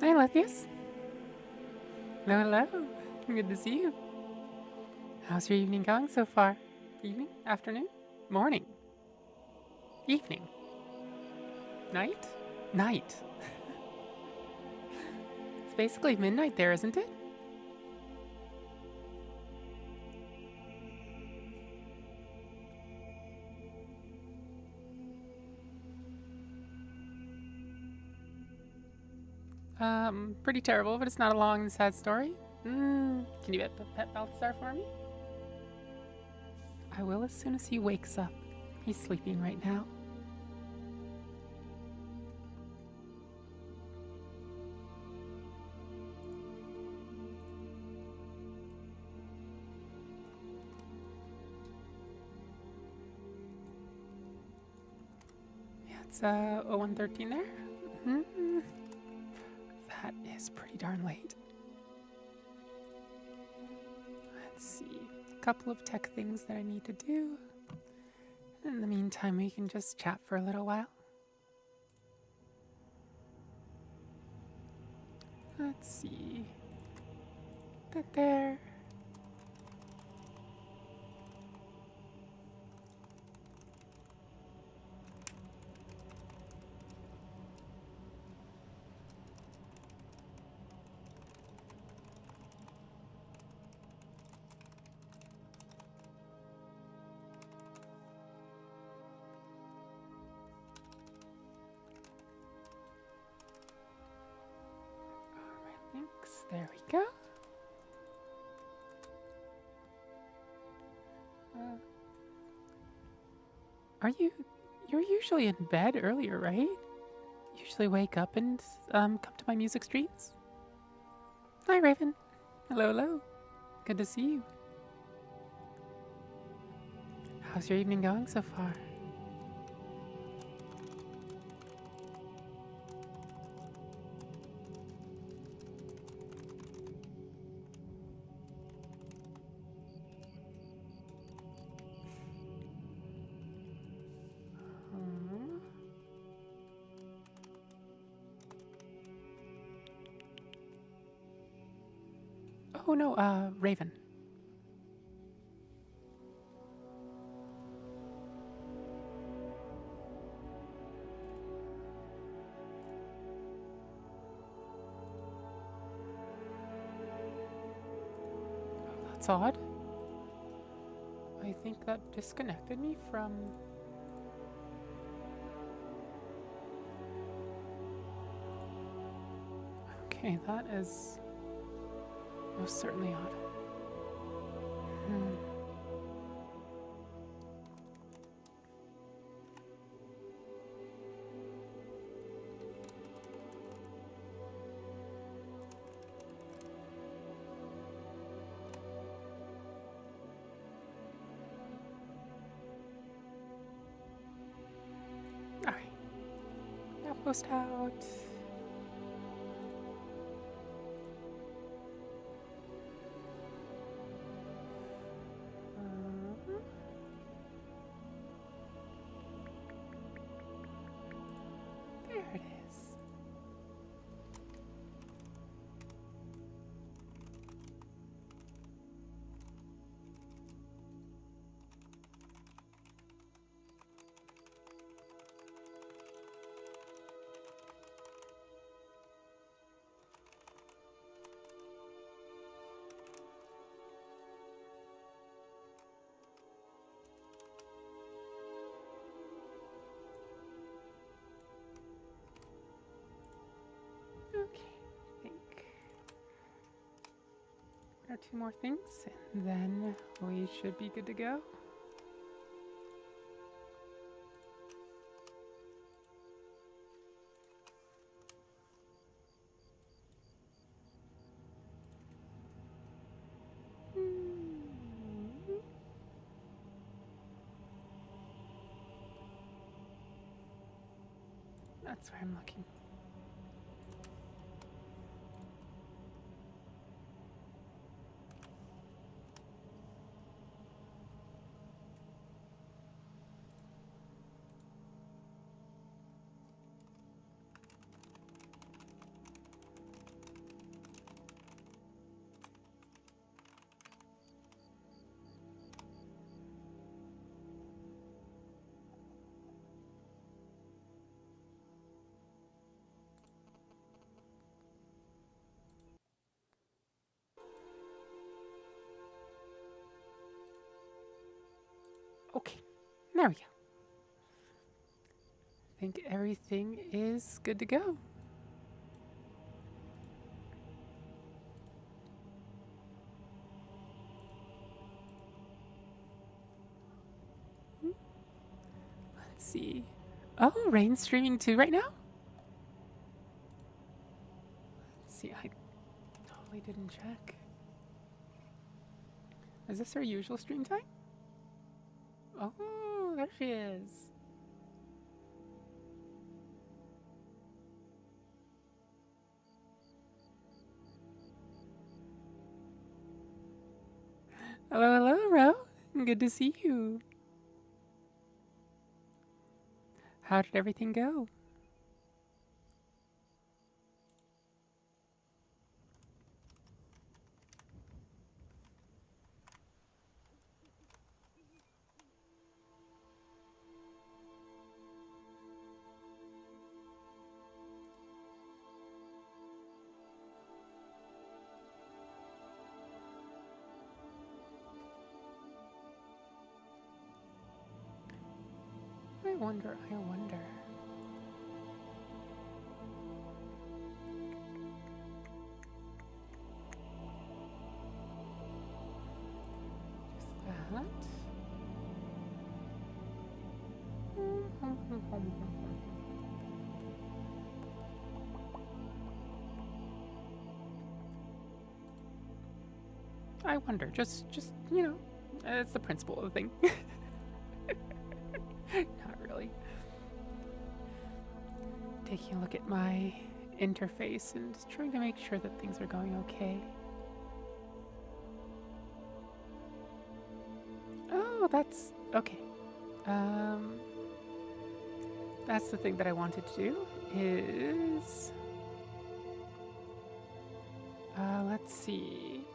Hi, Lethius. Hello, hello. Good to see you. How's your evening going so far? Evening? Afternoon? Morning? Evening? Night? Night. It's basically midnight there, isn't it? Pretty terrible, but it's not a long and sad story. Can you pet Balthazar for me? I will as soon as he wakes up. He's sleeping right now. Yeah, it's 0113 there. That is pretty darn late. Let's see. A couple of tech things that I need to do. In the meantime, we can just chat for a little while. Let's see. That there. Thanks. There we go. You're usually in bed earlier, right? Usually wake up and come to my music streams? Hi, Raven. Hello, hello. Good to see you. How's your evening going so far? Oh no, Raven. Oh, that's odd. I think that disconnected me from... Okay, that is most certainly odd. Alright. Now post out. There it is. Okay, I think one or two more things, and then we should be good to go. That's where I'm looking. Okay, there we go. I think everything is good to go. Let's see. Oh, Rain's streaming too right now? Let's see, I totally didn't check. Is this her usual stream time? Oh, there she is. Hello, hello, Ro. Good to see you. How did everything go? I wonder. Just that. I wonder, just you know, it's the principle of the thing. Not really. Taking a look at my interface and just trying to make sure that things are going okay. Oh, that's okay. That's the thing that I wanted to do is let's see.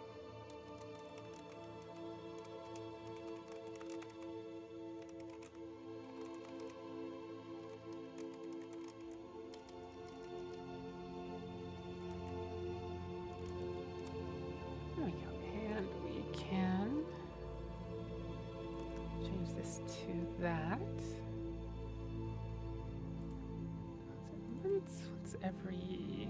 There we go. And we can change this to that. What's every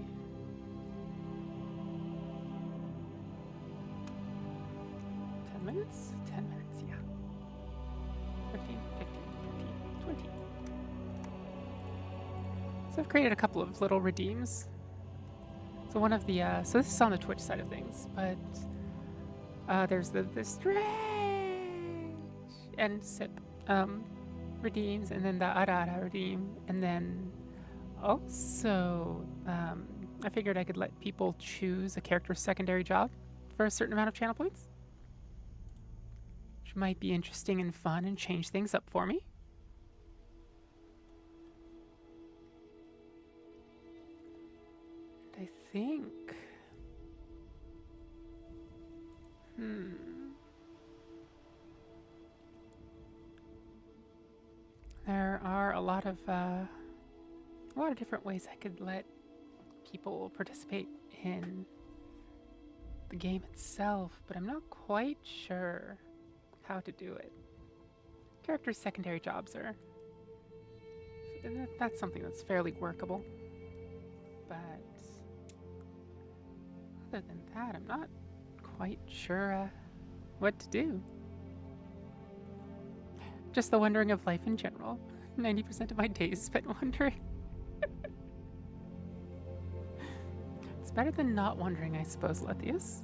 10 minutes? 10 minutes, yeah. 15, 20. So I've created a couple of little redeems. So one of the, so this is on the Twitch side of things, but there's the stretch and sip redeems, and then the ara redeem, and then also I figured I could let people choose a character's secondary job for a certain amount of channel points, which might be interesting and fun and change things up for me. And I think there are a lot of different ways I could let people participate in the game itself, but I'm not quite sure how to do it. Characters' secondary jobs are... that's something that's fairly workable. But other than that, I'm not quite sure what to do. Just the wondering of life in general. 90% of my day is spent wondering. It's better than not wondering, I suppose, Lethius.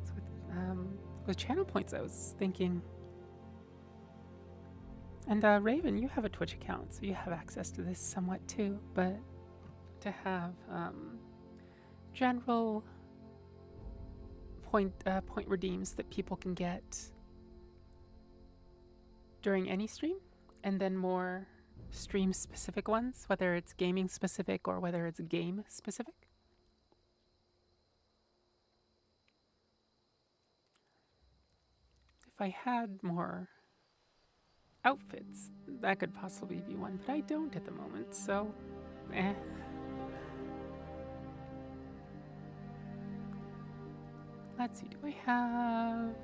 So with channel points, I was thinking... And Raven, you have a Twitch account, so you have access to this somewhat too, but to have general point redeems that people can get during any stream, and then more stream specific ones, whether it's gaming specific or whether it's game specific. If I had more outfits. That could possibly be one, but I don't at the moment, so eh. Let's see, do I have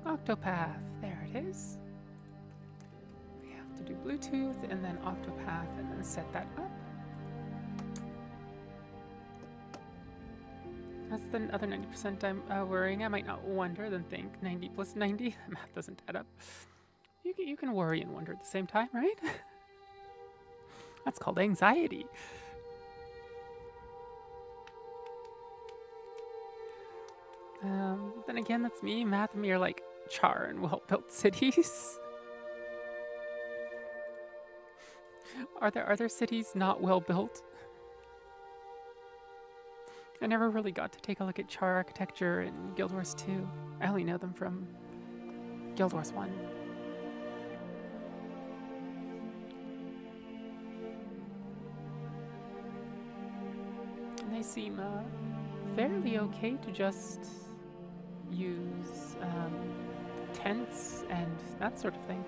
Octopath? There it is. We have to do Bluetooth and then Octopath and then set that up. That's the other 90% I'm worrying. I might not wonder, then think 90 plus 90. The math doesn't add up. You can worry and wonder at the same time, right? That's called anxiety. Then again, that's me. Math and me are like char and well-built cities. Are there cities not well-built? I never really got to take a look at char architecture in Guild Wars 2. I only know them from Guild Wars 1. And they seem fairly okay to just use tents and that sort of thing.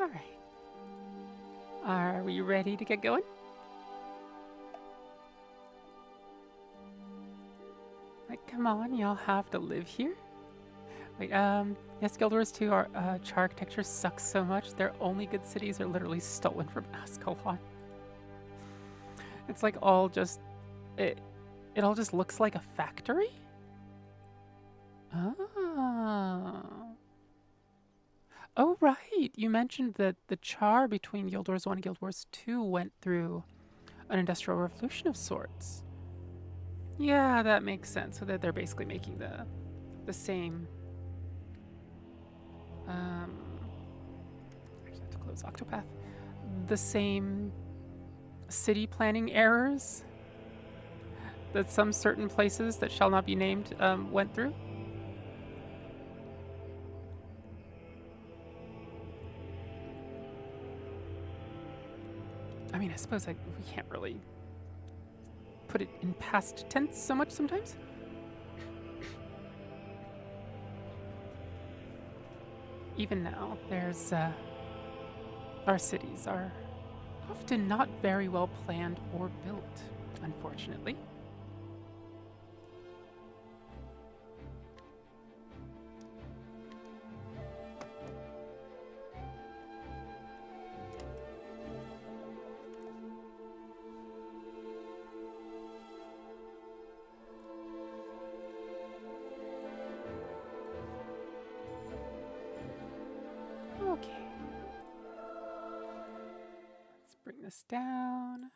All right. Are we ready to get going? Like, come on, y'all have to live here? Wait, yes, Guild Wars 2, our char architecture sucks so much. Their only good cities are literally stolen from Ascalon. It's like all just, it all just looks like a factory? Oh. Oh, right. You mentioned that the char between Guild Wars 1 and Guild Wars 2 went through an industrial revolution of sorts. Yeah, that makes sense. So that they're basically making the same. Actually, I have to close Octopath. The same city planning errors that some certain places that shall not be named went through. I mean, I suppose we can't really put it in past tense so much sometimes. Even now, there's our cities are often not very well planned or built, unfortunately. Okay. Let's bring this down.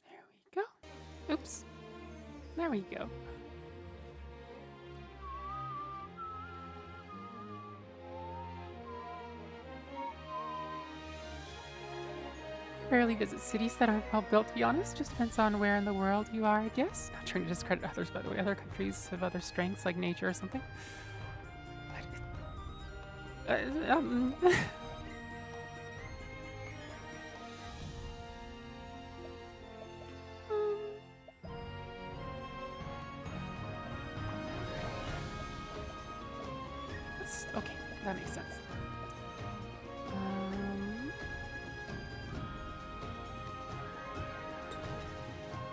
There we go. Oops. There we go. Rarely visit cities that aren't well built, to be honest. Just depends on where in the world you are, I guess. Not trying to discredit others, by the way. Other countries have other strengths, like nature or something. Okay, that makes sense.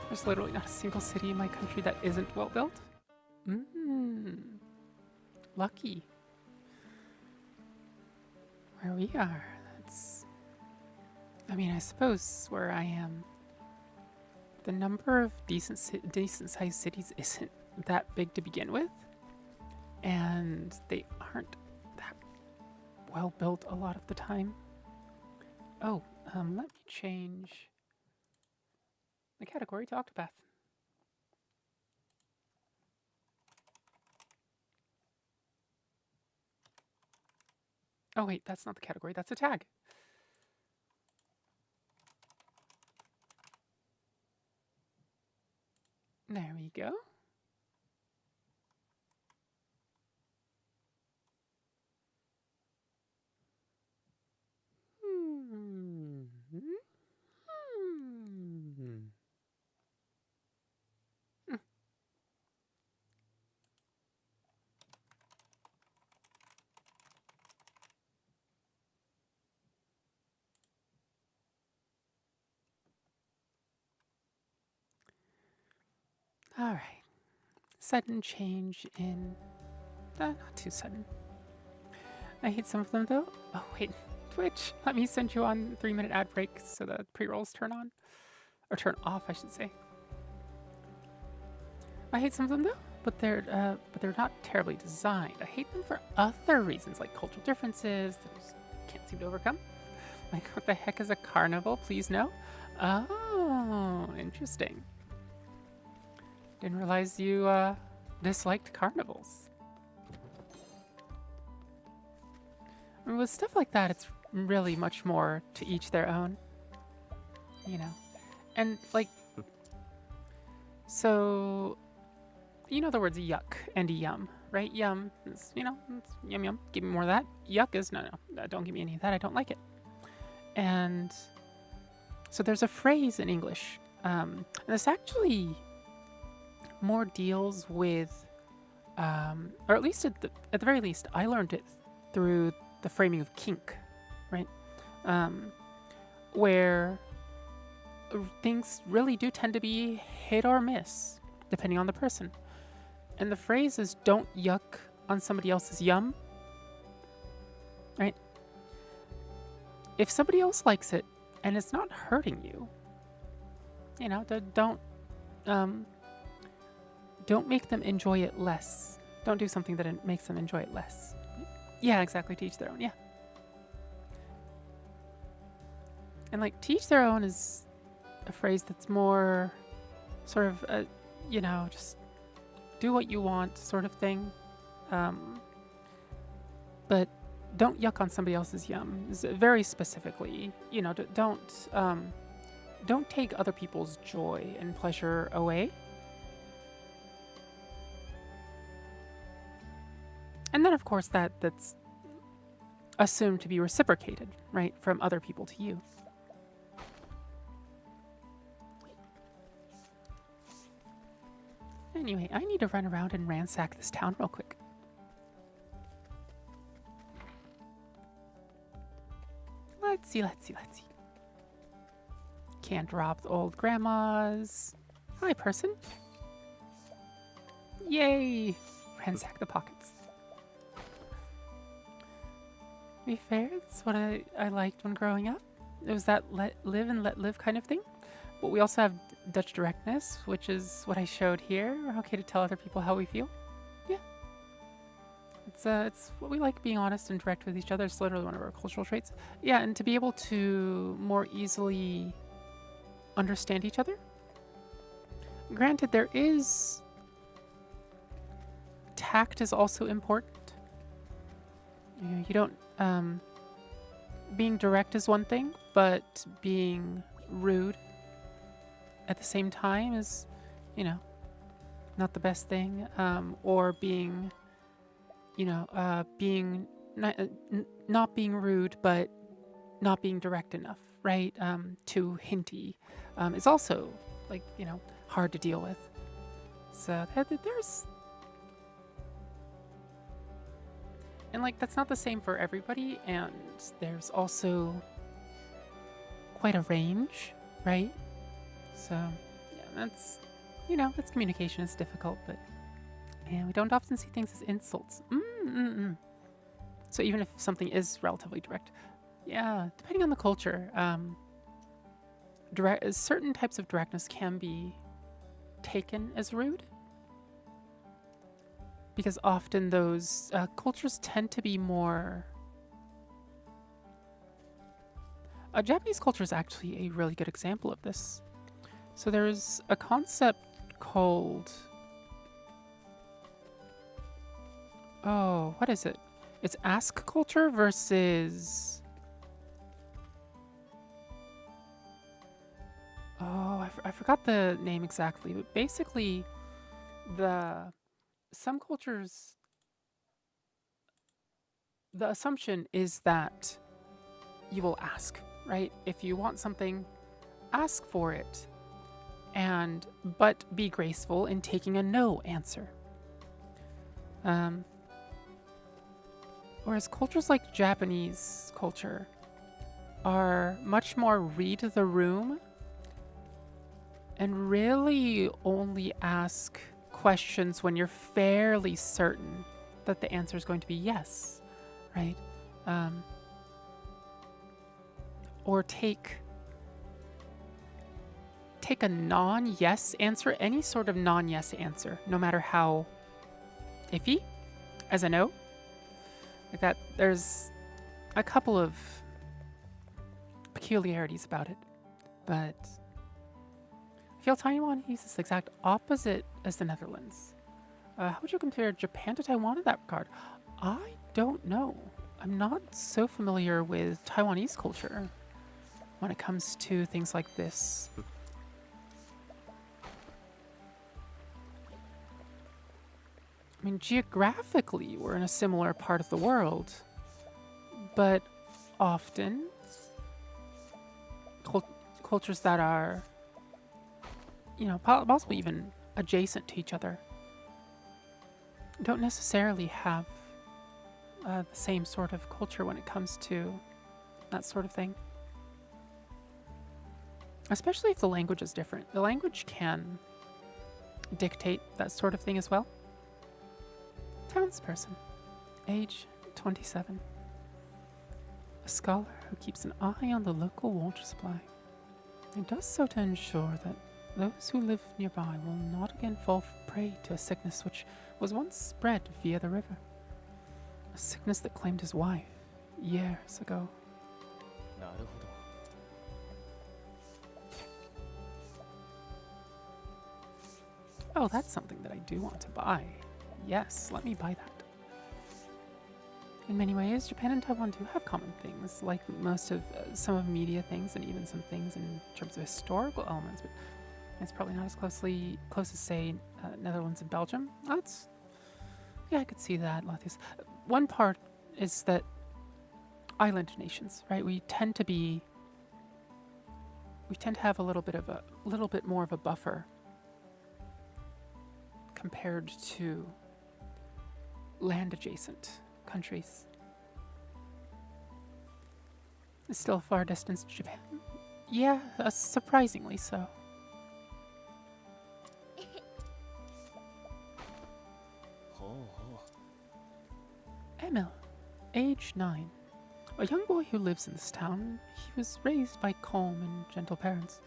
There's literally not a single city in my country that isn't well built. Lucky. Where we are, that's... I mean, I suppose where I am, the number of decent-sized cities isn't that big to begin with. And they aren't that well built a lot of the time. Oh, let me change the category to Octopath. Oh wait, that's not the category, that's a tag. go. All right. Sudden change in... not too sudden. I hate some of them, though. Oh, wait. Twitch, let me send you on 3-minute ad break so the pre-rolls turn on. Or turn off, I should say. I hate some of them, though, but they're not terribly designed. I hate them for other reasons, like cultural differences that I just can't seem to overcome. Like, what the heck is a carnival? Please no. Oh, interesting. Didn't realize you disliked carnivals. I mean, with stuff like that, it's really much more to each their own. You know. And, like, so, you know the words yuck and yum, right? Yum is, you know, it's yum yum. Give me more of that. Yuck is, no, don't give me any of that. I don't like it. And so there's a phrase in English. And this actually more deals with, or at least at the very least, I learned it through the framing of kink, right? Where things really do tend to be hit or miss, depending on the person. And the phrase is, don't yuck on somebody else's yum, right? If somebody else likes it and it's not hurting you, you know, don't make them enjoy it less. Don't do something that makes them enjoy it less. Yeah, exactly. To each their own. Yeah. And like, to each their own is a phrase that's more sort of, you know, just do what you want sort of thing. But don't yuck on somebody else's yum. Very specifically, you know, don't take other people's joy and pleasure away. And then, of course, that's assumed to be reciprocated, right, from other people to you. Anyway, I need to run around and ransack this town real quick. Let's see. Can't rob the old grandmas. Hi, person. Yay! Ransack the pockets. To be fair, it's what I liked when growing up. It was that live and let live kind of thing. But we also have Dutch directness, which is what I showed here. We're okay to tell other people how we feel. Yeah. It's what we like, being honest and direct with each other. It's literally one of our cultural traits. Yeah, and to be able to more easily understand each other. Granted, there is... tact is also important. You know, you don't... being direct is one thing, but being rude at the same time is, you know, not the best thing. Or being, you know, being not being rude, but not being direct enough, right? Too hinty. It's also, like, you know, hard to deal with. So there's... And, like, that's not the same for everybody, and there's also quite a range, right? So, yeah, that's, you know, that's communication. It's difficult, but, yeah, we don't often see things as insults. So even if something is relatively direct, yeah, depending on the culture, certain types of directness can be taken as rude. Because often those cultures tend to be more... Japanese culture is actually a really good example of this. So there's a concept called... Oh, what is it? It's ask culture versus... Oh, I forgot the name exactly, but basically... some cultures, the assumption is that you will ask, right? If you want something, ask for it, but be graceful in taking a no answer. Whereas cultures like Japanese culture are much more read the room and really only ask questions when you're fairly certain that the answer is going to be yes, right? Or take a non-yes answer, any sort of non-yes answer, no matter how iffy, as a no. Like that, there's a couple of peculiarities about it, but I feel Taiwan uses the exact opposite as the Netherlands. How would you compare Japan to Taiwan in that regard? I don't know. I'm not so familiar with Taiwanese culture when it comes to things like this. I mean, geographically, we're in a similar part of the world, but often cultures that are, possibly even adjacent to each other don't necessarily have the same sort of culture when it comes to that sort of thing. Especially if the language is different. The language can dictate that sort of thing as well. Townsperson, age 27. A scholar who keeps an eye on the local water supply and does so to ensure that those who live nearby will not again fall prey to a sickness which was once spread via the river. A sickness that claimed his wife years ago. Oh, that's something that I do want to buy. Yes, let me buy that. In many ways, Japan and Taiwan do have common things, like most of some of media things and even some things in terms of historical elements, but it's probably not as close as, say, Netherlands and Belgium. Yeah, I could see that. One part is that island nations, right? We tend to have a little bit more of a buffer compared to land adjacent countries. It's still a far distance to Japan. Yeah, surprisingly so. Emil, age 9. A young boy who lives in this town. He was raised by calm and gentle parents.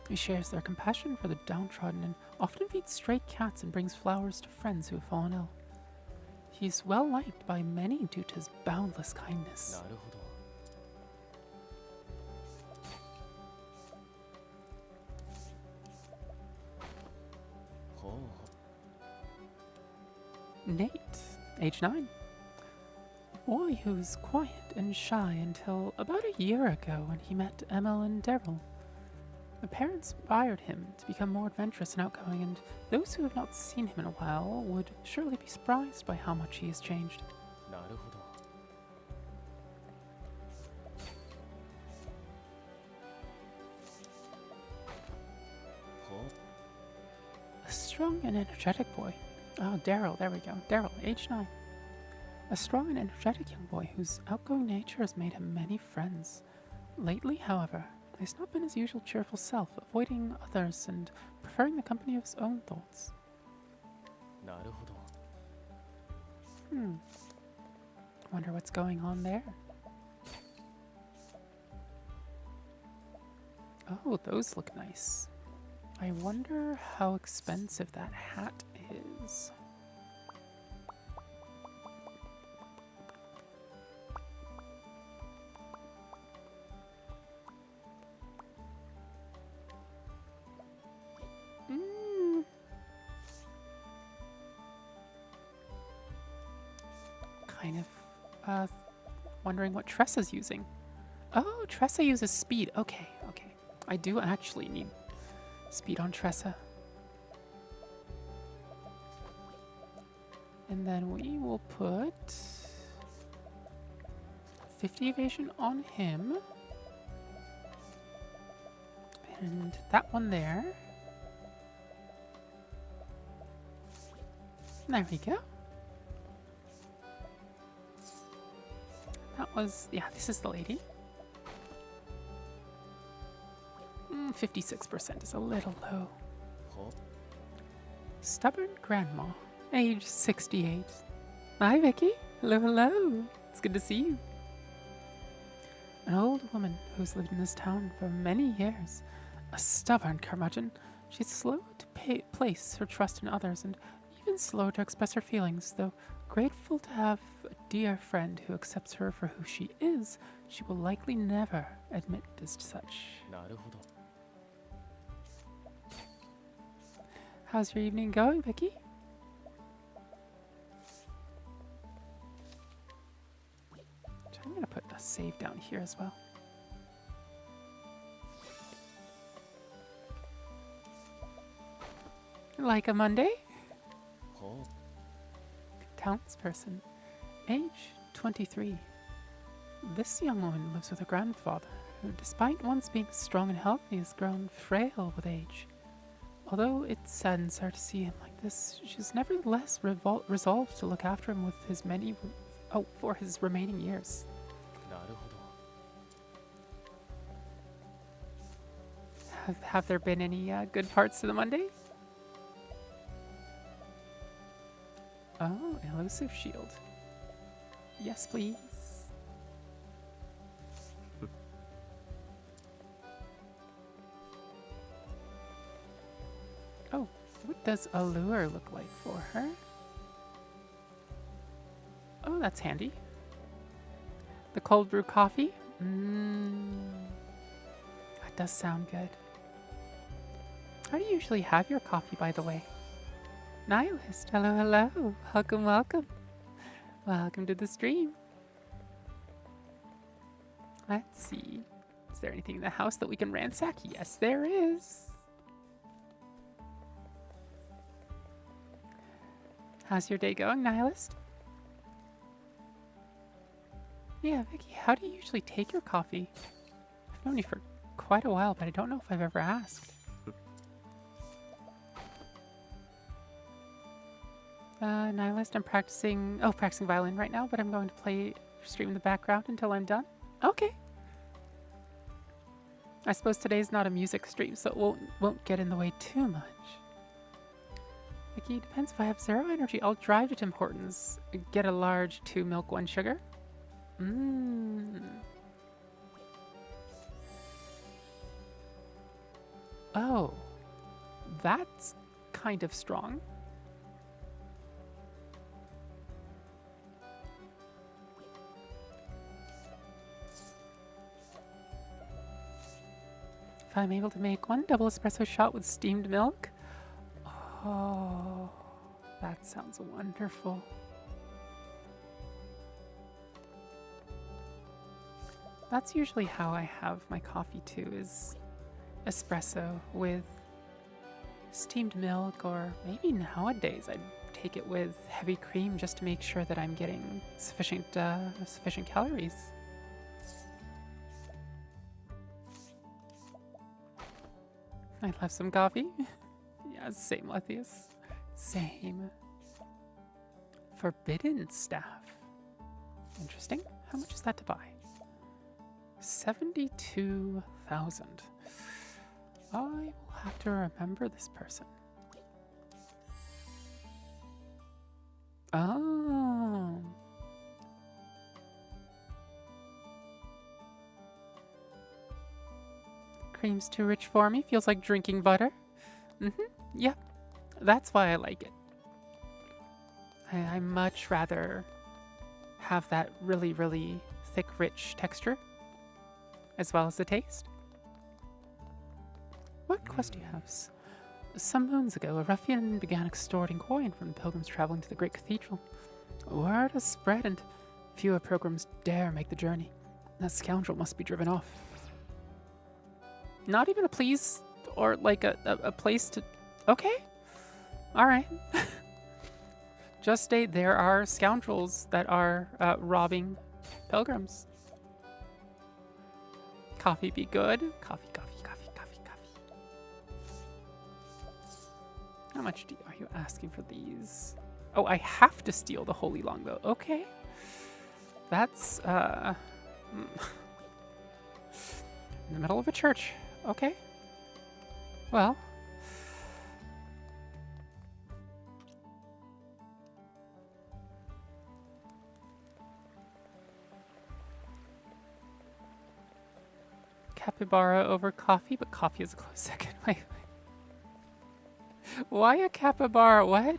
He shares their compassion for the downtrodden and often feeds stray cats and brings flowers to friends who have fallen ill. He's well liked by many due to his boundless kindness. Nate, age 9. A boy who's quiet and shy until about a year ago when he met Emil and Daryl. The parents inspired him to become more adventurous and outgoing, and those who have not seen him in a while would surely be surprised by how much he has changed. A strong and energetic boy. Oh, Daryl, there we go. Daryl, age 9. A strong and energetic young boy whose outgoing nature has made him many friends. Lately, however, he's not been his usual cheerful self, avoiding others and preferring the company of his own thoughts. Wonder what's going on there. Oh, those look nice. I wonder how expensive that hat is. Kind of wondering what Tressa's using. Oh, Tressa uses speed. Okay. I do actually need speed on Tressa. And then we will put 50 evasion on him. And that one there. There we go. That was, yeah, this is the lady. 56% is a little low. Stubborn grandma, age 68. Hi, Vicky. Hello, hello. It's good to see you. An old woman who's lived in this town for many years. A stubborn curmudgeon. She's slow to place her trust in others and even slow to express her feelings, though grateful to have a dear friend who accepts her for who she is. She will likely never admit as such. How's your evening going, Vicky? I'm going to put a save down here as well. Like a Monday? Townsperson, age 23. This young woman lives with her grandfather, who, despite once being strong and healthy, has grown frail with age. Although it saddens her to see him like this, she's nevertheless resolved to look after him with his for his remaining years. Have there been any good parts to the Monday? Oh, elusive shield. Yes, please. Oh, what does allure look like for her? Oh, that's handy. The cold brew coffee? That does sound good. How do you usually have your coffee, by the way? Nihilist, hello, hello. Welcome, welcome. Welcome to the stream. Let's see. Is there anything in the house that we can ransack? Yes, there is. How's your day going, Nihilist? Yeah, Vicky, how do you usually take your coffee? I've known you for quite a while, but I don't know if I've ever asked. Nihilist, I'm practicing violin right now, but I'm going to play stream in the background until I'm done. Okay. I suppose today's not a music stream, so it won't get in the way too much. Vicky, depends. If I have 0 energy, I'll drive to Tim Hortons, get a large 2 milk, 1 sugar. Oh, that's kind of strong. If I'm able to make 1 double espresso shot with steamed milk. Oh, that sounds wonderful. That's usually how I have my coffee too, is espresso with steamed milk, or maybe nowadays I'd take it with heavy cream just to make sure that I'm getting sufficient calories. I'd love some coffee. Yeah, same, Lethius. Same. Forbidden staff. Interesting. How much is that to buy? 72,000. I will have to remember this person. Oh. Cream's too rich for me. Feels like drinking butter. Yep. That's why I like it. I much rather have that really, really thick, rich texture, as well as the taste. What quest do you have? Some moons ago, a ruffian began extorting coin from the pilgrims traveling to the great cathedral. Word has spread, and fewer pilgrims dare make the journey. That scoundrel must be driven off. Not even a please, or like a place to... Okay. Alright. Just state there are scoundrels that are robbing pilgrims. Coffee be good. Coffee, coffee, coffee, coffee, coffee. How much are you asking for these? Oh, I have to steal the holy longbow. Okay. That's, in the middle of a church. Okay. Well. Capybara over coffee, but coffee is a close second. Wait. Why a capybara? What?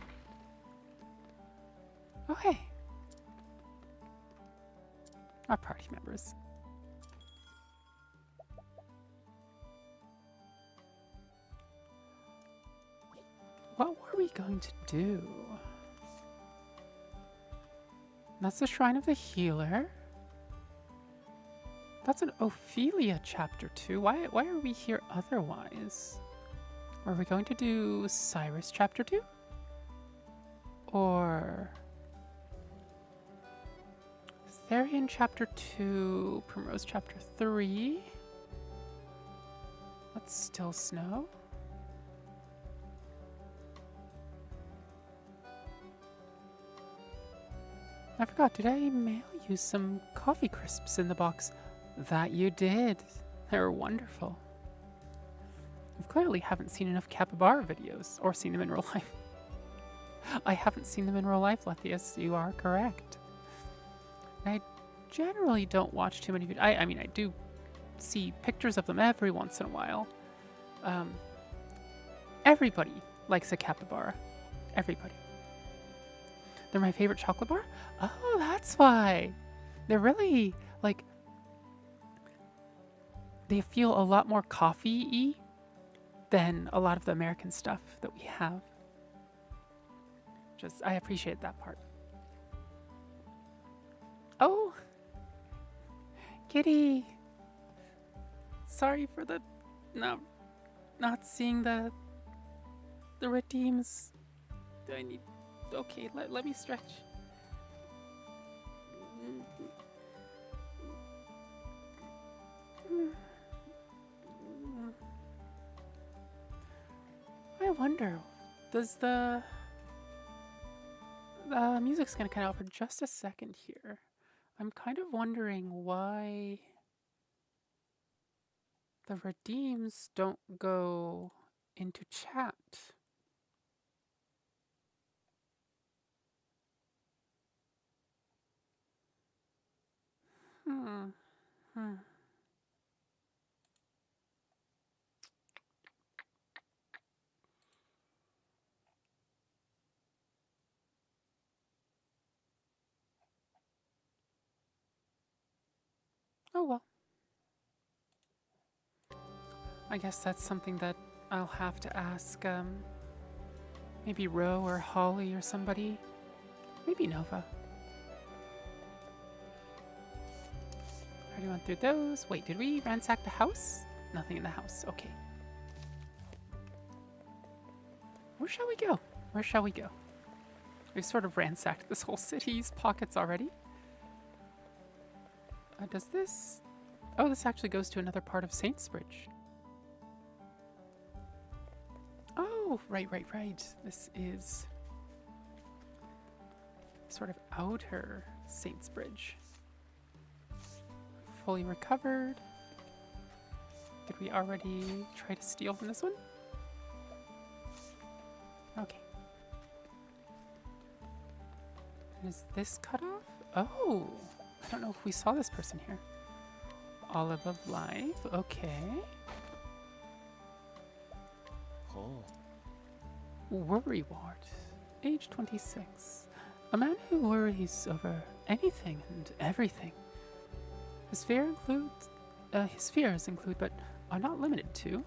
Okay. Our party members. What were we going to do? That's the Shrine of the Healer. That's an Ophelia chapter 2. Why are we here otherwise? Are we going to do Cyrus chapter 2? Or Therian chapter 2, Primrose chapter 3? Let's still snow. I forgot, did I mail you some coffee crisps in the box? That you did. They were wonderful. You clearly haven't seen enough capybara videos, or seen them in real life. I haven't seen them in real life, Lethius. You are correct. I generally don't watch too many videos. I mean, I do see pictures of them every once in a while. Everybody likes a capybara. Everybody. They're my favorite chocolate bar? Oh, that's why. They're really, like, they feel a lot more coffee-y than a lot of the American stuff that we have. I appreciate that part. Oh, Kitty. Sorry for the not seeing the redeems. Do I need? Okay, let me stretch. I wonder, does the music's gonna cut out for just a second here. I'm kind of wondering why the redeems don't go into chat. Oh well. I guess that's something that I'll have to ask, maybe Ro or Holly or somebody. Maybe Nova. Already went through those. Wait, did we ransack the house? Nothing in the house. Okay. Where shall we go? Where shall we go? We've sort of ransacked this whole city's pockets already. Does this... Oh, this actually goes to another part of Saintsbridge. Oh, right. This is sort of outer Saintsbridge. Fully recovered. Did we already try to steal from this one? Okay. Is this cut off? Oh, I don't know if we saw this person here. Olive of Life, okay. Oh. Worrywart, age 26. A man who worries over anything and everything. His fears include, but are not limited to,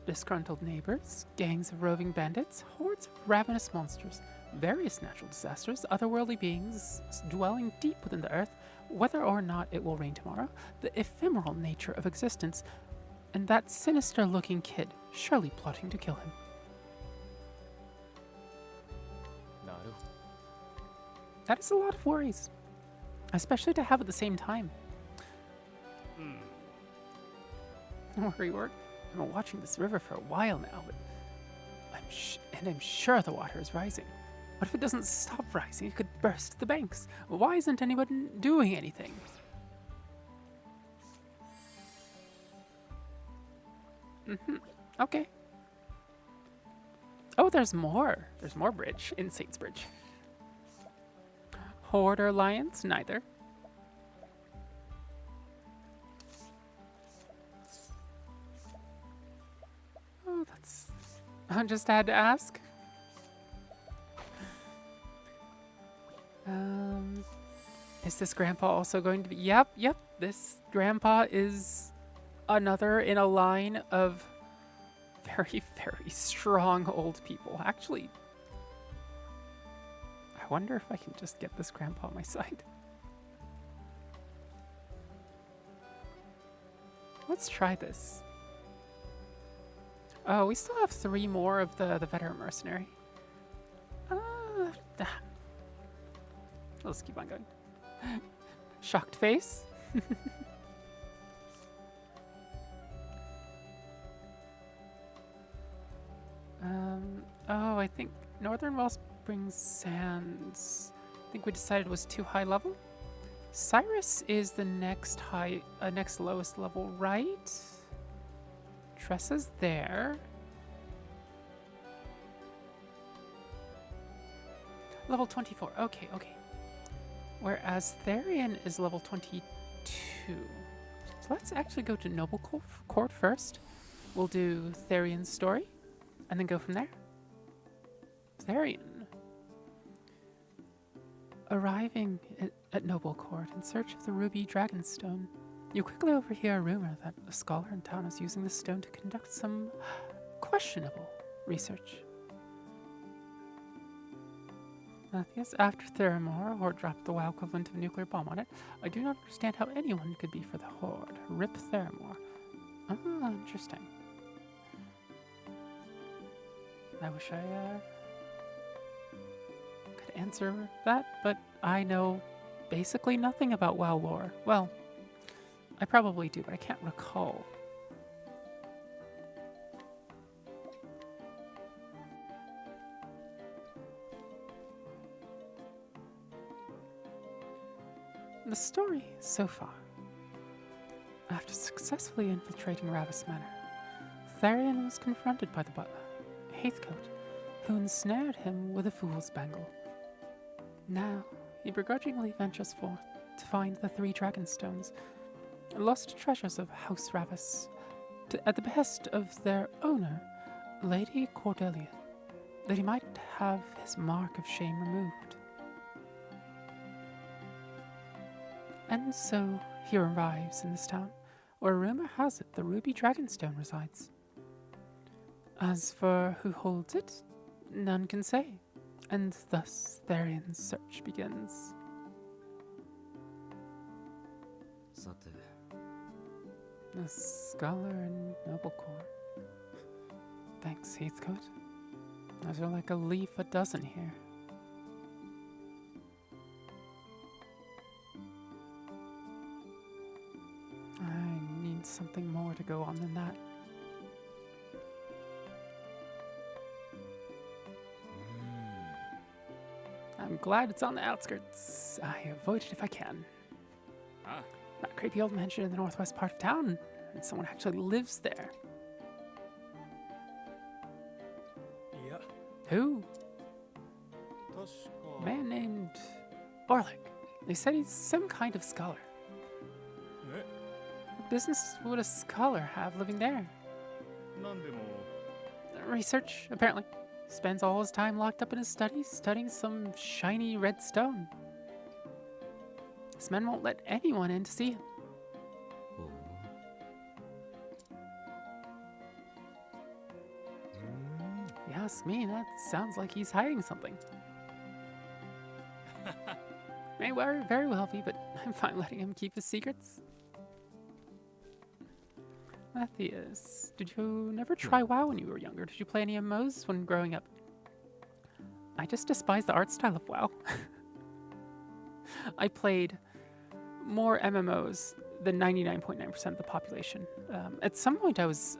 disgruntled neighbors, gangs of roving bandits, hordes of ravenous monsters, various natural disasters, otherworldly beings dwelling deep within the earth, whether or not it will rain tomorrow, the ephemeral nature of existence, and that sinister-looking kid surely plotting to kill him. That is a lot of worries, especially to have at the same time. Don't worry, Ward. I've been watching this river for a while now, but I'm sure the water is rising. What if it doesn't stop rising? It could burst the banks. Why isn't anyone doing anything? Okay. Oh, there's more. There's more bridge in Saints Bridge. Horde or Alliance? Neither. Oh, that's... I just had to ask. Is this grandpa also going to be... Yep. This grandpa is another in a line of very, very strong old people. Actually, I wonder if I can just get this grandpa on my side. Let's try this. Oh, we still have 3 more of the veteran mercenary. Let's keep on going. Shocked face. Oh, I think Northern Wellspring Sands, I think we decided was too high level. Cyrus is the next lowest level, right? Tressa's there. Level 24, okay. Whereas Therian is level 22. So let's actually go to Noble Court first. We'll do Therian's story, and then go from there. Therian. Arriving at Noble Court in search of the Ruby Dragonstone, you quickly overhear a rumor that a scholar in town is using the stone to conduct some questionable research. Yes, after Theramore, Horde dropped the WoW equivalent of a nuclear bomb on it. I do not understand how anyone could be for the Horde. Rip Theramore. Ah, interesting. I wish I could answer that, but I know basically nothing about WoW lore. Well, I probably do, but I can't recall. The story so far. After successfully infiltrating Ravis Manor, Therian was confronted by the butler, Heathcote, who ensnared him with a fool's bangle. Now, he begrudgingly ventures forth to find the 3 Dragonstones, lost treasures of House Ravis, at the behest of their owner, Lady Cordelia, that he might have his mark of shame removed. And so he arrives in this town, where rumor has it the Ruby Dragonstone resides. As for who holds it, none can say, and thus Therian's search begins. A scholar in Noble Court. Thanks, Heathcote. Those are like a leaf a dozen here. I need something more to go on than that. I'm glad it's on the outskirts. I avoid it if I can. That creepy old mansion in the northwest part of town, and someone actually lives there. Yeah. Who? A man named Orlick. They said he's some kind of scholar. What business would a scholar have living there? Research, apparently. Spends all his time locked up in his studies, studying some shiny red stone. His men won't let anyone in to see him. If you ask me, that sounds like he's hiding something. May very well be, but I'm fine letting him keep his secrets. Matthias, did you never try WoW when you were younger? Did you play any MMOs when growing up? I just despise the art style of WoW. I played more MMOs than 99.9% of the population. At some point, I was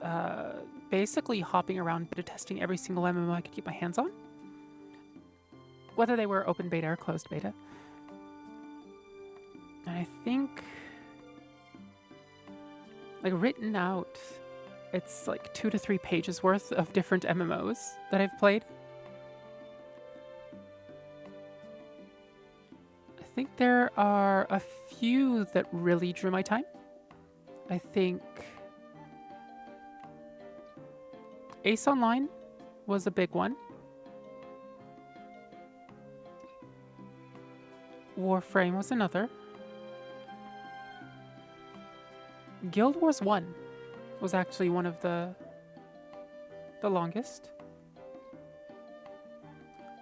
basically hopping around beta testing every single MMO I could get my hands on, whether they were open beta or closed beta. And I think, like, written out, it's like 2 to 3 pages worth of different MMOs that I've played. I think there are a few that really drew my time. I think Ace Online was a big one. Warframe was another. Guild Wars 1 was actually one of the longest.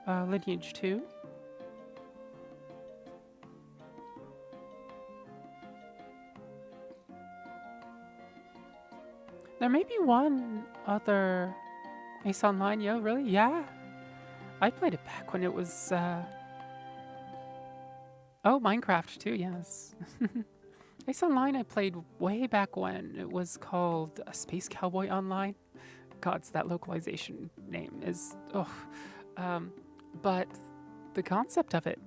Lineage 2. There may be one other Ace Online, yo, really? Yeah. I played it back when it was, oh, Minecraft too, yes. Ace Online I played way back when it was called Space Cowboy Online. Gods, that localization name is, but the concept of it,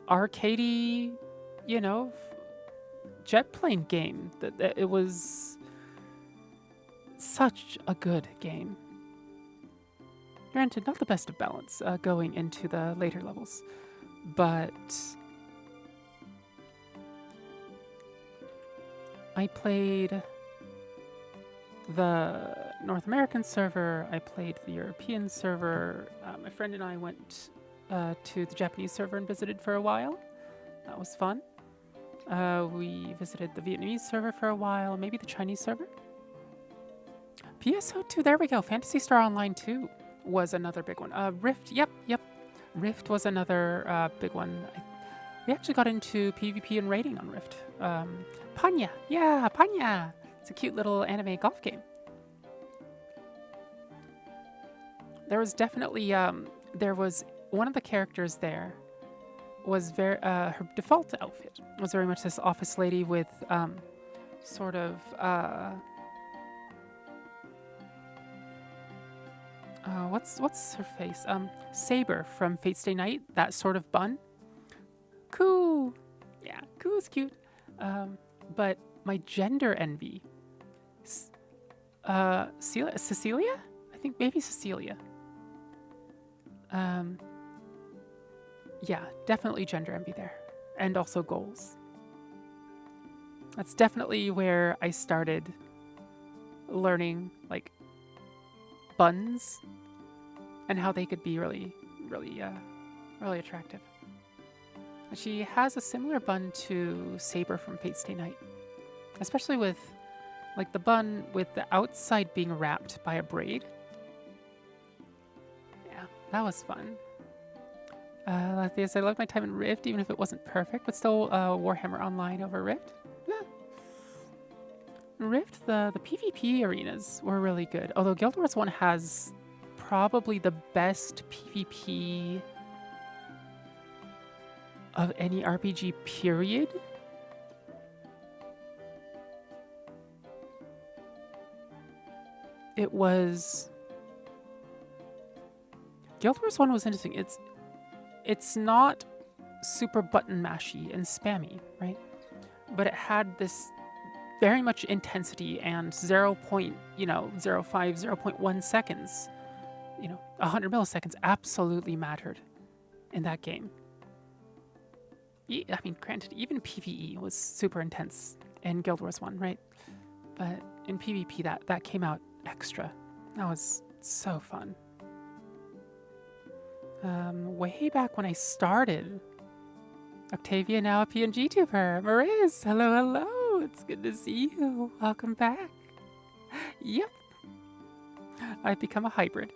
arcadey, you know, jet plane game, that it was such a good game. Granted, not the best of balance going into the later levels, but I played the North American server, I played the European server. My friend and I went to the Japanese server and visited for a while. That was fun. We visited the Vietnamese server for a while, maybe the Chinese server. PSO2, there we go. Phantasy Star Online 2 was another big one. Rift, yep. Rift was another big one. We actually got into PvP and raiding on Rift. Panya, yeah, Panya. It's a cute little anime golf game. There was definitely, there was one of the characters there was very, her default outfit was very much this office lady with sort of, what's her face? Saber from Fate Stay Night, that sort of bun. Cool. Yeah, cool is cute. But my gender envy, Cecilia? I think maybe Cecilia. Yeah, definitely gender envy there. And also goals. That's definitely where I started learning, like, buns and how they could be really attractive. She has a similar bun to Saber from Fate Stay Night, especially with, like, the bun with the outside being wrapped by a braid. Yeah, that was fun. Yes, I loved my time in Rift, even if it wasn't perfect, but still Warhammer Online over Rift. Yeah. Rift, the PvP arenas were really good, although Guild Wars 1 has probably the best PvP of any RPG, period. It was... Guild Wars 1 was interesting. It's not super button mashy and spammy, right? But it had this very much intensity and 0.05, 0.1 seconds, 100 milliseconds absolutely mattered in that game. I mean, granted, even PvE was super intense in Guild Wars 1, right? But in PvP, that came out extra. That was so fun. Way back when I started, Octavia, now a PNG tuber. Mariz, hello. It's good to see you. Welcome back. Yep. I've become a hybrid.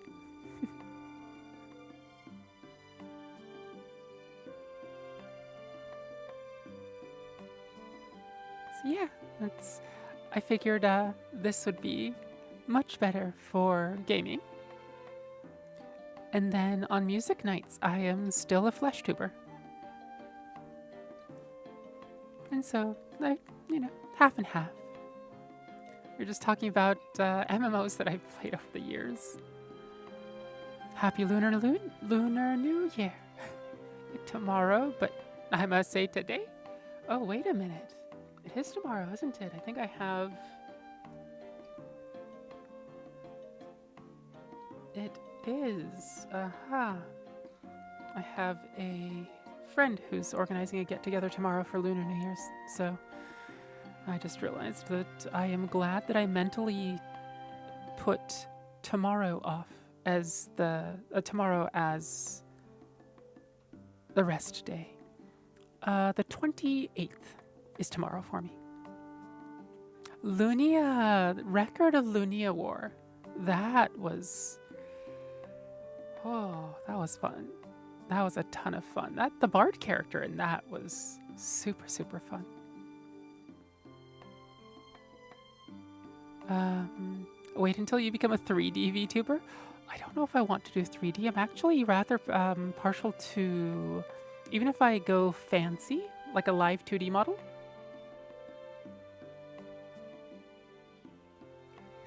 So yeah, I figured this would be much better for gaming. And then on music nights, I am still a flesh tuber. And so, like, you know, half and half. We're just talking about MMOs that I've played over the years. Happy Lunar New Year. Tomorrow, but I must say today. Oh, wait a minute. It is tomorrow, isn't it? I think I have... It is. Aha. I have a friend who's organizing a get-together tomorrow for Lunar New Year's, so I just realized that I am glad that I mentally put tomorrow off as tomorrow as the rest day. The 28th is tomorrow for me. Lunia, record of Lunia War. That was... Oh, that was fun. That was a ton of fun. The Bard character in that was super, super fun. Wait until you become a 3D VTuber? I don't know if I want to do 3D. I'm actually rather partial to... Even if I go fancy, like a live 2D model.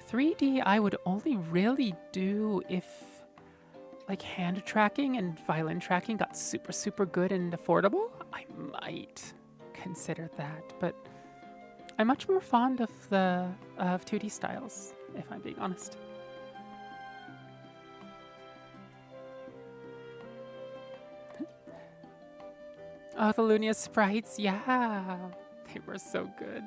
3D I would only really do if like hand tracking and violin tracking got super, super good and affordable. I might consider that, but I'm much more fond of the 2D styles, if I'm being honest. Oh, the Lunia sprites, yeah. They were so good.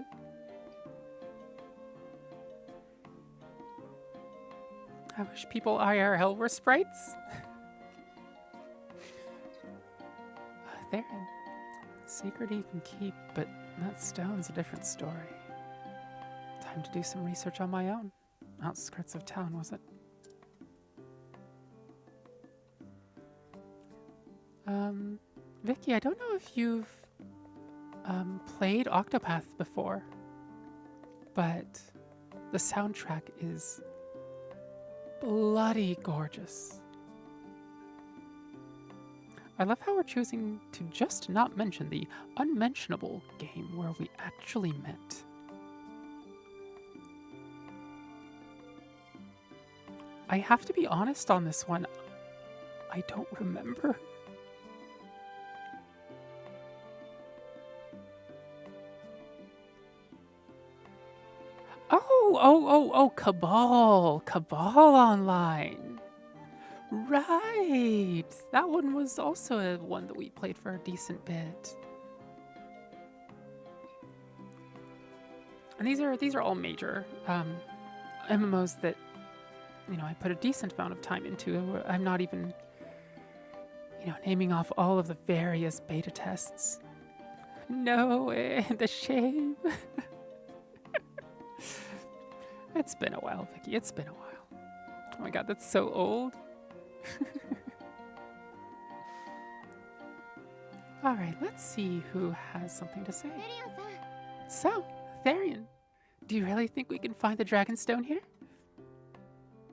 I wish people IRL were sprites. There. Secret you can keep, but that stone's a different story. Time to do some research on my own. Outskirts of town, was it? Vicky, I don't know if you've played Octopath before, but the soundtrack is bloody gorgeous. I love how we're choosing to just not mention the unmentionable game where we actually met. I have to be honest on this one. I don't remember. Oh, Cabal. Cabal Online. Right. That one was also a one that we played for a decent bit. And these are all major MMOs that, you know, I put a decent amount of time into. I'm not even, you know, naming off all of the various beta tests. No, the shame. It's been a while, Vicky. It's been a while. Oh my god, that's so old. Alright, let's see who has something to say. So, Therian, do you really think we can find the Dragonstone here?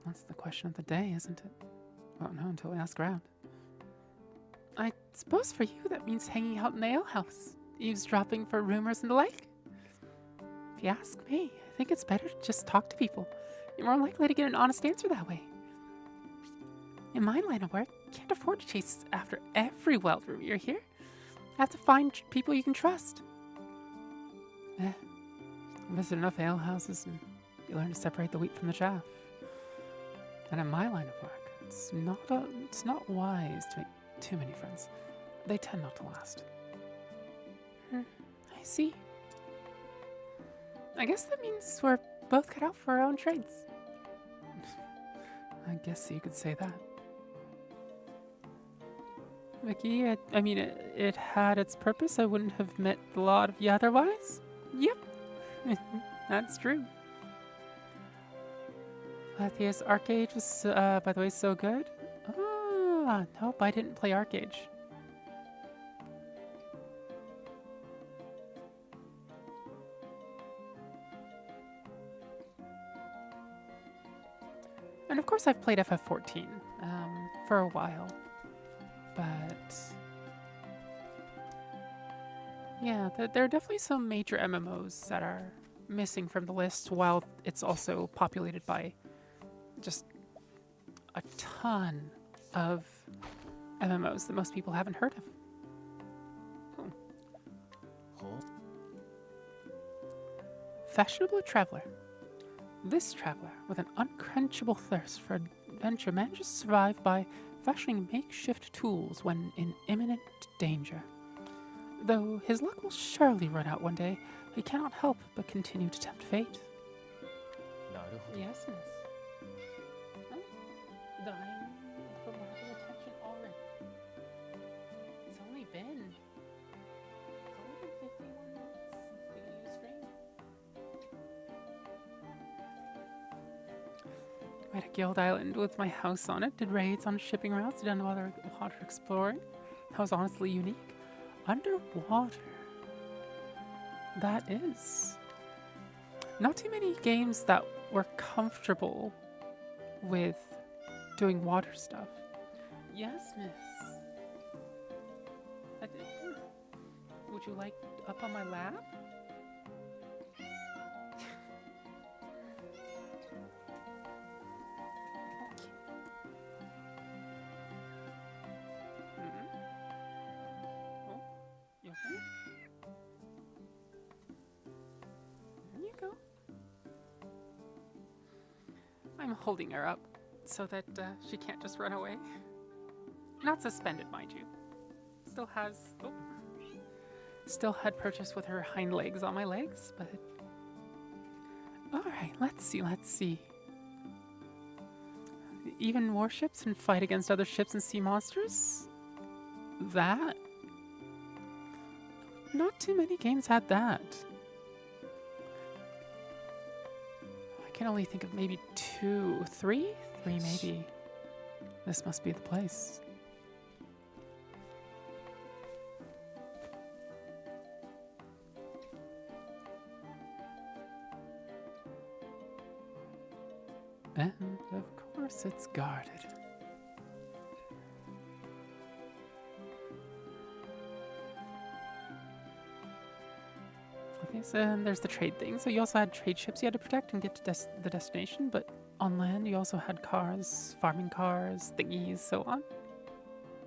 That's the question of the day, isn't it? Won't know until we ask around. I suppose for you that means hanging out in the alehouse, eavesdropping for rumors and the like. If you ask me, I think it's better to just talk to people. You're more likely to get an honest answer that way. In my line of work, you can't afford to chase after every wild rumor you hear. You have to find people you can trust. Visit enough alehouses and you learn to separate the wheat from the chaff. And in my line of work, it's not wise to make too many friends. They tend not to last. I see. I guess that means we're both cut out for our own trades. I guess you could say that. Vicky, I mean, it had its purpose. I wouldn't have met a lot of you otherwise. Yep, that's true. Lathia's Arcade was, by the way, so good. Ah, nope, I didn't play Arcade. And of course I've played FF14 for a while, but Yeah, there are definitely some major MMOs that are missing from the list, while it's also populated by just a ton of MMOs that most people haven't heard of. Oh. Fashionable traveler. This traveler, with an unquenchable thirst for adventure, manages to survive by fashioning makeshift tools when in imminent danger. Though his luck will surely run out one day, he cannot help but continue to tempt fate. Yes, miss. Huh? Dying for marble attention already. It's only been 51 months since the new stream. I had a guild island with my house on it, did raids on shipping routes, did underwater water exploring. That was honestly unique. Underwater. That is. Not too many games that were comfortable with doing water stuff. Yes, miss. Would you like up on my lap? You okay? There you go. I'm holding her up so that she can't just run away. Not suspended, mind you. Still had purchased with her hind legs on my legs, but... Alright, let's see. Even warships and fight against other ships and sea monsters? That? Not too many games had that. I can only think of maybe 2, 3? 3 maybe. This must be the place. And of course it's guarded. Okay, so there's the trade thing. So you also had trade ships you had to protect and get to the destination, but on land you also had cars, farming cars, thingies, so on.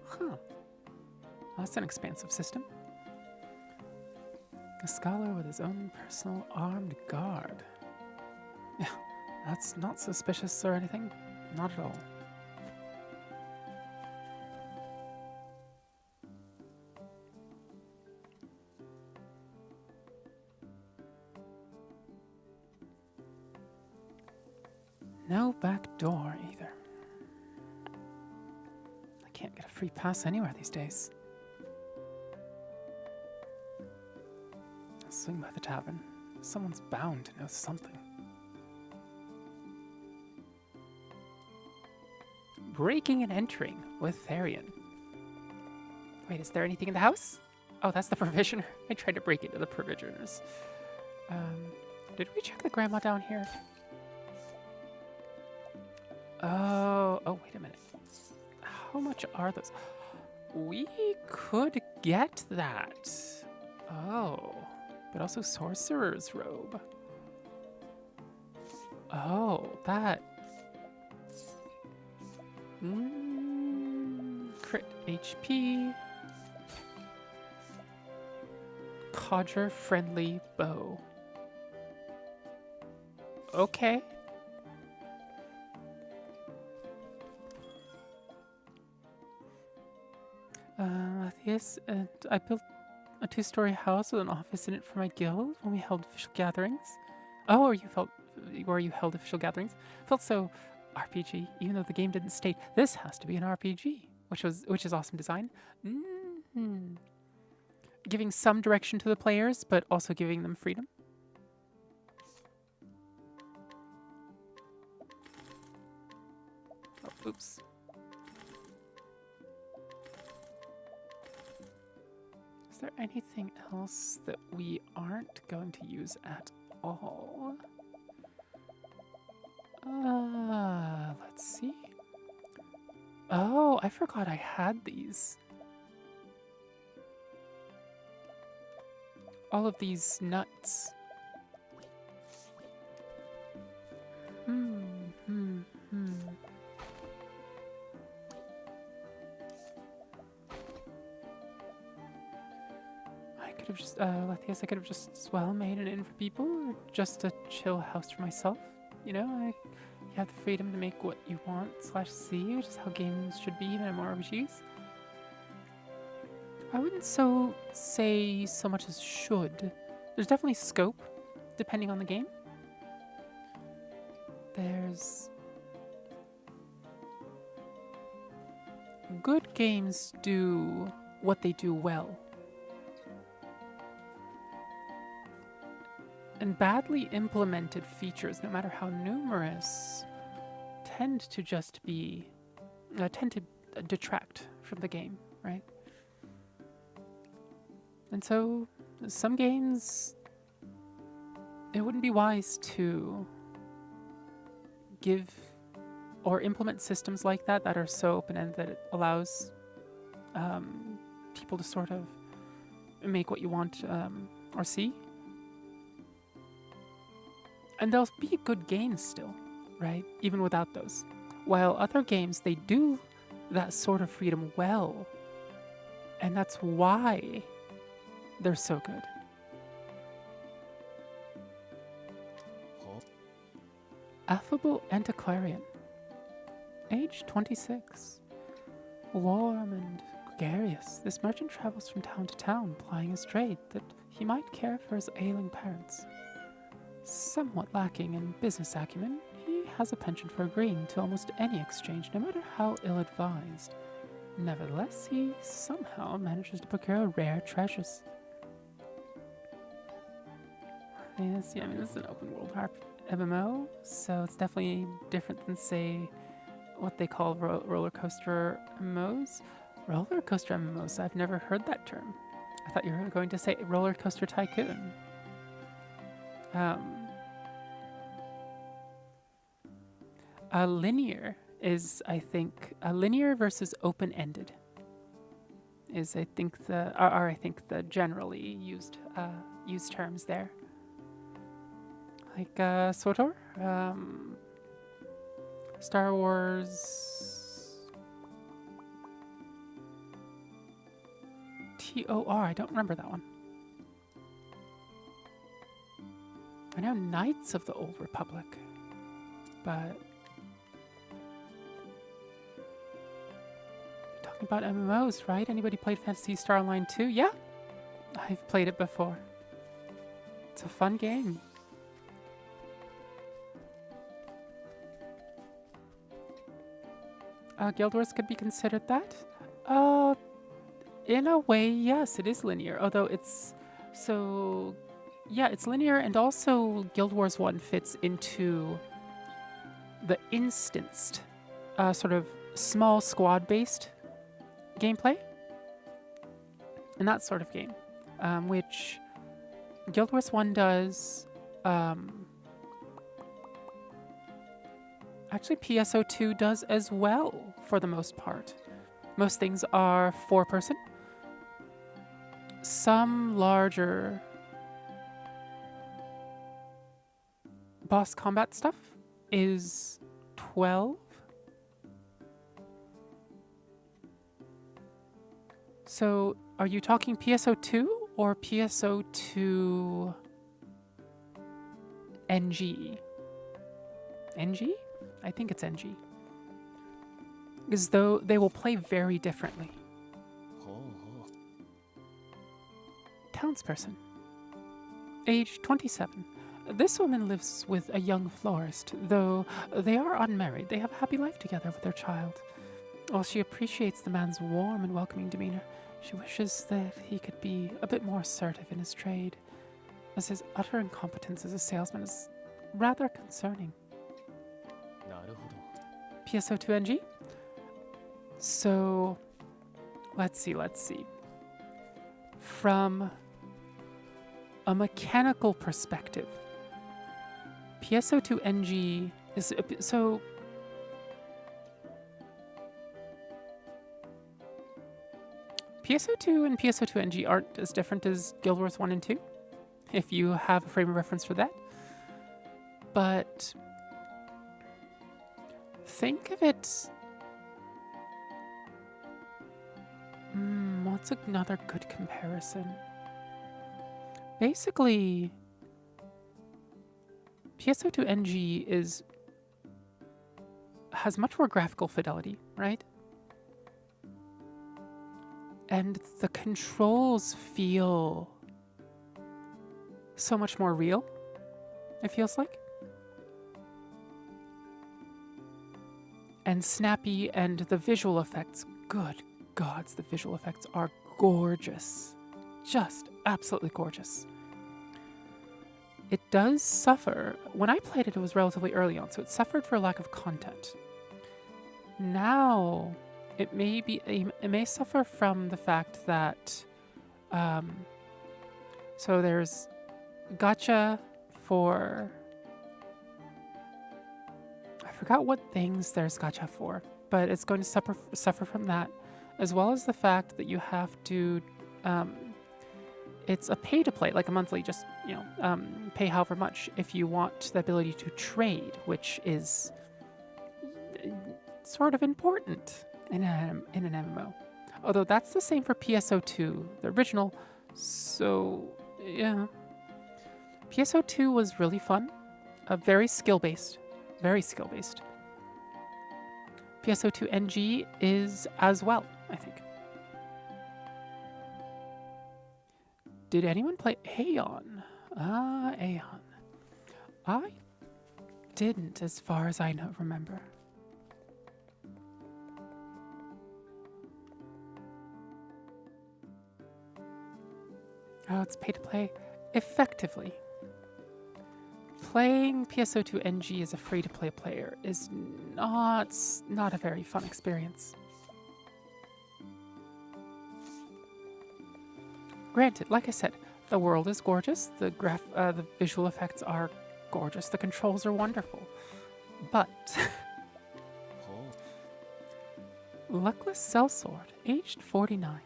Huh. That's an expansive system. A scholar with his own personal armed guard. Yeah, that's not suspicious or anything. Not at all. No back door either. I can't get a free pass anywhere these days. I'll swing by the tavern. Someone's bound to know something. Breaking and entering with Therian. Wait, is there anything in the house? Oh, that's the provisioner. I tried to break into the provisioners. Did we check the grandma down here? Oh, wait a minute. How much are those? We could get that. Oh, but also Sorcerer's Robe. Oh, that. Crit HP. Codger-friendly bow. Okay. Yes, and I built a 2-story house with an office in it for my guild when we held official gatherings. Oh, where you held official gatherings? Felt so RPG, even though the game didn't state this has to be an RPG, which is awesome design. Giving some direction to the players, but also giving them freedom. Oh, oops. Is there anything else that we aren't going to use at all? Let's see. Oh, I forgot I had these. all of these nuts. I could have just, Lethias, I could have just as well made an inn for people, or just a chill house for myself. You know, you have the freedom to make what you want / see, which is how games should be, even in more RPGs. I wouldn't say so much as should. There's definitely scope, depending on the game. There's... Good games do what they do well. And badly implemented features, no matter how numerous, tend to detract from the game, right? And so, some games, it wouldn't be wise to give or implement systems like that are so open-ended that it allows people to sort of make what you want or see. And they'll be good games still, right? Even without those. While other games, they do that sort of freedom well. And that's why they're so good. Affable antiquarian. Age 26. Warm and gregarious, this merchant travels from town to town, plying his trade that he might care for his ailing parents. Somewhat lacking in business acumen, he has a penchant for agreeing to almost any exchange, no matter how ill-advised. Nevertheless, he somehow manages to procure rare treasures. Yes, yeah, I mean, this is an open-world MMO, so it's definitely different than, say, what they call roller coaster MMOs. Roller coaster MMOs, I've never heard that term. I thought you were going to say roller coaster tycoon. Linear is, I think, linear versus open-ended is, I think, the generally used terms there. Like SWTOR, Star Wars, TOR. I don't remember that one. I know Knights of the Old Republic, but talking about MMOs, right? Anybody played Phantasy Star Online 2? Yeah, I've played it before. It's a fun game. Guild Wars could be considered that. In a way, yes, it is linear. Although it's so. Yeah, it's linear, and also Guild Wars 1 fits into the instanced, sort of small squad-based gameplay. And that sort of game, which Guild Wars 1 does. Actually, PSO2 does as well, for the most part. Most things are 4-person. Some larger boss combat stuff is 12. So, are you talking PSO2 or PSO2 NG? NG? I think it's NG. As though they will play very differently. Townsperson. Age 27. This woman lives with a young florist. Though they are unmarried, they have a happy life together with their child. While she appreciates the man's warm and welcoming demeanor, she wishes that he could be a bit more assertive in his trade, as his utter incompetence as a salesman is rather concerning. PSO2NG? So, let's see. From a mechanical perspective, PSO2NG is so. PSO2 and PSO2NG aren't as different as Guild Wars 1 and 2. if you have a frame of reference for that. But think of it... what's another good comparison? Basically, PSO2NG has much more graphical fidelity, right? And the controls feel so much more real, it feels like. And snappy, and the visual effects, good gods, the visual effects are gorgeous. Just absolutely gorgeous. It does suffer. When I played it, it was relatively early on, so it suffered for lack of content. Now, it may suffer from the fact that, so there's gacha for, I forgot what things there's gacha for, but it's going to suffer from that, as well as the fact that you have to, it's a pay to play, like a monthly, just, pay however much if you want the ability to trade, which is sort of important in an MMO. Although that's the same for PSO2, the original. So, yeah. PSO2 was really fun. Very skill-based. Very skill-based. PSO2 NG is as well, I think. Did anyone play Aeon? Aeon. I didn't, as far as I remember. Oh, it's pay to play. Effectively, playing PSO2 NG as a free-to-play player is not a very fun experience. Granted, like I said, the world is gorgeous, the visual effects are gorgeous, the controls are wonderful, but Luckless Sellsword, aged 49.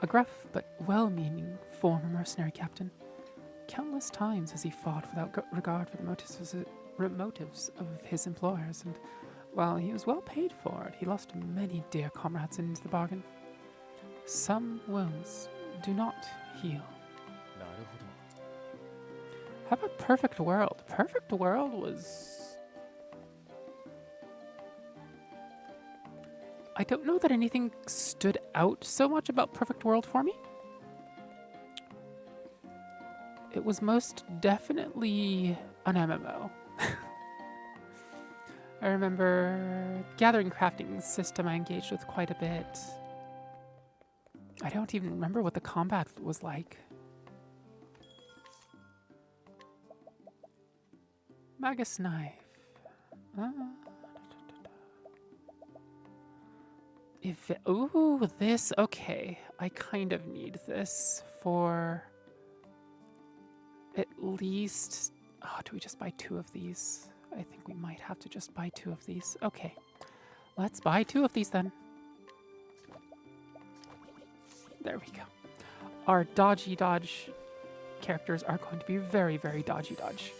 A gruff but well-meaning former mercenary captain. Countless times has he fought without regard for the motives of his employers, and while he was well paid for it, he lost many dear comrades into the bargain. Some wounds do not heal. How about Perfect World? Perfect World was... I don't know that anything stood out so much about Perfect World for me. It was most definitely an MMO. I remember gathering crafting system I engaged with quite a bit. I don't even remember what the combat was like. Magus Knife. Ooh, this, okay. I kind of need this for at least... Oh, do we just buy 2 of these? I think we might have to just buy 2 of these. Okay, let's buy 2 of these then. There we go. Our dodgy dodge characters are going to be very, very dodgy dodge.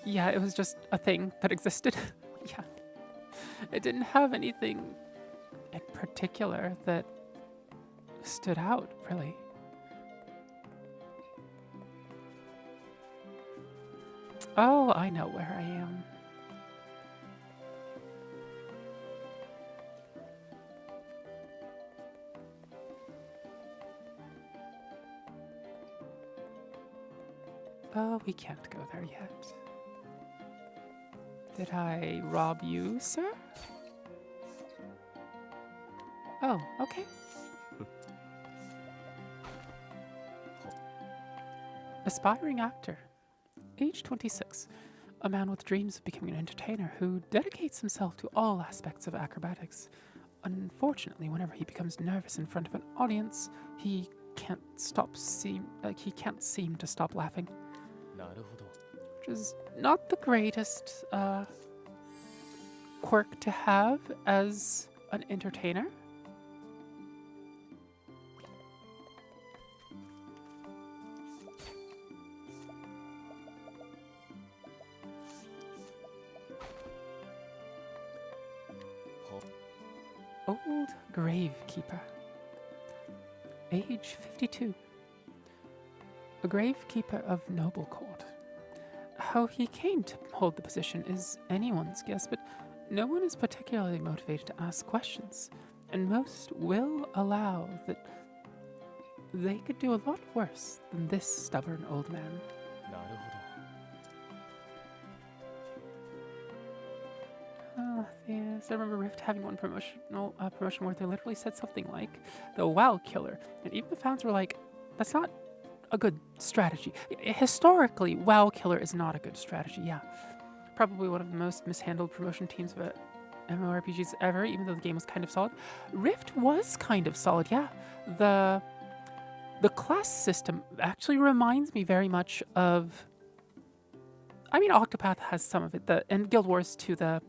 Yeah, it was just a thing that existed. Yeah. It didn't have anything in particular that stood out, really. Oh, I know where I am. Oh, we can't go there yet. Did I rob you, sir? Oh, okay. Aspiring actor. Age 26. A man with dreams of becoming an entertainer who dedicates himself to all aspects of acrobatics. Unfortunately, whenever he becomes nervous in front of an audience, he can't seem to stop laughing. Which is not the greatest quirk to have as an entertainer. Old gravekeeper. Age 52. A gravekeeper of noble court. How he came to hold the position is anyone's guess, but no one is particularly motivated to ask questions, and most will allow that they could do a lot worse than this stubborn old man. Yes, I remember Rift having one promotion where they literally said something like, the WoW killer, and even the fans were like, that's not a good strategy. Historically, WoW killer is not a good strategy, yeah. Probably one of the most mishandled promotion teams of MMORPGs ever, even though the game was kind of solid. Rift was kind of solid, yeah. The class system actually reminds me very much of... I mean, Octopath has some of it, and Guild Wars too, the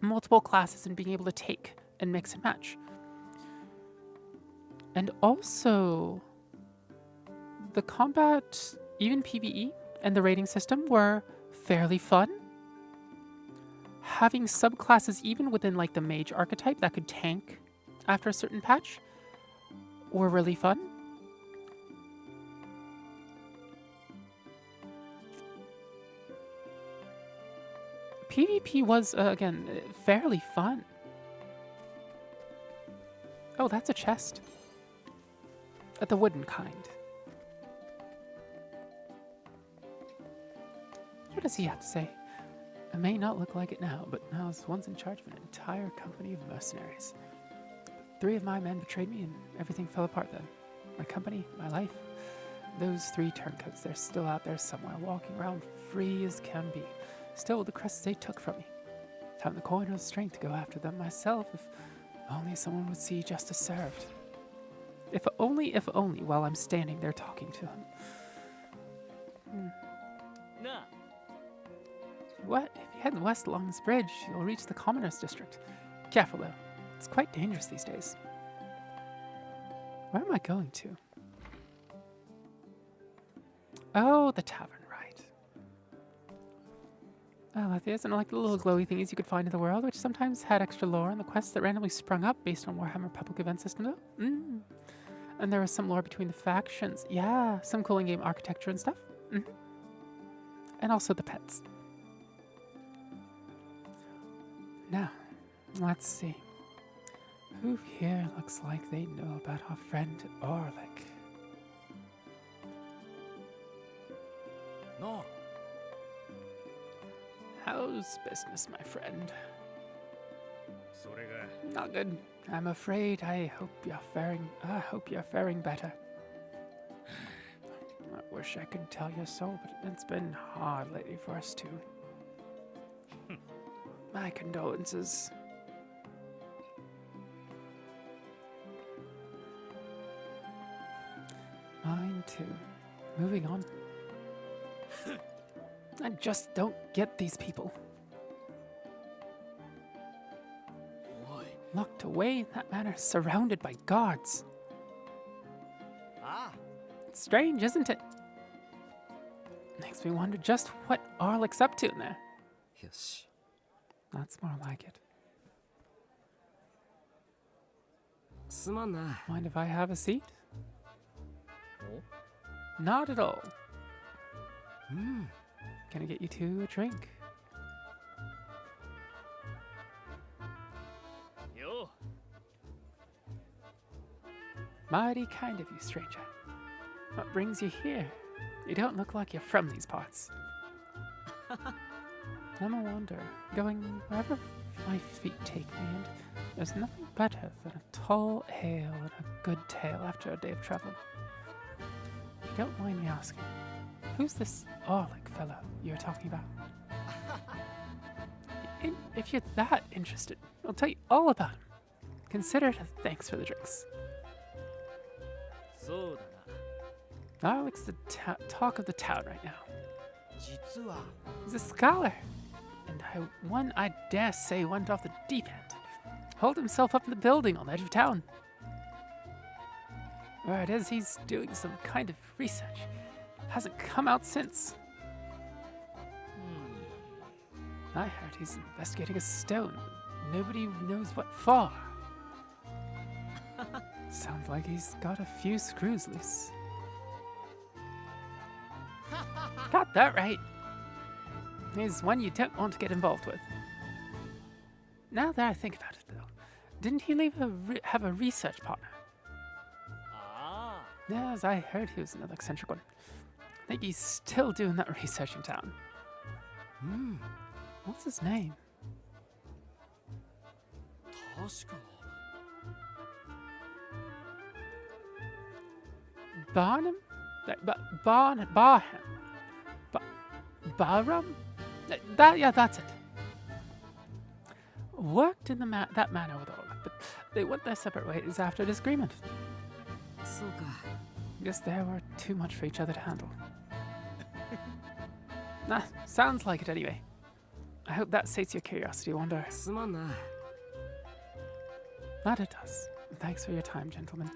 multiple classes and being able to take and mix and match. And also, the combat, even PvE, and the rating system were fairly fun. Having subclasses even within like the mage archetype that could tank after a certain patch were really fun. PvP was, again, fairly fun. Oh, that's a chest. The wooden kind. What does he have to say? I may not look like it now, but I was once in charge of an entire company of mercenaries. 3 of my men betrayed me and everything fell apart then. My company, my life. Those 3 turncoats, they're still out there somewhere, walking around free as can be. Still with the crusts they took from me. Haven't the coin or the strength to go after them myself, if only someone would see justice served. If only, while I'm standing there talking to him. Nah. What? If you head west along this bridge, you'll reach the Commoners District. Careful though, it's quite dangerous these days. Where am I going to? Oh, the tavern. Oh, there's like the little glowy thingies you could find in the world, which sometimes had extra lore on the quests that randomly sprung up based on Warhammer Public Event System, though. And there was some lore between the factions. Yeah, some cool in-game architecture and stuff. And also the pets. Now, let's see. Who here looks like they know about our friend Orlick? No. How's business, my friend? Not good. I'm afraid. I hope you're faring better. I wish I could tell you so, but it's been hard lately for us too. My condolences. Mine too. Moving on. I just don't get these people. Boy. Locked away in that manner, surrounded by guards. It's strange, isn't it? Makes me wonder just what Orlick's up to in there. Yes. That's more like it. すまんな。 Mind if I have a seat? お? Not at all. Can I get you 2 a drink? Yo. Mighty kind of you, stranger. What brings you here? You don't look like you're from these parts. I'm a wanderer, going wherever my feet take me, and there's nothing better than a tall ale and a good tale after a day of traveling. If you don't mind me asking, who's this Orlick fellow you're talking about? If you're that interested, I'll tell you all about him. Consider it a thanks for the drinks. そうだな。 Orlick's the talk of the town right now. 実は He's a scholar, and one I dare say went off the deep end. Holed himself up in the building on the edge of town. Where it is, he's doing some kind of research. Hasn't come out since. I heard he's investigating a stone. Nobody knows what for. Sounds like he's got a few screws loose. Got that right. He's one you don't want to get involved with. Now that I think about it, though, didn't he have a research partner? Yes, I heard he was another eccentric one. I think he's still doing that research in town. What's his name? Barnum? Barnum? Barham? Yeah, that's it. Worked in that manor with all, but they went their separate ways after disagreement. Guess they were too much for each other to handle. Nah, sounds like it anyway. I hope that sates your curiosity, Wonder. That it does. Thanks for your time, gentlemen.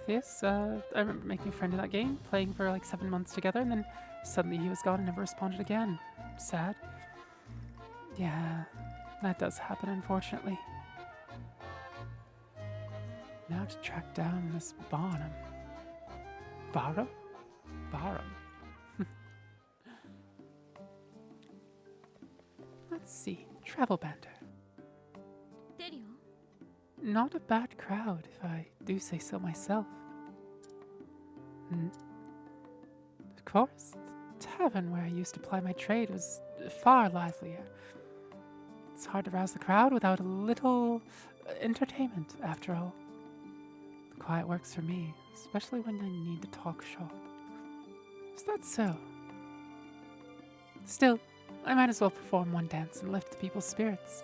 Yes, I remember making a friend in that game, playing for like 7 months together, and then suddenly he was gone and never responded again. Sad. Yeah, that does happen, unfortunately. Now to track down Miss Barnum. Barham? Let's see. Travel banter. Not a bad crowd, if I do say so myself. Of course, the tavern where I used to ply my trade was far livelier. It's hard to rouse the crowd without a little entertainment, after all. The quiet works for me, especially when I need to talk shop. Is that so? Still, I might as well perform one dance and lift the people's spirits.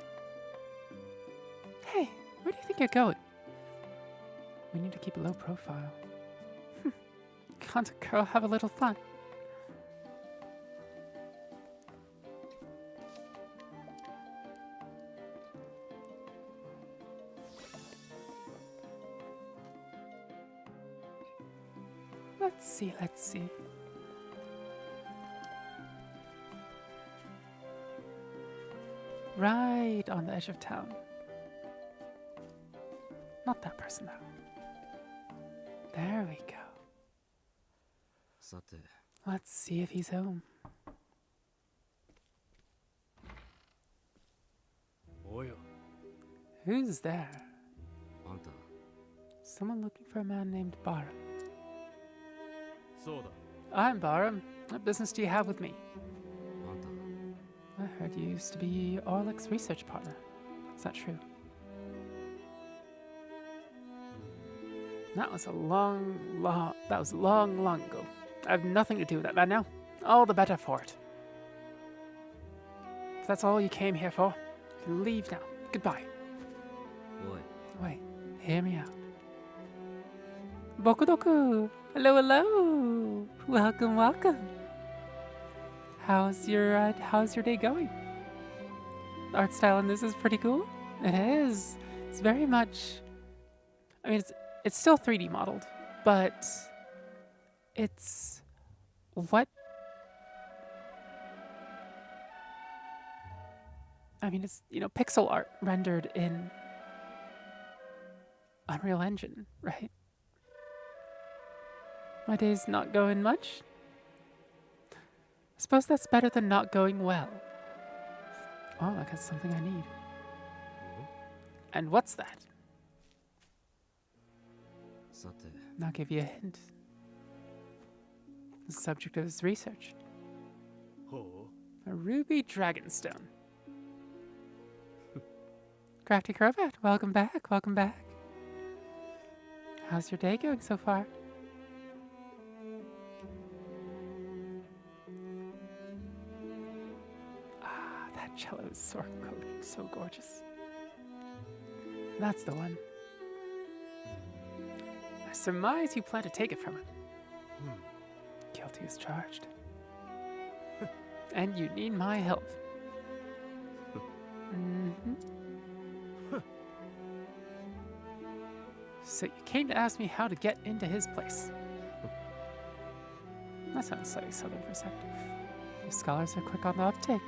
Hey, where do you think you're going? We need to keep a low profile. Can't a girl have a little fun? Let's see. Right on the edge of town. Not that person, though. There we go. Let's see if he's home. Who's there? Someone looking for a man named Barham. I'm Barham. What business do you have with me? I heard you used to be Orlick's research partner. Is that true? That was long ago. I have nothing to do with that man now. All the better for it. If that's all you came here for, you can leave now. Goodbye. Wait, hear me out. Bokudoku! Hello! Welcome! How's your day going? The art style in this is pretty cool. It is. It's very much... I mean, it's still 3D modeled, but it's what... I mean, it's, pixel art rendered in Unreal Engine, right? My day's not going much. I suppose that's better than not going well. Oh, I got something I need. And what's that? I'll give you a hint. The subject of his research. A ruby dragonstone. Crafty Crobat, welcome back. How's your day going so far? That cello is so gorgeous. That's the one. I surmise you plan to take it from him. Guilty as charged. And you need my help. Mm-hmm. So you came to ask me how to get into his place. That sounds slightly southern for a sec. You scholars are quick on the uptake.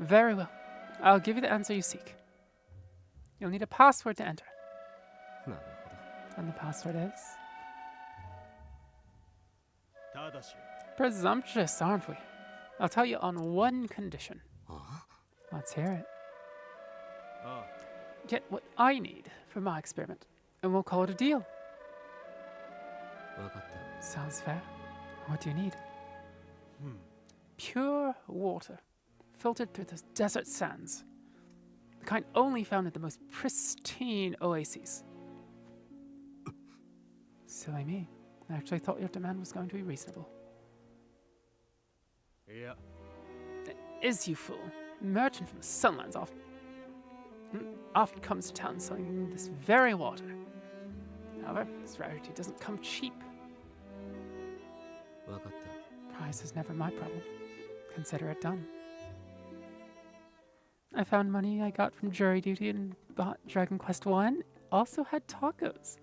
Very well. I'll give you the answer you seek. You'll need a password to enter. なる And the password is... ただし Presumptuous, aren't we? I'll tell you on one condition. ほど。あ Let's hear it. あ Get what I need for my experiment, and we'll call it a deal. あ、わかったよ。 Sounds fair. What do you need? うん Pure water, filtered through the desert sands. The kind only found in the most pristine oases. Silly me. I actually thought your demand was going to be reasonable. いや Is you fool. Merchant from the Sunlands often comes to town selling this very water. However, this rarity doesn't come cheap. わかった。 Price is never my problem. Consider it done. I found money I got from jury duty and bought Dragon Quest 1. Also had tacos.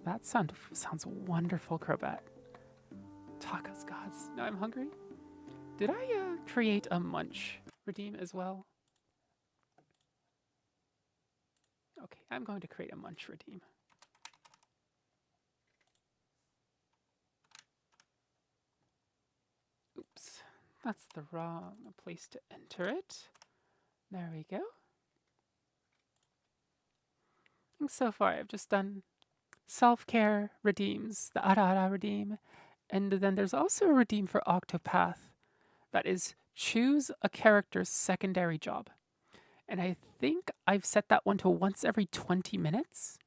That sounds wonderful, Crobat. Tacos, gods. Now I'm hungry. Did I create a munch redeem as well? Okay, I'm going to create a munch redeem. Oops, that's the wrong place to enter it. There we go. I think so far I've just done self-care redeems, the Ara redeem, and then there's also a redeem for Octopath. That is, choose a character's secondary job. And I think I've set that one to once every 20 minutes.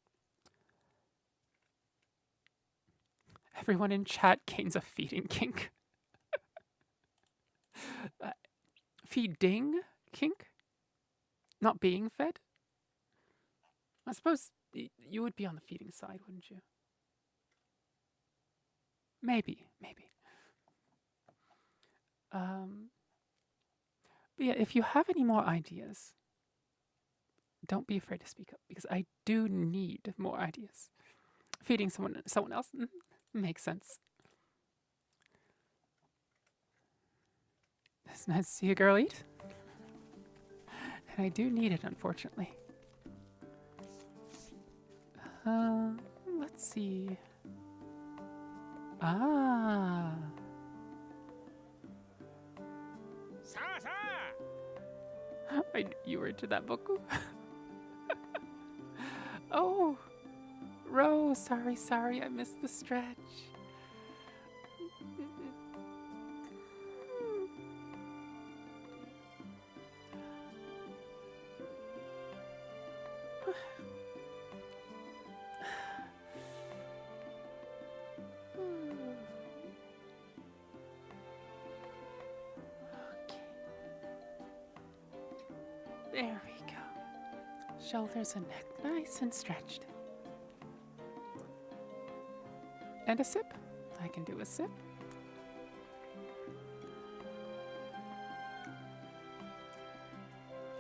Everyone in chat gains a feeding kink. Feeding kink? Not being fed? I suppose you would be on the feeding side, wouldn't you? Maybe. But yeah, if you have any more ideas, don't be afraid to speak up, because I do need more ideas. Feeding someone else makes sense. It's nice to see a girl eat. And I do need it, unfortunately. Let's see. Ah. さあさあ I knew you were into that book. Oh, Rose, sorry, I missed the stretch. There we go. Shoulders and neck nice and stretched. And a sip. I can do a sip.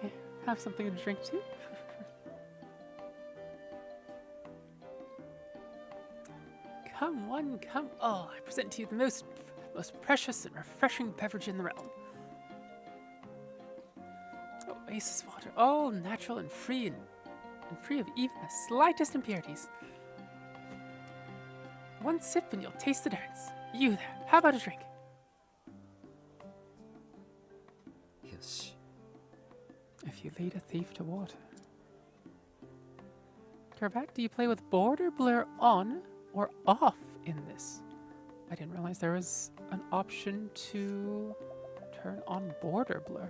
Here, have something to drink too. Come one, come all. I present to you the most precious and refreshing beverage in the realm. Oasis water, all natural and free of even the slightest impurities. One sip and you'll taste the difference. You there, how about a drink? よし。 If you lead a thief to water. Turbat, do you play with border blur on or off in this? I didn't realize there was an option to turn on border blur.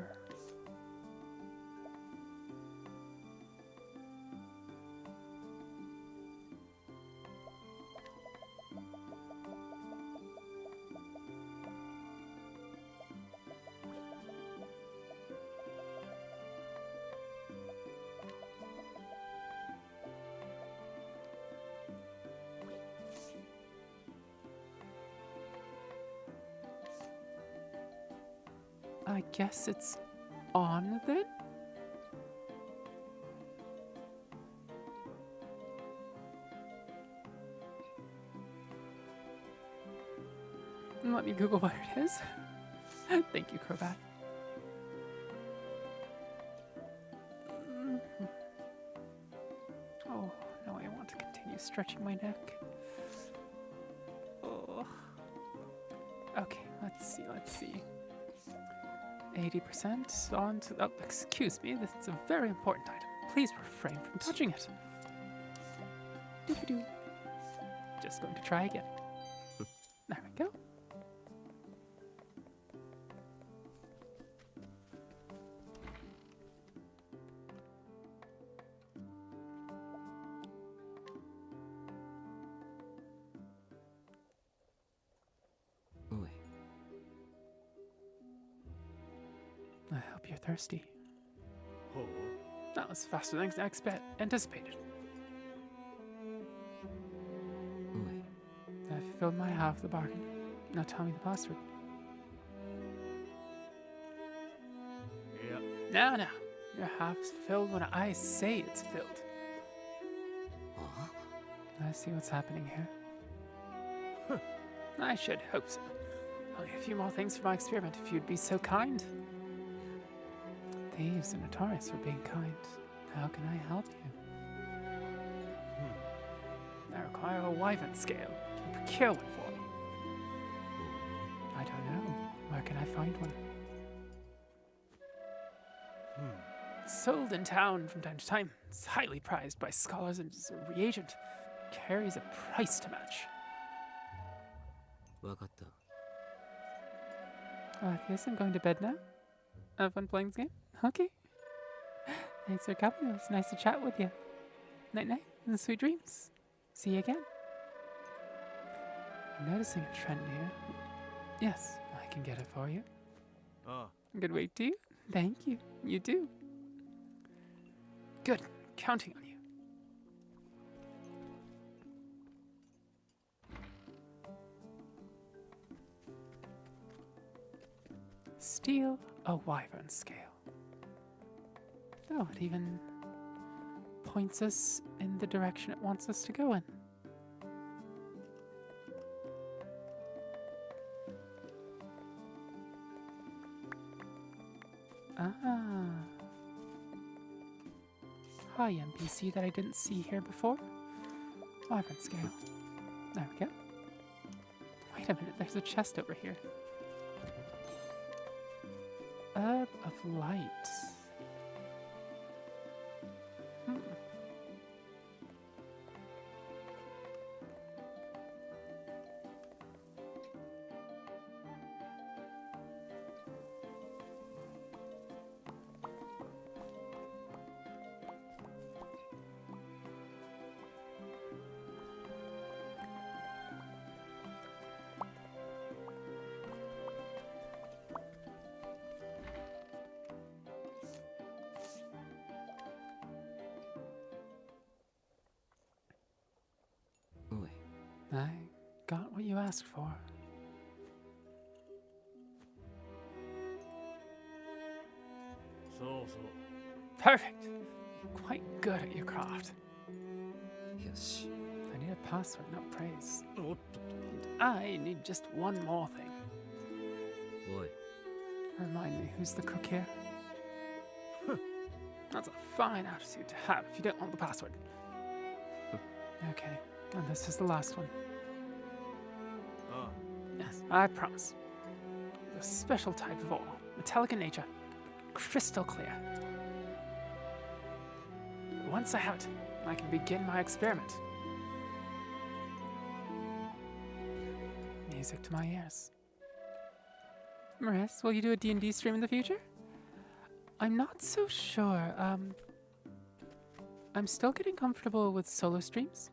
I guess it's on then? Let me Google where it is. Thank you, Crobat. Oh, no, I want to continue stretching my neck. Oh. Okay, let's see. 80% on to... Oh, excuse me, this is a very important item. Please refrain from touching it. Doo-doo-doo. Just going to try again. There we go. Oi. I hope you're thirsty. ほう That was faster than anticipated. Oi. I've filled my half of the bargain. Now tell me the password. いや Now. Your half's filled when I say it's filled. Ah? I see what's happening here. I should hope so. Only a few more things for my experiment, if you'd be so kind. Thieves are notorious for being kind. How can I help you? I require a wyvern scale. Can you procure one for me? I don't know. Where can I find one? Sold in town from time to time. It's highly prized by scholars and is a reagent. Carries a price to match. わかった I guess I'm going to bed now. Have fun playing this game? Okay. Thanks for coming. It was nice to chat with you. Night night and sweet dreams. See you again. I'm noticing a trend here. Yes, I can get it for you. あ Good wait to you. Thank you. You do. Good. Counting on you. Steal a wyvern scale. Oh, it even points us in the direction it wants us to go in. Ah. Hi, NPC that I didn't see here before. Wyvern scale. There we go. Wait a minute, there's a chest over here. Herb of light. Oi. I got what you asked for. そうそう Perfect. Quite good at your craft. よし I need a password, not praise. おっと And I need just one more thing. おい Remind me, who's the cook here? That's a fine attitude to have if you don't want the password. Okay, and this is the last one. あ Yes, I promise. A special type of ore, metallic in nature, crystal clear. Once I have it, I can begin my experiment. Music to my ears. Maris, will you do a D&D stream in the future? I'm not so sure. I'm still getting comfortable with solo streams.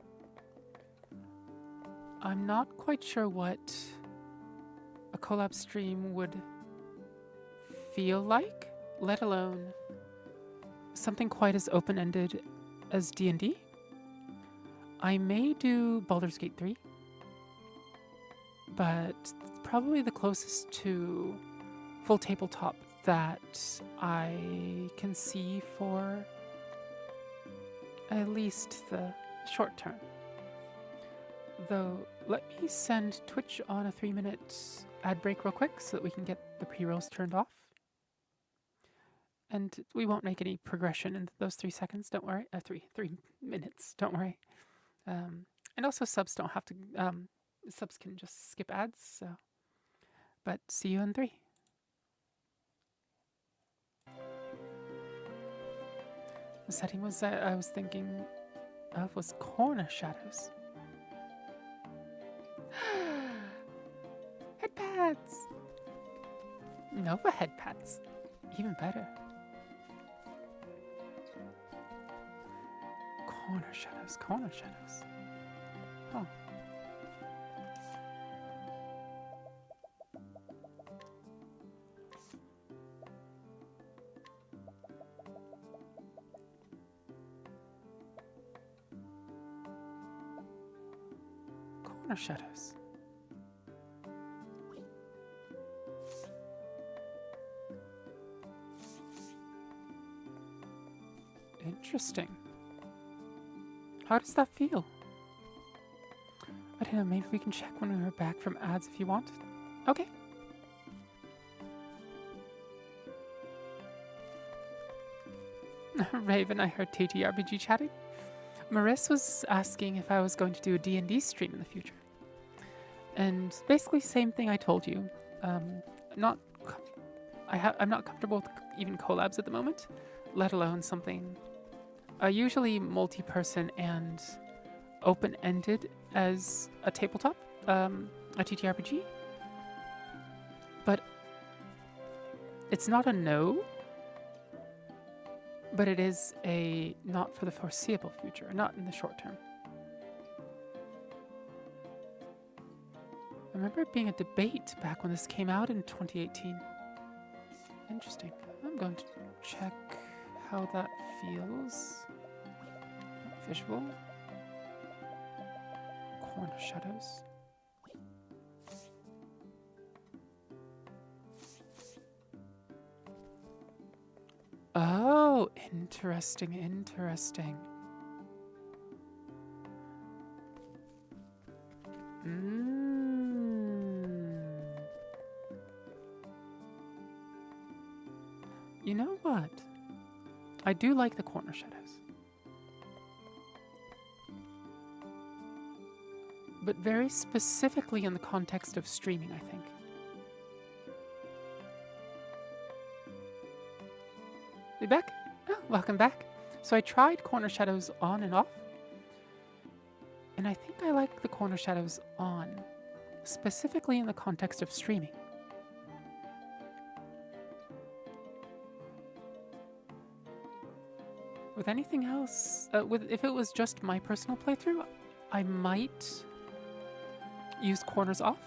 I'm not quite sure what a collab stream would feel like, let alone something quite as open-ended as D&D. I may do Baldur's Gate 3, but probably the closest to full tabletop that I can see for at least the short term. Though, let me send Twitch on a 3-minute ad break real quick so that we can get the pre-rolls turned off. And we won't make any progression in those 3 seconds, don't worry. 3 minutes, don't worry. And also subs don't have to, subs can just skip ads, so. But see you in 3. The setting was I was thinking of was corner shadows. Head pads! Nova head pads. Even better. Corner shadows, corner shadows. Oh. Corner shadows. Interesting. How does that feel? I don't know, maybe we can check when we're back from ads if you want. Okay. Raven, I heard TTRPG chatting. Maris was asking if I was going to do a D&D stream in the future. And basically same thing I told you. I'm not comfortable with even collabs at the moment, let alone something usually multi-person and open-ended as a tabletop, a TTRPG. But it's not a no, but it is a not for the foreseeable future, not in the short term. I remember it being a debate back when this came out in 2018. Interesting. I'm going to check how that feels. Visual. Corner shadows. Oh, interesting, interesting. You know what? I do like the corner shadows. But very specifically in the context of streaming, I think. We back? Oh, welcome back. So I tried corner shadows on and off. And I think I like the corner shadows on, specifically in the context of streaming. With anything else, if it was just my personal playthrough, I might use corners off.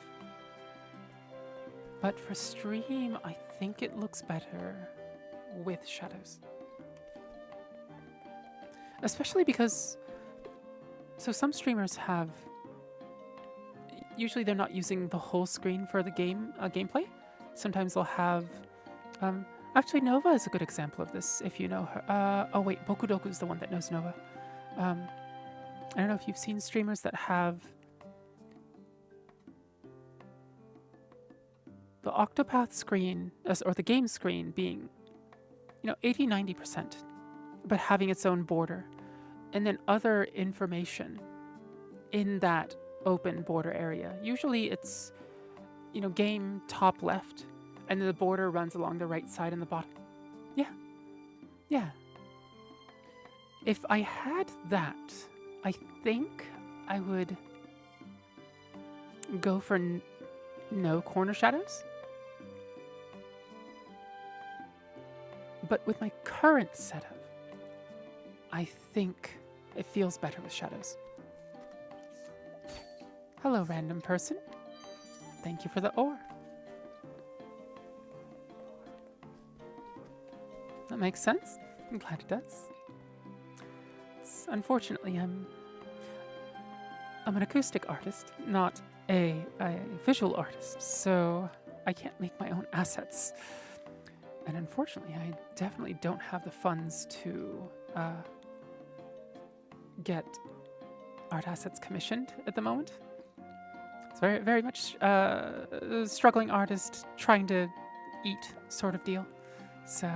But for stream, I think it looks better with shadows. Especially because, so some streamers have, usually they're not using the whole screen for the gameplay. Sometimes they'll have, actually Nova is a good example of this, if you know her. Oh wait, Bokudoku is the one that knows Nova. I don't know if you've seen streamers that have the Octopath screen, or the game screen being, 80-90%, but having its own border. And then other information in that open border area. Usually it's, game top left, and then the border runs along the right side and the bottom. Yeah. Yeah. If I had that, I think I would go for no corner shadows. But with my current setup, I think it feels better with shadows. Hello, random person. Thank you for the ore. That makes sense. I'm glad it does. Unfortunately, I'm an acoustic artist, not a visual artist, so I can't make my own assets. And unfortunately, I definitely don't have the funds to get art assets commissioned at the moment. It's very, very much a struggling artist trying to eat sort of deal. So,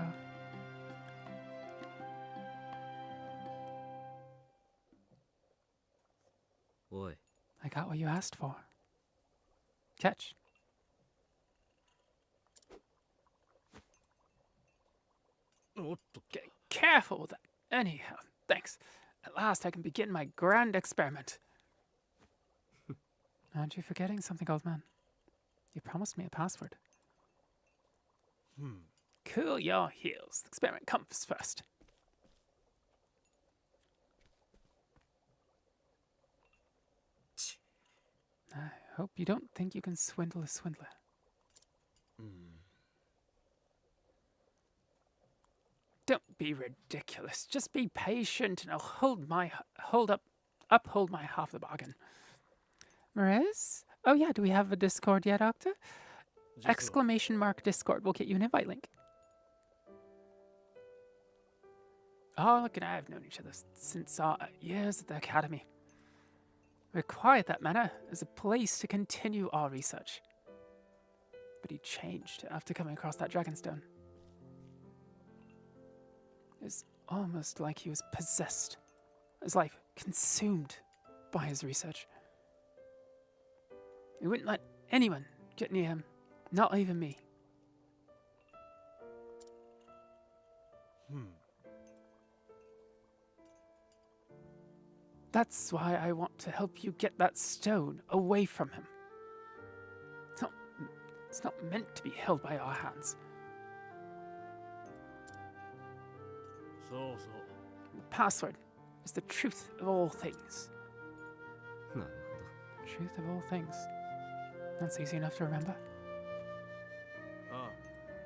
Oi. I got what you asked for. Catch. Careful with that. Anyhow, thanks. At last I can begin my grand experiment. Aren't you forgetting something, old man? You promised me a password. Cool your heels. The experiment comes first. I hope you don't think you can swindle a swindler. Don't be ridiculous. Just be patient and I'll uphold my half the bargain. Mariz? Oh yeah, do we have a Discord yet, Octa? Exclamation mark Discord. We'll get you an invite link. Oh, look, and I have known each other since our years at the academy. We acquired that manor as a place to continue our research. But he changed after coming across that dragonstone. It was almost like he was possessed, his life consumed by his research. He wouldn't let anyone get near him, not even me. That's why I want to help you get that stone away from him. It's not meant to be held by our hands. The password is the truth of all things. なる Truth of all things. That's easy enough to remember.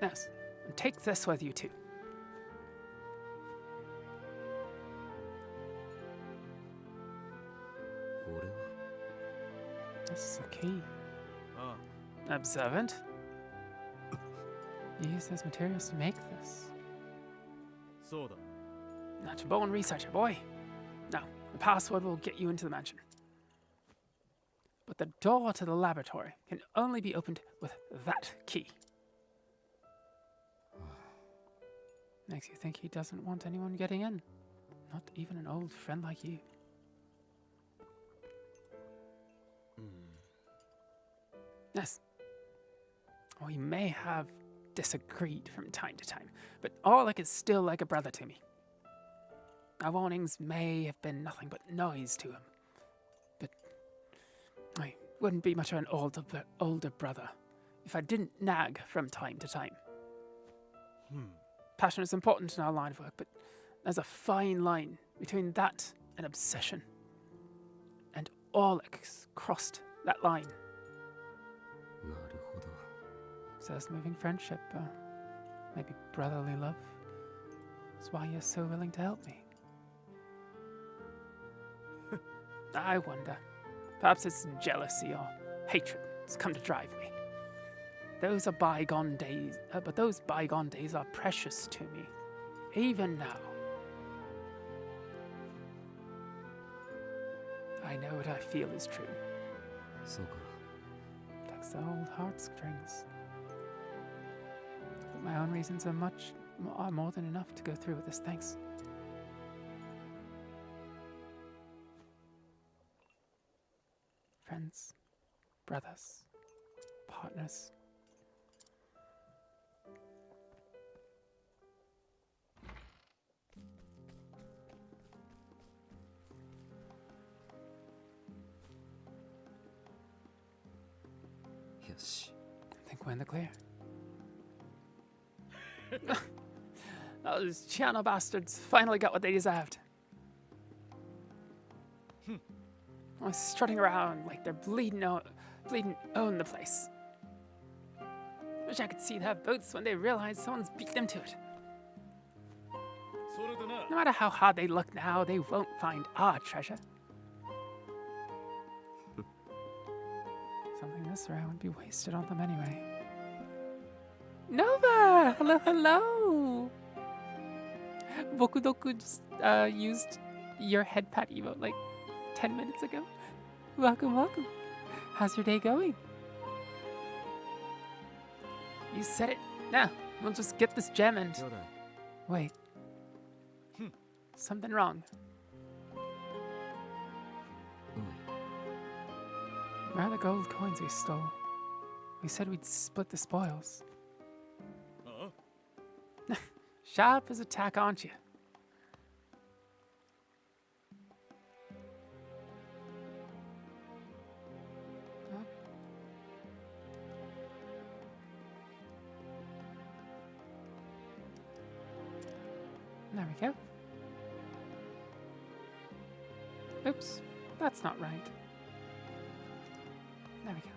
Yes, and take this with you too. ほど。これは This is the key. Observant. You use those materials to make this. Not your born researcher, boy. Now, the password will get you into the mansion. But the door to the laboratory can only be opened with that key. Makes you think he doesn't want anyone getting in. Not even an old friend like you. Yes. We may have disagreed from time to time, but Orlick is still like a brother to me. Our warnings may have been nothing but noise to him, but I wouldn't be much of an older brother if I didn't nag from time to time. Passion is important in our line of work, but there's a fine line between that and obsession. And Orlick's crossed that line. なるほど。 Says moving friendship, maybe brotherly love. That's why you're so willing to help me. I wonder. Perhaps it's jealousy or hatred that's come to drive me. Those are bygone days, but those bygone days are precious to me, even now. I know what I feel is true. そうか。 Tugs the old heartstrings. But my own reasons are more than enough to go through with this. Thanks. Friends, brothers, partners. I think we're in the clear. Those Chiano bastards finally got what they deserved. Strutting around like they're bleeding own the place. Wish I could see their boots when they realize someone's beat them to it. No matter how hard they look now, they won't find our treasure. Something this rare would be wasted on them anyway. Nova! Hello, hello! Bokudoku just used your head pat emote like 10 minutes ago. Welcome, welcome. How's your day going? You said it. Now, we'll just get this gem and... 兄弟 Wait. Something wrong. おい Where are the gold coins we stole? We said we'd split the spoils. あ Sharp as a tack, aren't you? Huh? There we go. Oops, that's not right. There we go.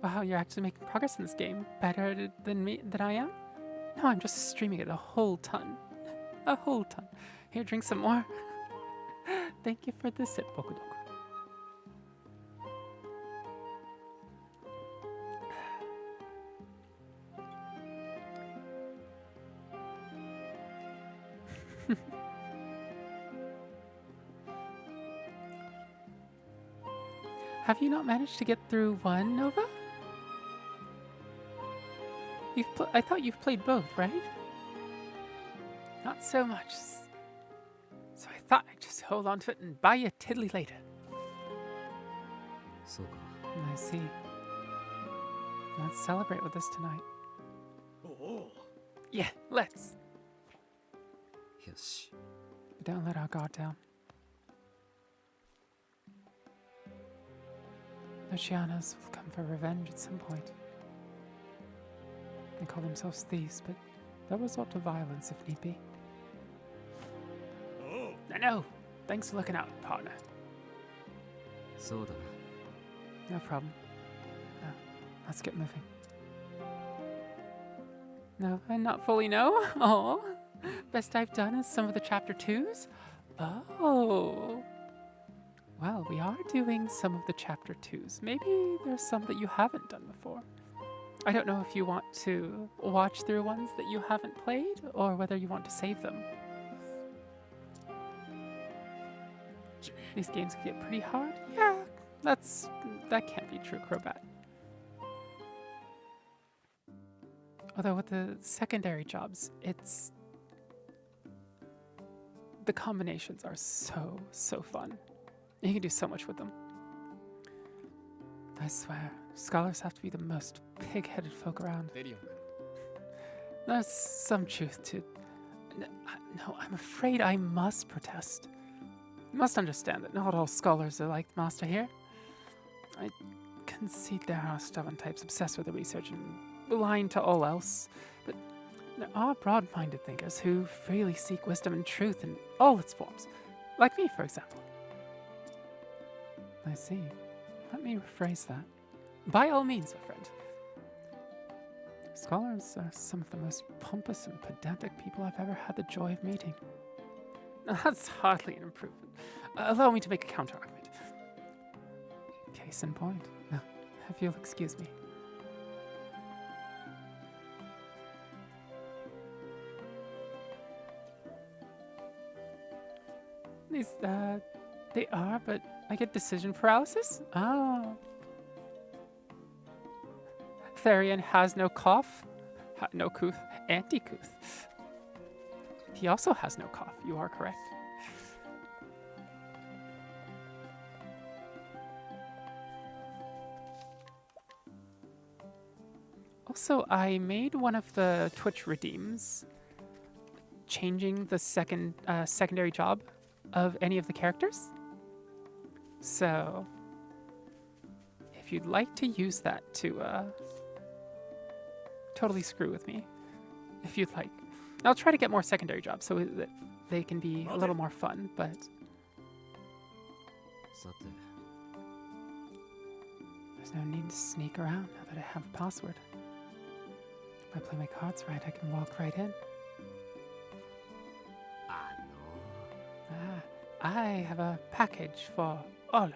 Wow, you're actually making progress in this game. Better than I am? No, I'm just streaming it a whole ton. A whole ton. Here, drink some more. Thank you for the sip, Bokudoku. Have you not managed to get through one, Nova? I thought you've played both, right? Not so much. So I thought I'd just hold on to it and buy you a tiddly later. そうか I see. Let's celebrate with us tonight. おお Yeah, let's. よし Don't let our guard down. The Chianas will come for revenge at some point. They call themselves thieves, but they'll resort to violence if need be. お I know. Thanks for looking out, partner. そうだ No problem. Now, let's get moving. No, I not fully know. Oh, best I've done is some of the chapter 2s. Oh. Well, we are doing some of the chapter 2s. Maybe there's some that you haven't done before. I don't know if you want to watch through ones that you haven't played, or whether you want to save them. These games can get pretty hard. Yeah, that can't be true, Crobat. Although with the secondary jobs, the combinations are so fun. You can do so much with them. I swear, scholars have to be the most pig-headed folk around. デリオン君 There's some truth to... No, I'm afraid I must protest. You must understand that not all scholars are like the master here. I concede there are stubborn types obsessed with the research and blind to all else, but there are broad-minded thinkers who freely seek wisdom and truth in all its forms. Like me, for example. I see. Let me rephrase that. By all means, my friend. Scholars are some of the most pompous and pedantic people I've ever had the joy of meeting. Now, that's hardly an improvement. Allow me to make a counter-argument. Case in point. Now, if you'll excuse me. These, they are, but I get decision paralysis? Oh. Therian has no cough. No couth. Anti-couth. He also has no cough. You are correct. Also, I made one of the Twitch redeems changing the secondary job of any of the characters. So, if you'd like to use that to totally screw with me, if you'd like. I'll try to get more secondary jobs so that they can be a little more fun, but さて there's no need to sneak around now that I have a password. If I play my cards right, I can walk right in. あ I have a package for Oleg.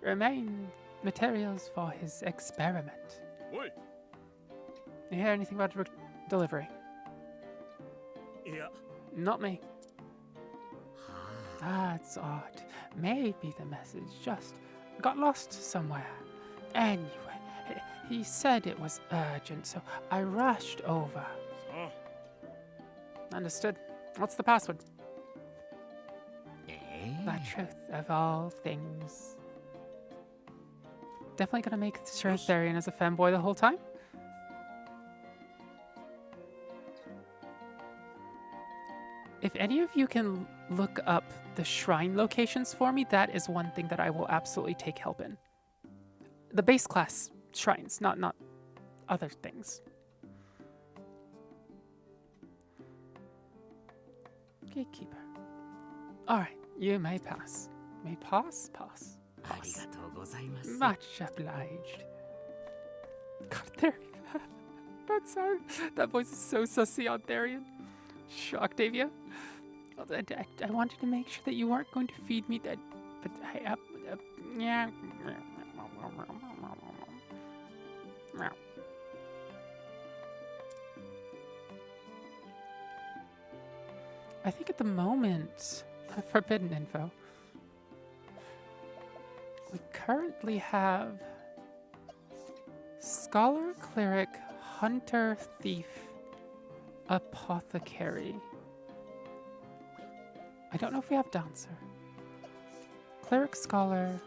Remain materials for his experiment. おい You hear anything about delivery? いや Not me. Ah, it's odd. Maybe the message just got lost somewhere. Anyway, he said it was urgent, so I rushed over. さ Understood. What's the password? え The truth of all things. Definitely gonna make sure Therian is a fanboy the whole time? If any of you can look up the shrine locations for me, that is one thing that I will absolutely take help in. The base class shrines, not other things. Gatekeeper. Alright, you may pass. May pass? Pass. ありがとうございます。 Much obliged. God, Therian. That voice is so sussy on Therian. Octavia. I wanted to make sure that you weren't going to feed me that, but yeah. I think at the moment, forbidden info. We currently have Scholar, Cleric, Hunter, Thief, Apothecary. I don't know if we have Dancer. Cleric, Scholar.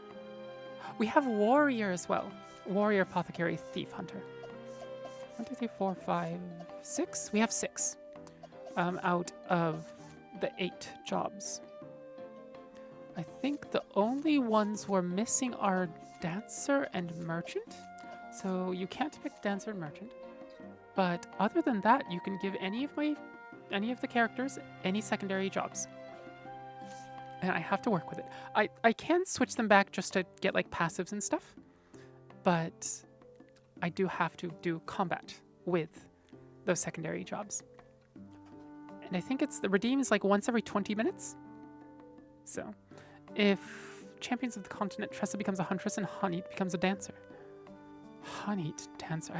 We have Warrior as well. Warrior, Apothecary, Thief, Hunter. 1, 2, 3, 4, 5, 6? We have 6 out of the 8 jobs. I think the only ones we're missing are Dancer and Merchant. So you can't pick Dancer and Merchant. But other than that, you can give any of the characters any secondary jobs. And I have to work with it. I can switch them back just to get like passives and stuff. But I do have to do combat with those secondary jobs. And I think the redeem is like once every 20 minutes. So if Champions of the Continent Tressa becomes a Huntress and Honeyed becomes a Dancer. Honeyed Dancer.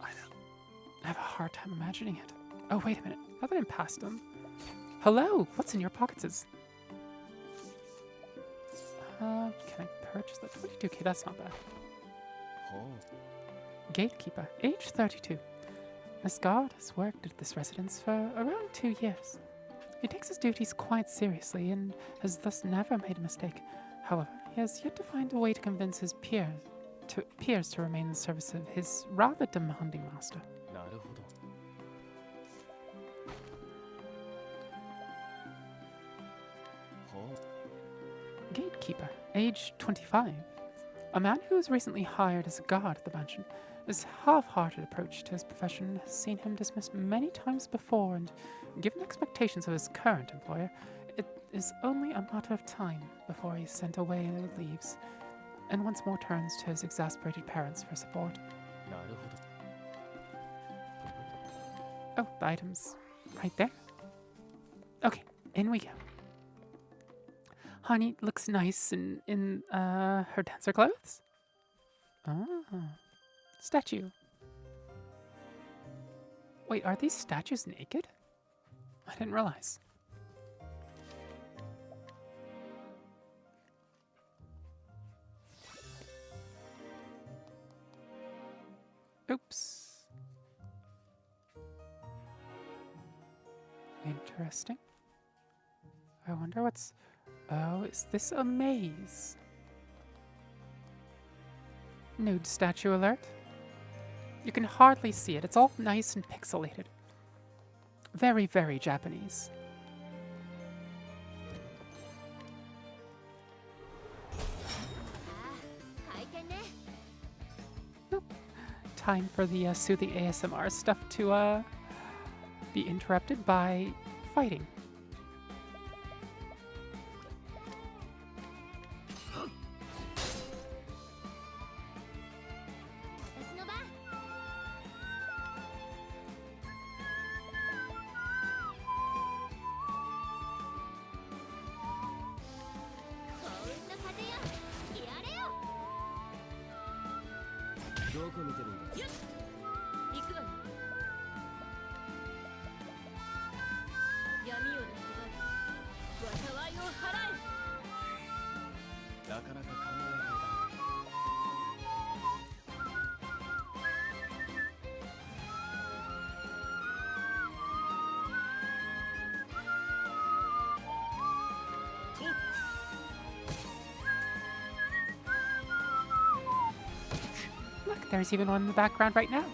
I have a hard time imagining it. Oh, wait a minute. I thought I passed them. Hello, what's in your pockets? Can I purchase that? 22k, that's not bad. ほ Gatekeeper, age 32. This guard has worked at this residence for around 2 years. He takes his duties quite seriously and has thus never made a mistake. However, he has yet to find a way to convince his peers to remain in the service of his rather demanding master. うなるほど ほ Gatekeeper, age 25. A man who was recently hired as a guard at the mansion. His half-hearted approach to his profession has seen him dismissed many times before, and given the expectations of his current employer, it is only a matter of time before he is sent away and leaves, and once more turns to his exasperated parents for support. うなるほど Oh, the item's right there. Okay, in we go. Honey looks nice in her dancer clothes. Ah, statue. Wait, are these statues naked? I didn't realize. Oops. Interesting. I wonder what's... Oh, is this a maze? Nude statue alert. You can hardly see it. It's all nice and pixelated. Very, very Japanese. Nope. Time for the soothing ASMR stuff to be interrupted by fighting. どこ見てるんだ。行くわよ。闇をなくば災いを払なかなか考えられた。Look, there's even one in the background right now.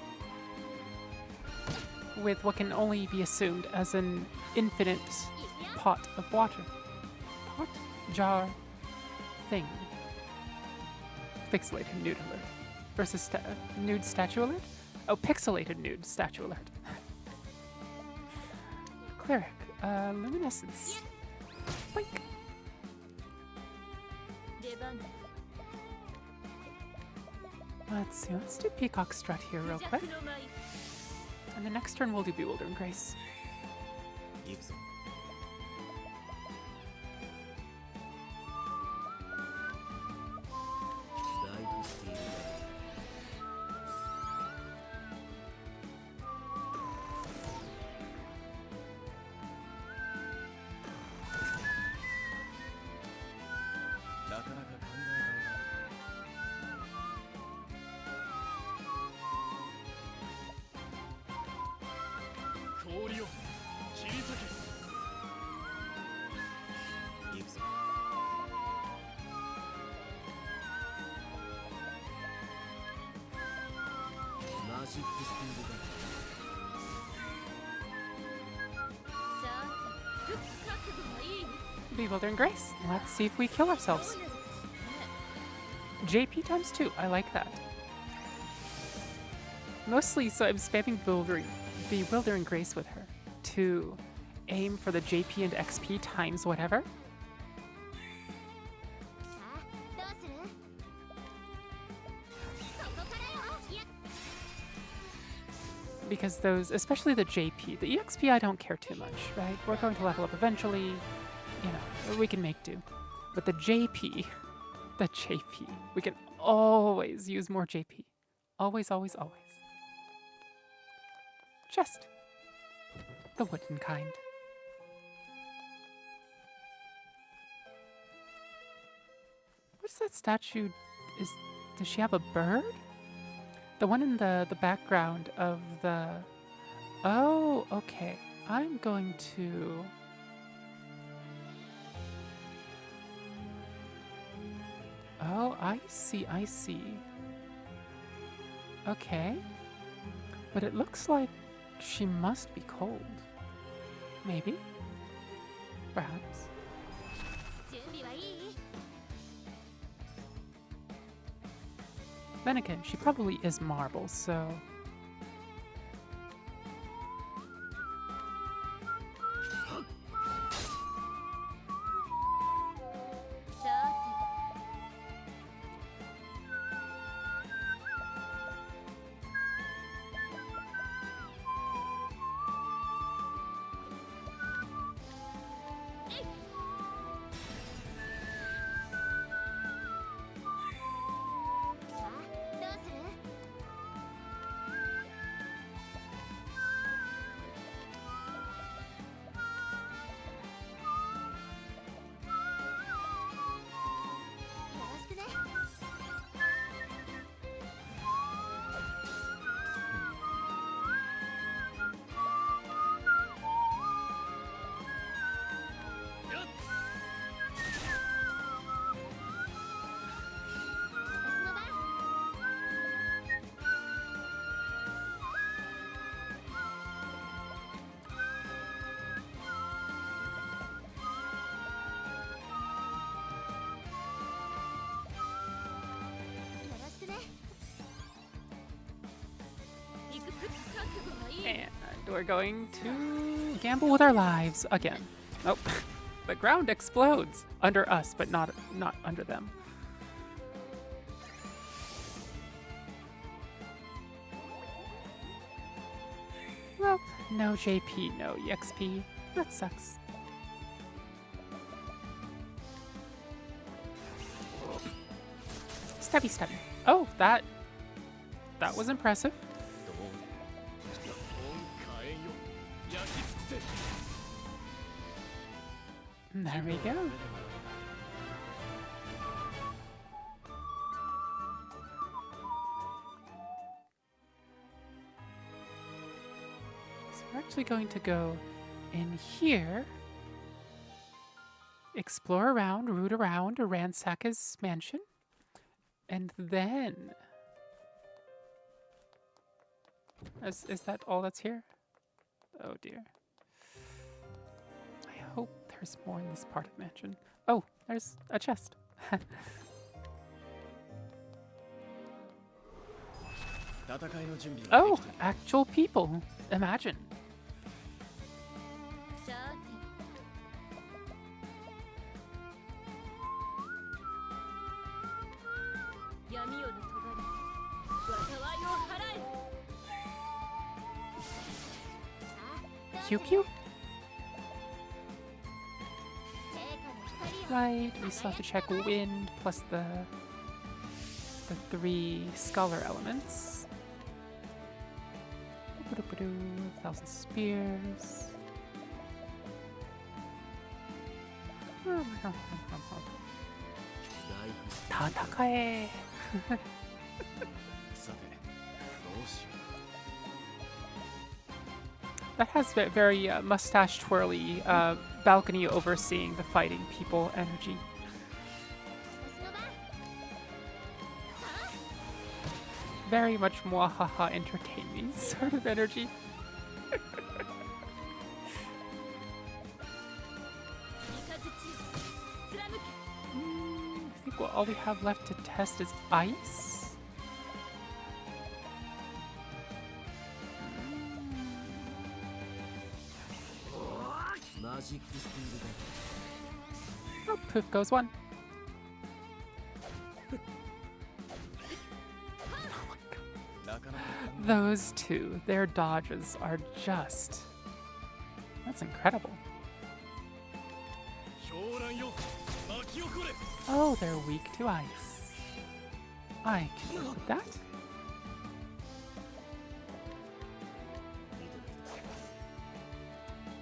With what can only be assumed as an infinite pot of water. Pot? Jar? Thing. Pixelated nude alert. Versus nude statue alert? Oh, pixelated nude statue alert. Cleric. Luminescence. Blink. う。出番だ。 Let's see, let's do Peacock Strut here real 弱 quick. の舞。 And the next turn we'll do Bewildering Grace. 行くぞ。ライフスティールだ。なかなか考えられない。氷を切り裂け。行くぞ。マジックスティールだ。さあ、覚悟はいい？ Bewildering Grace. Let's see if we kill ourselves. JP times 2. I like that. Mostly, so I'm spamming Bewildering Grace with her to aim for the JP and XP times whatever. さあ、どうする？ここからよ。Because those, especially the JP, the EXP I don't care too much, right? We're going to level up eventually, you know, we can make do. But the JP, we can always use more JP. Always, always, always. Chest. The wooden kind. What's that statue? Does she have a bird? The one in the background of the... Oh, okay. I'm going to... Oh, I see, I see. Okay. But it looks like she must be cold. Maybe? Perhaps. 準備はいい？ Then again, she probably is marble, so... さあ、さあ、どうする？ よろしくね。 私の番。 よろしくね。 行く覚悟はいい？ And we're going to gamble with our lives again. Oh, the ground explodes under us, but not under them. Well, no JP, no EXP. That sucks. Stabby stabby. Oh, that That was impressive. どう本火炎よ焼き尽くせ There we go. So we're actually going to go in here, explore around, root around, ransack his mansion, and then... Is that all that's here? Oh dear. I hope there's more in this part of the mansion. Oh, there's a chest. Oh, actual people. Imagine. さて闇夜の咎め災いを払え Pew pew. Right, we still have to check wind plus the 3 scholar elements. 1,000 spears. Tatakae. さてどうしよ That has very mustache twirly balcony overseeing the fighting people energy. Very much mwahaha entertain me sort of energy. I think all we have left to test is ice. うマジックスティールだ Oh, poof goes one. Oh my god. なかなか Those two, their dodges are just... That's incredible. 狂乱よ巻き起これ Oh, they're weak to ice. I can live with that.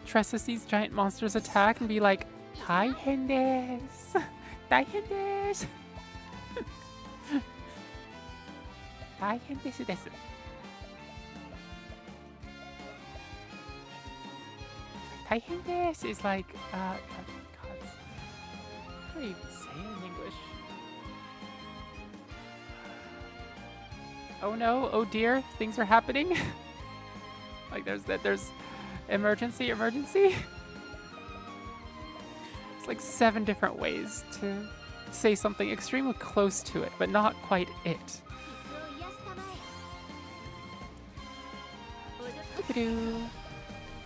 Tressa sees giant monsters attack and be like, Taihen desu! Taihen desu! Taihen desu desu. Taihen desu is like, God, how do you even say it in English? Oh no, oh dear, things are happening. Like there's emergency. It's like 7 different ways to say something extremely close to it, but not quite it. 傷を癒すたまえ Doo-doo.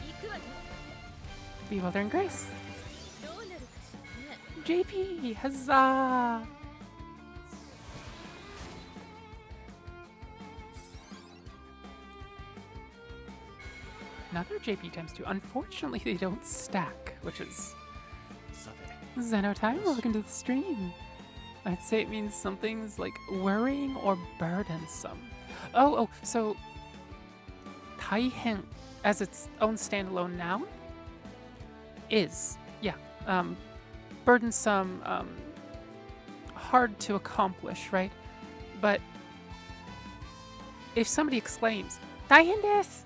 行くわよ Bewildering Grace. どうなるかしらね JP, huzzah! Another JP times 2. Unfortunately, they don't stack, which is さて Zeno time. Welcome to the stream. I'd say it means something's like worrying or burdensome. Oh, so taihen as its own standalone noun is, burdensome, hard to accomplish, right? But if somebody exclaims, taihen desu!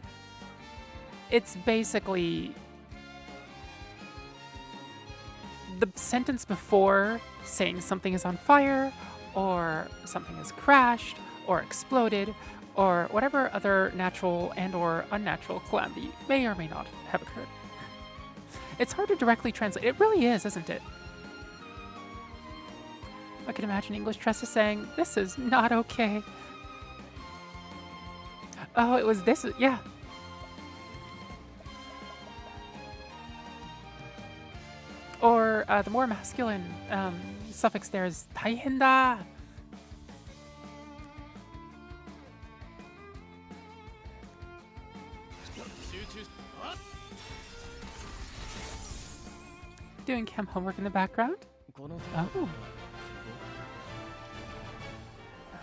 It's basically the sentence before saying something is on fire, or something has crashed, or exploded, or whatever other natural and or unnatural calamity may or may not have occurred. It's hard to directly translate. It really is, isn't it? I can imagine English Tressa saying, "This is not okay." Oh, it was this, yeah. Or the more masculine suffix there is 大変だ. Doing chem homework in the background? この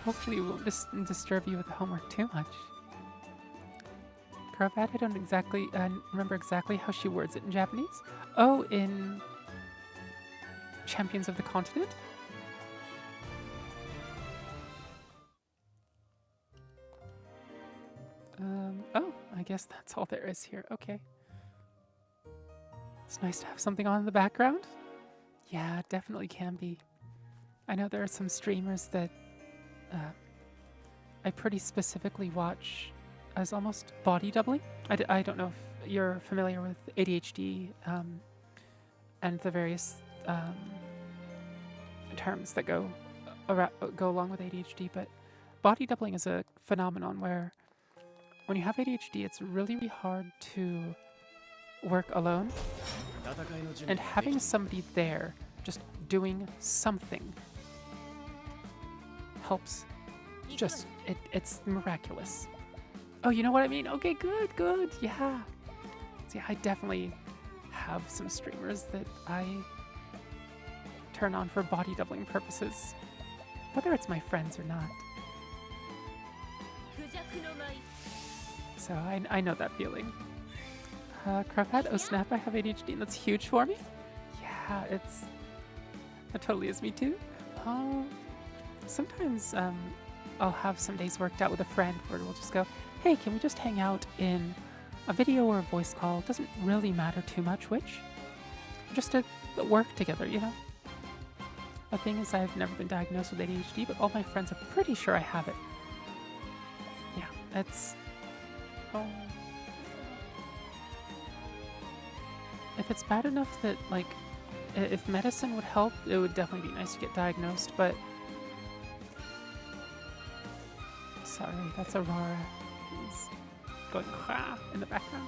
Oh. hopefully we won't disturb you with the homework too much. Cravat, I don't exactly remember exactly how she words it in Japanese. Oh, in Champions of the Continent? Oh, I guess that's all there is here. Okay. It's nice to have something on in the background. Yeah, it definitely can be. I know there are some streamers that I pretty specifically watch as almost body doubling. I don't know if you're familiar with ADHD and the various terms that go along with ADHD, but body doubling is a phenomenon where when you have ADHD, it's really, really hard to work alone, and having somebody there just doing something helps. Just it's miraculous. Oh, you know what I mean? Okay, good. Yeah. See, I definitely have some streamers that I turn on for body doubling purposes, whether it's my friends or not. So I know that feeling. Cravat, oh snap, I have ADHD and that's huge for me. Yeah, it totally is me too. Sometimes I'll have some days worked out with a friend where we'll just go, hey, can we just hang out in a video or a voice call? It doesn't really matter too much which. Just to work together, you know? The thing is, I've never been diagnosed with ADHD, but all my friends are pretty sure I have it. Yeah, that's... Oh. If it's bad enough that, like, if medicine would help, it would definitely be nice to get diagnosed, but... Sorry, that's Aurora. He's going in the background.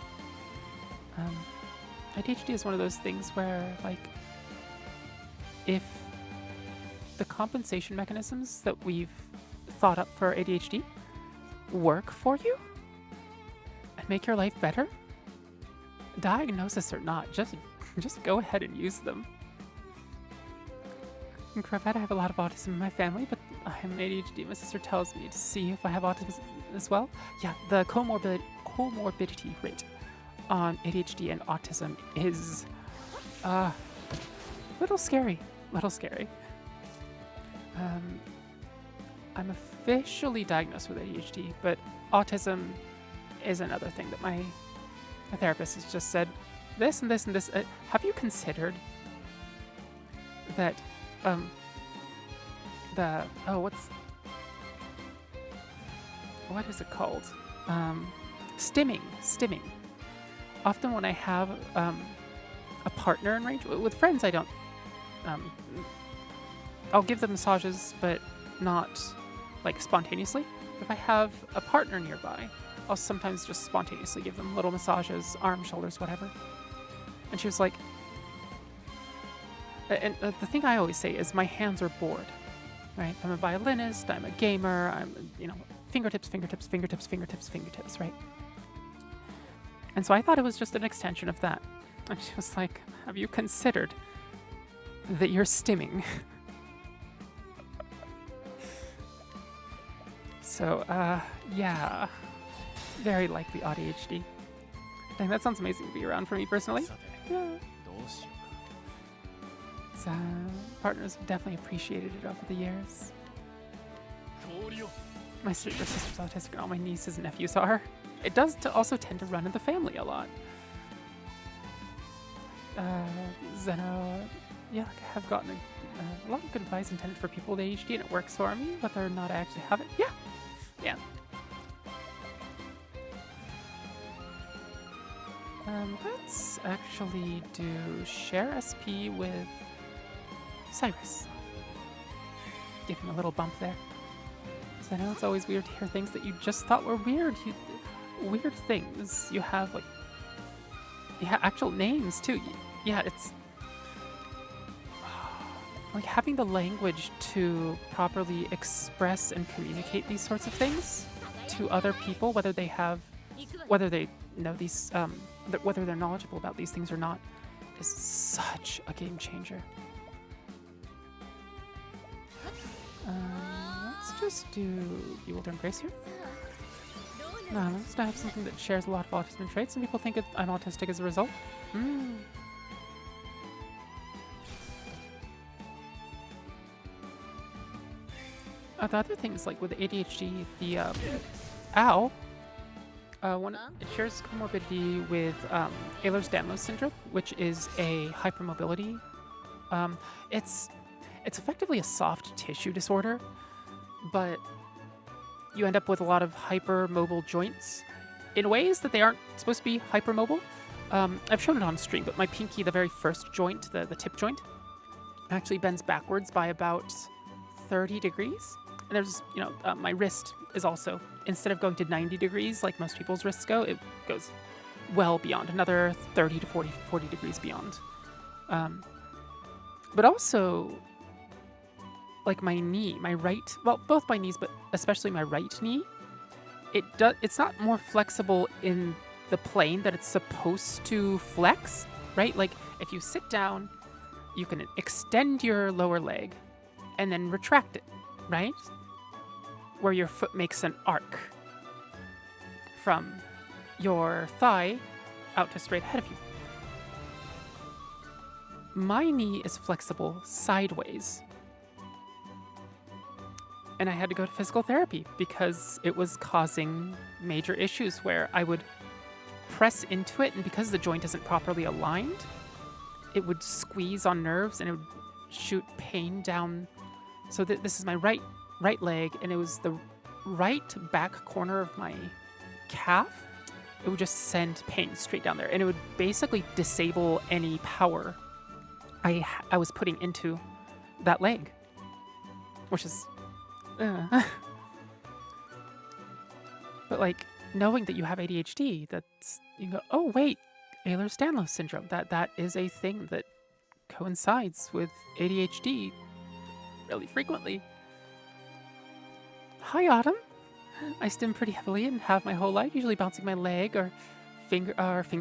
ADHD is one of those things where, like, if the compensation mechanisms that we've thought up for ADHD work for you and make your life better, diagnosis or not, just go ahead and use them. In Cravat, I have a lot of autism in my family, but I am ADHD. My sister tells me to see if I have autism as well. Yeah, the comorbidity rate on ADHD and autism is little scary. I'm officially diagnosed with ADHD, but autism is another thing that my therapist has just said, this and this and this. Have you considered that what is it called? Stimming. Often when I have a partner in range, with friends I don't, I'll give them massages, but not like spontaneously. If I have a partner nearby, I'll sometimes just spontaneously give them little massages, arms, shoulders, whatever. And she was like, and the thing I always say is my hands are bored, right? I'm a violinist, I'm a gamer, I'm, fingertips, right? And so I thought it was just an extension of that. And she was like, have you considered that you're stimming? So, yeah, very likely ADHD. Dang, that sounds amazing to be around for me personally. Yeah. So, partners have definitely appreciated it over the years. My sister's autistic and all my nieces and nephews are. It does also tend to run in the family a lot. Zeno, yeah, I have gotten a lot of good advice intended for people with ADHD, and it works for me, whether or not I actually have it. Yeah. Let's actually do share SP with Cyrus. Give him a little bump there. So I know it's always weird to hear things that you just thought were weird. Weird things. You have, like, actual names, too. Yeah, it's... like, having the language to properly express and communicate these sorts of things to other people, whether they know these, whether they're knowledgeable about these things or not, is such a game changer. Let's just do Bewilder and Grace here? どう No, let's not have something that shares a lot of autism traits. Some people think I'm autistic as a result. The other things, like with ADHD, the it shares comorbidity with Ehlers-Danlos syndrome, which is a hypermobility. It's effectively a soft tissue disorder, but you end up with a lot of hypermobile joints in ways that they aren't supposed to be hypermobile. I've shown it on stream, but my pinky, the very first joint, the tip joint, actually bends backwards by about 30 degrees. And there's, my wrist is also, instead of going to 90 degrees like most people's wrists go, it goes well beyond, another 30 to 40 degrees beyond. But also, like my knee, both my knees, but especially my right knee, it's not more flexible in the plane that it's supposed to flex, right? Like if you sit down, you can extend your lower leg and then retract it, right? Where your foot makes an arc from your thigh out to straight ahead of you. My knee is flexible sideways. And I had to go to physical therapy because it was causing major issues where I would press into it, and because the joint isn't properly aligned, it would squeeze on nerves and it would shoot pain down. So this is my right leg, and it was the right back corner of my calf. It would just send pain straight down there, and it would basically disable any power I was putting into that leg, which is but like knowing that you have ADHD, you go, oh wait, Ehlers-Danlos syndrome, that is a thing that coincides with ADHD really frequently. Hi, Autumn. I stim pretty heavily and have my whole life, usually bouncing my leg or finger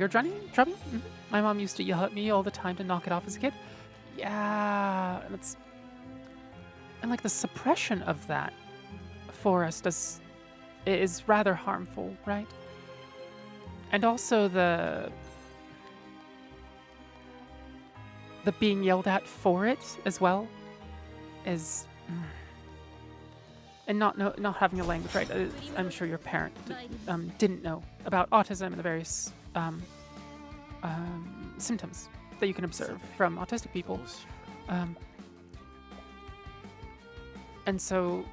drumming. Mm-hmm. My mom used to yell at me all the time to knock it off as a kid. Yeah, and like the suppression of that for us is rather harmful, right? And also the being yelled at for it as well is, and not having a language, right? I'm sure your parent didn't know about autism and the various symptoms that you can observe from autistic people. And so,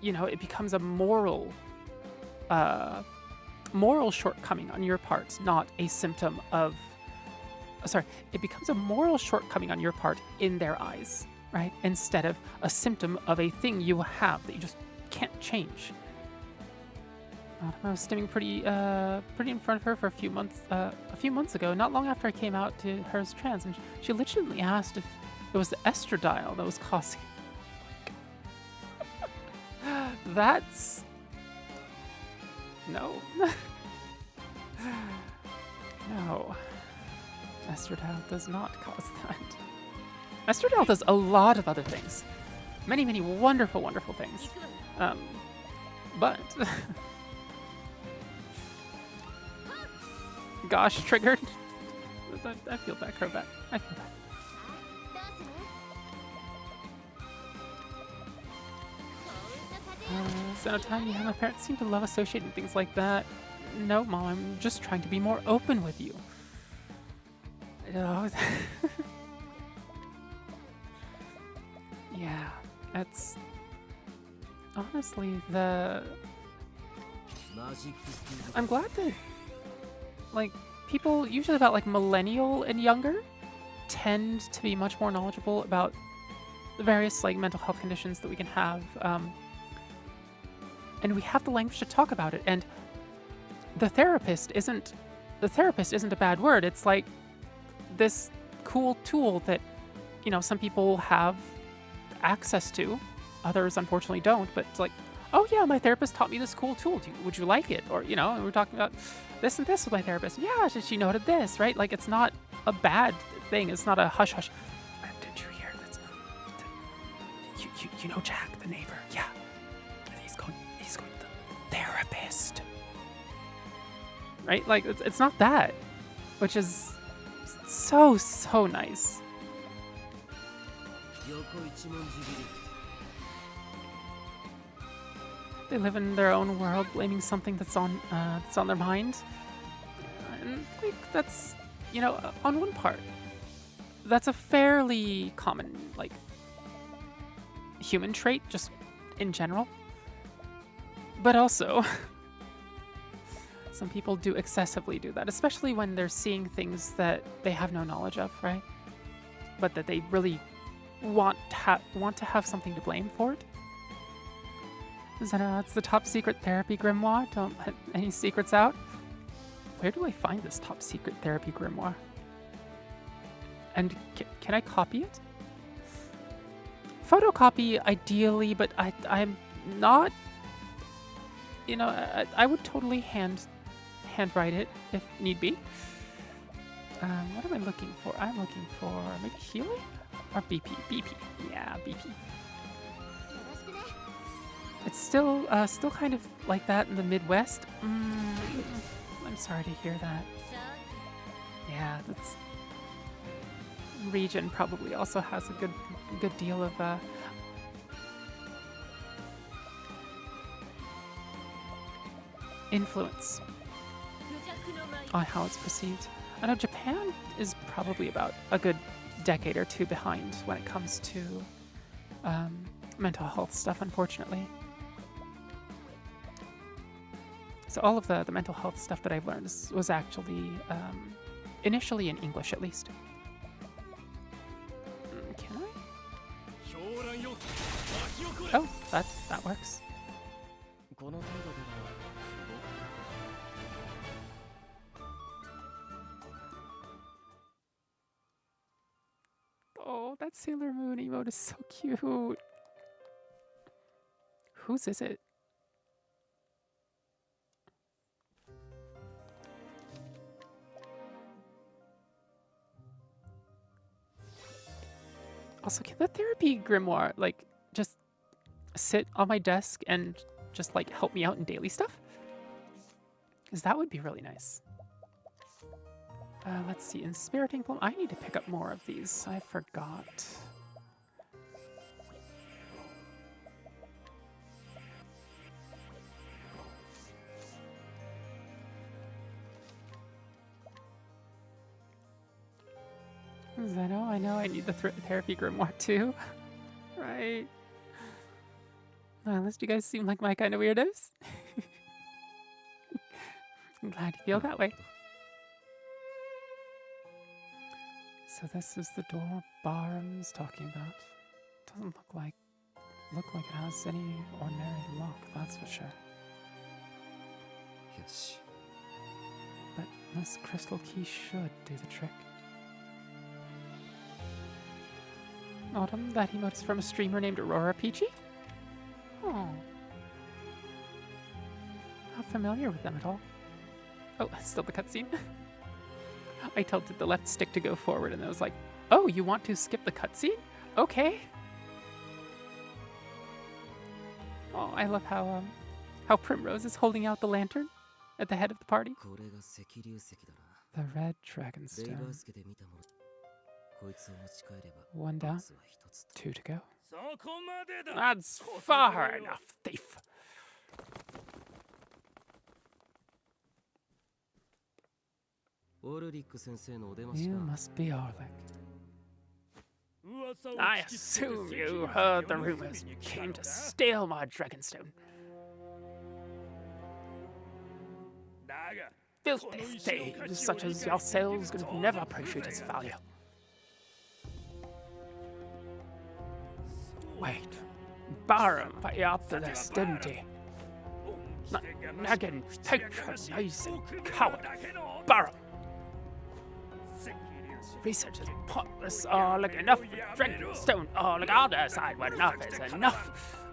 it becomes a moral shortcoming on your part, not a symptom of... it becomes a moral shortcoming on your part in their eyes, right? Instead of a symptom of a thing you have that you just can't change. I was stimming pretty in front of her for a few months ago, not long after I came out to her as trans, and she legitimately asked if it was the estradiol that was causing. That's... No. No. Estradiol does not cause that. Estradiol does a lot of other things. Many, many wonderful, wonderful things. But... Gosh, triggered. I feel bad, Crobat. I feel bad. So time, yeah, my parents seem to love associating things like that. No, Mom, I'm just trying to be more open with you. Yeah, that's honestly I'm glad that, like, people usually about like millennial and younger tend to be much more knowledgeable about the various like mental health conditions that we can have. And we have the language to talk about it. And the therapist isn't a bad word. It's like this cool tool that, some people have access to. Others unfortunately don't, but it's like, oh yeah, my therapist taught me this cool tool. Would you like it? Or, and we're talking about this and this with my therapist. Yeah, she noted this, right? Like, it's not a bad thing. It's not a hush hush. Did you hear that? You know Jack, the neighbor. Yeah. right? Like, it's not that, which is so, so nice. They live in their own world, blaming something that's on their mind. And, like, that's, you know, on one part, that's a fairly common, like, human trait, just in general. But also, some people do excessively do that, especially when they're seeing things that they have no knowledge of, right? But that they really want to have something to blame for it. Is that it's the top secret therapy grimoire? Don't let any secrets out. Where do I find this top secret therapy grimoire? And can I copy it? Photocopy, ideally, but I'm not... You know, I would totally handwrite it if need be. What am I looking for? I'm looking for maybe healing? Or BP? BP. Yeah, BP. It's still kind of like that in the Midwest. I'm sorry to hear that. Yeah, that's... Region probably also has a good deal of influence on how it's perceived. I know Japan is probably about a good decade or two behind when it comes to mental health stuff, unfortunately. So all of the mental health stuff that I've learned was actually initially in English, at least. Can I? Oh, that works. Oh, that Sailor Moon emote is so cute. Whose is it? Also, can the therapy grimoire, like, just sit on my desk and just, like, help me out in daily stuff? Because that would be really nice. Let's see, Inspiriting Bloom. I need to pick up more of these. I forgot. I know I need the therapy grimoire too. Right. Unless you guys seem like my kind of weirdos. I'm glad you feel that way. So this is the door Barham's talking about. Doesn't look like it has any ordinary lock, that's for sure. Yes. But this crystal key should do the trick. Autumn, that emote is from a streamer named Aurora Peachy? Oh. Not familiar with them at all. Oh, still the cutscene? I tilted the left stick to go forward and I was like, oh, you want to skip the cutscene? Okay. Oh, I love how Primrose is holding out the lantern at the head of the party. The red dragonstone. 1 down, 2 to go. That's far enough, thief. You must be Orlick. I assume you heard the rumors and came to steal my dragonstone. Filthy thieves such as yourselves could never appreciate its value. Wait, Barham put you up to this, didn't he? Nagging, patronizing coward, Barham! Research is pointless. Oh, look, enough with Dragonstone. Oh, look, I'll decide when enough is enough.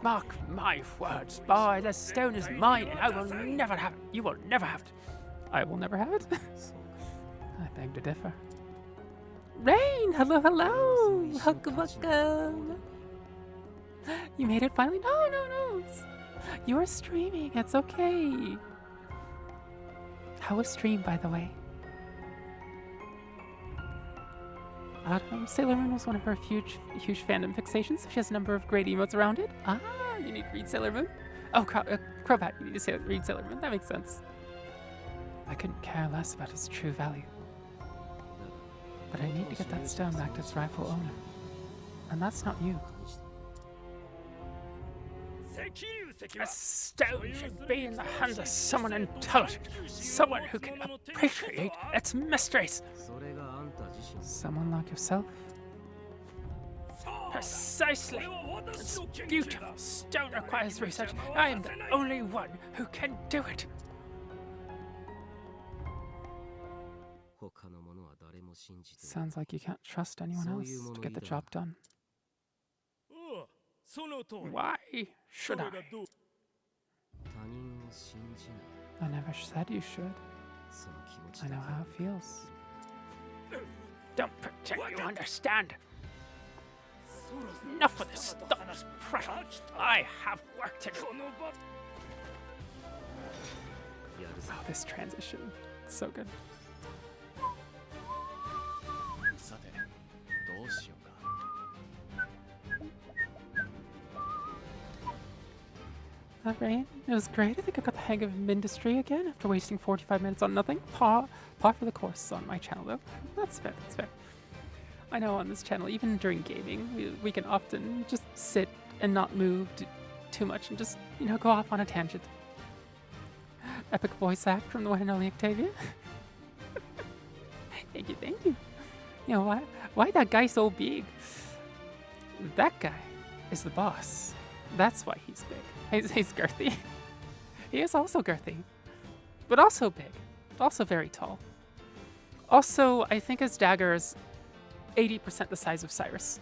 Mark my words, boy, the stone is mine and I will never have it. You will never have it. I will never have it? I beg to differ. Rain! Hello, hello! Welcome, welcome! You made it finally? No. You're streaming. It's okay. How was stream, by the way? Sailor Moon was one of her huge fandom fixations. She has a number of great emotes around it. Ah, you need to read Sailor Moon? Oh, Crowbat, you need to read Sailor Moon. That makes sense. I couldn't care less about its true value. But I need to get that stone back to its rightful owner. And that's not you. A stone should be in the hands of someone intelligent, someone who can appreciate its mysteries. Someone like yourself? Precisely. This beautiful stone requires research. I am the only one who can do it. Sounds like you can't trust anyone else to get the job done. Why should I? I never said you should. I know how it feels. Don't pretend you understand. Enough of this thoughtless prattle. I have work to do. Oh, this transition. It's so good. Alright, it was great. I think I got the hang of Mindustry again after wasting 45 minutes on nothing. Par for the course on my channel though. That's fair, that's fair. I know on this channel, even during gaming, we can often just sit and not move too much and just, you know, go off on a tangent. Epic voice act from the one and only Octavia. Thank you, thank you. You know, why that guy so big? That guy is the boss. That's why he's big. He's girthy. He is also girthy, but also big, also very tall. Also, I think his dagger is 80% the size of Cyrus.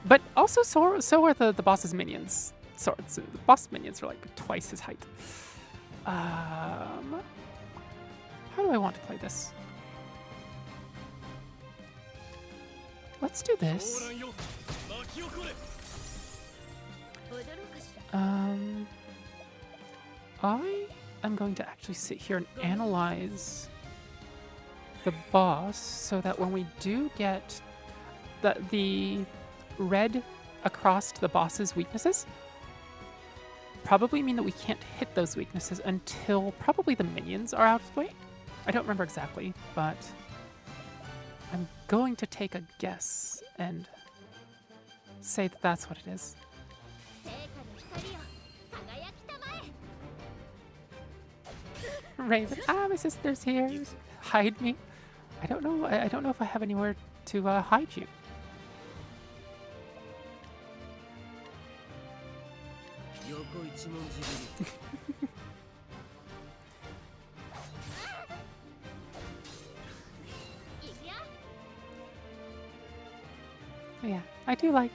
But also, so are the boss's minions' swords. The boss minions are like twice his height. How do I want to play this? Let's do this. I am going to actually sit here and analyze the boss so that when we do get the red across the boss's weaknesses, probably mean that we can't hit those weaknesses until probably the minions are out of the way. I don't remember exactly, but I'm going to take a guess and say that that's what it is. Raven, my sister's here. Hide me. I don't know if I have anywhere to hide you. Yeah, I do like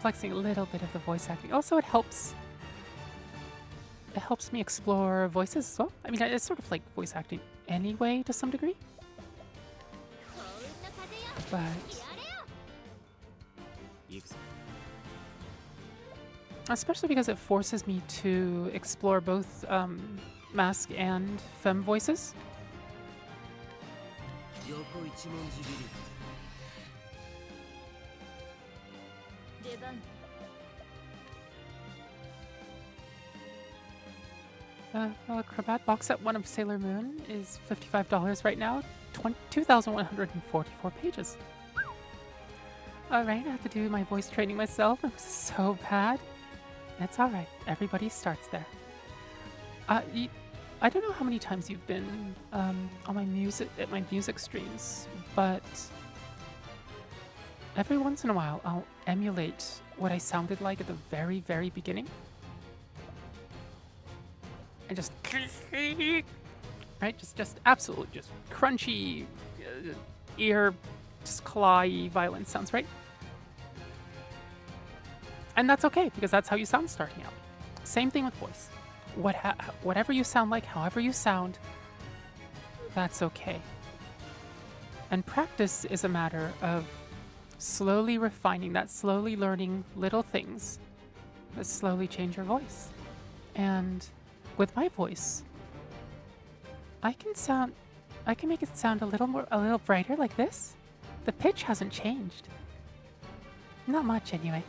flexing a little bit of the voice acting. Also, it helps me explore voices as well. I mean, it's sort of like voice acting anyway to some degree. But especially because it forces me to explore both mask and femme voices. Crabat box set 1 of Sailor Moon is $55 right now. 2,144 pages. Alright, I have to do my voice training myself. It was so bad. It's alright. Everybody starts there. I don't know how many times you've been on my music streams, but every once in a while I'll emulate what I sounded like at the very, very beginning. And just right, just absolutely just crunchy, ear, just clawy, violent sounds, right? And that's okay because that's how you sound starting out. Same thing with voice. Whatever you sound like, however you sound, that's okay. And practice is a matter of slowly refining that, slowly learning little things slowly change your voice. And with my voice, I can make it sound a little brighter like this. The pitch hasn't changed. Not much anyway.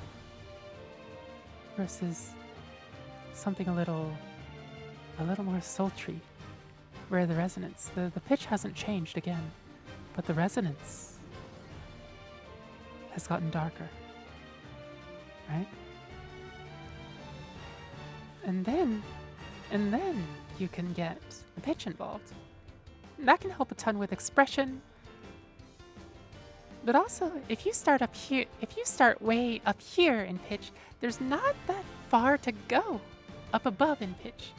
Versus something a little more sultry, where the resonance, the pitch hasn't changed again, but the resonance has gotten darker, right? And then you can get the pitch involved. That can help a ton with expression. But also, if you start way up here in pitch, there's not that far to go up above in pitch.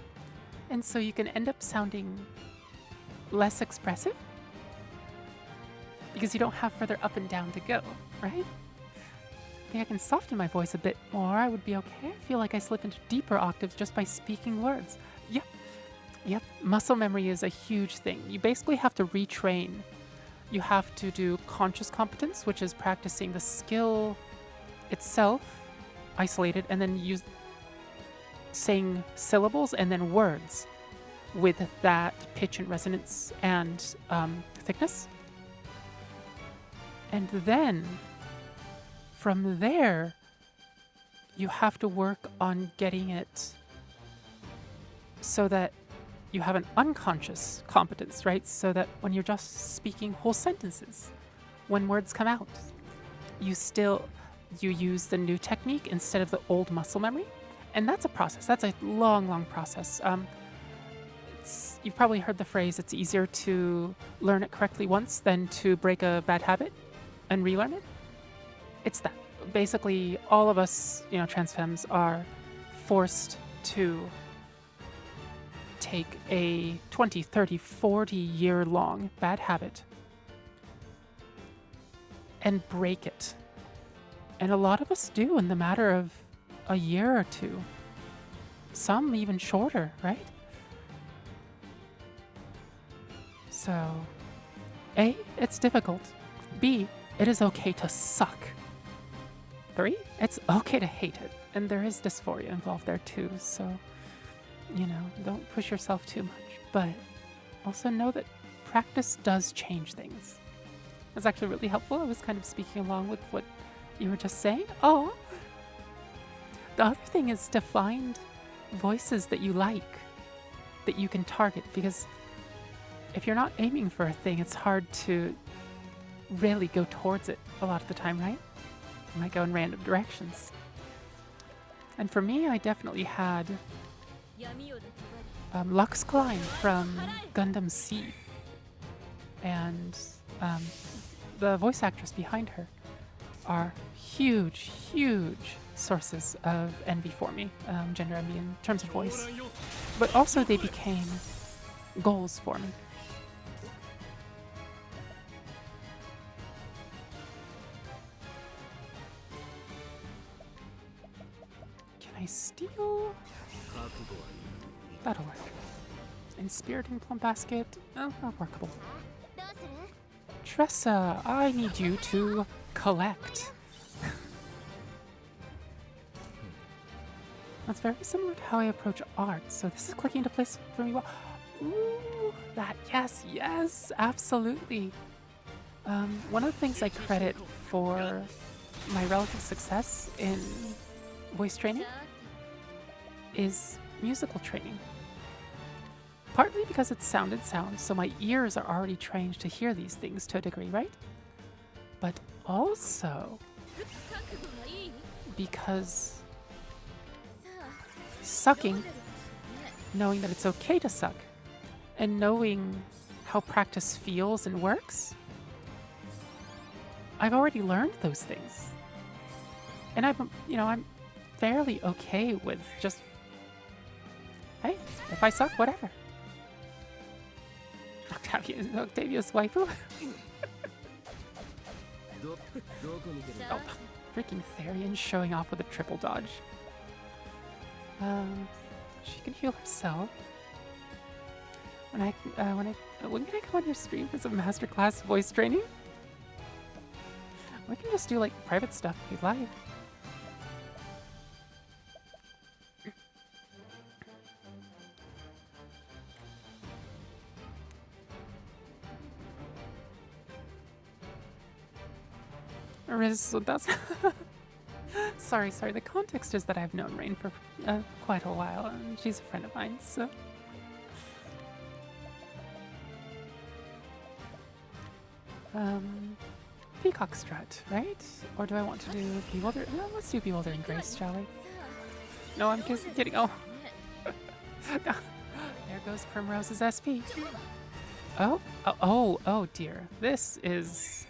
And so you can end up sounding less expressive because you don't have further up and down to go, right? I think I can soften my voice a bit more. I would be okay. I feel like I slip into deeper octaves just by speaking words. Yep. Muscle memory is a huge thing. You basically have to retrain. You have to do conscious competence, which is practicing the skill itself, isolated, and then saying syllables and then words with that pitch and resonance and thickness. And then from there, you have to work on getting it so that you have an unconscious competence, right? So that when you're just speaking whole sentences, when words come out, you use the new technique instead of the old muscle memory. And that's a process. That's a long, long process. You've probably heard the phrase, it's easier to learn it correctly once than to break a bad habit and relearn it. It's that. Basically, all of us, trans femmes are forced to take a 20, 30, 40 year long bad habit and break it. And a lot of us do in the matter of a year or two. Some even shorter, right? So, A, it's difficult. B, it is okay to suck. 3, it's okay to hate it. And there is dysphoria involved there too, so, don't push yourself too much. But also know that practice does change things. It's actually really helpful. I was kind of speaking along with what you were just saying. Oh! The other thing is to find voices that you like, that you can target, because if you're not aiming for a thing, it's hard to really go towards it a lot of the time, right? You might go in random directions. And for me, I definitely had Lux Klein from Gundam Seed, and the voice actress behind her are huge sources of envy for me, gender envy in terms of voice. But also they became goals for me. Can I steal? That'll work. Inspiriting Plum Basket? Oh, not workable. Tressa, I need you to collect. That's very similar to how I approach art, so this is clicking into place for me well. Ooh, that, yes, absolutely. One of the things I credit for my relative success in voice training is musical training. Partly because it's sounded sound, so my ears are already trained to hear these things to a degree, right? But also because sucking, knowing that it's okay to suck, and knowing how practice feels and works, I've already learned those things. And I'm fairly okay with just, hey, if I suck, whatever. Octavia's waifu? Oh, freaking Therian showing off with a triple dodge. She can heal herself. When can I come on your stream for some masterclass voice training? We can just do like private stuff if you'd like. Riz, that's sorry. The context is that I've known Rain for quite a while, and she's a friend of mine, so. Peacock Strut, right? Or do I want to do Bewilder? No, let's do Bewildering Grace, shall we? No, I'm just kidding. Oh. There goes Primrose's SP. Oh dear. This is...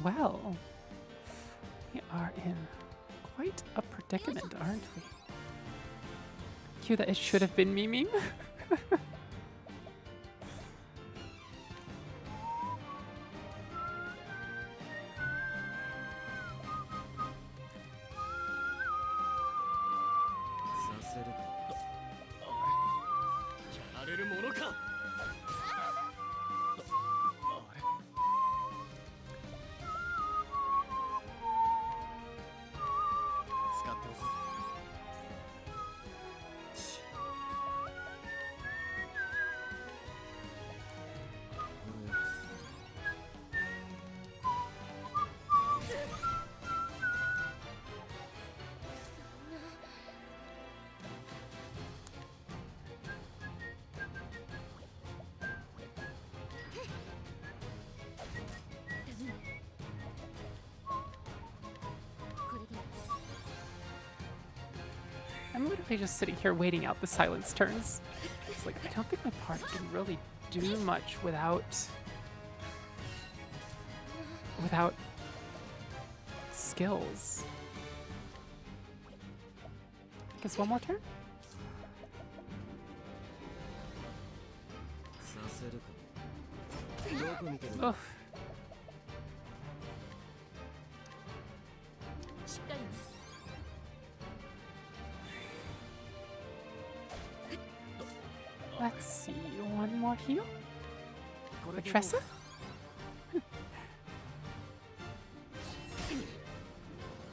Well, we are in quite a predicament, aren't we? Cue that it should have been me meme. I'm literally just sitting here waiting out the silence turns. It's like, I don't think my party can really do much without skills. I guess one more turn? Ugh. Let's see, one more heal? With Tressa?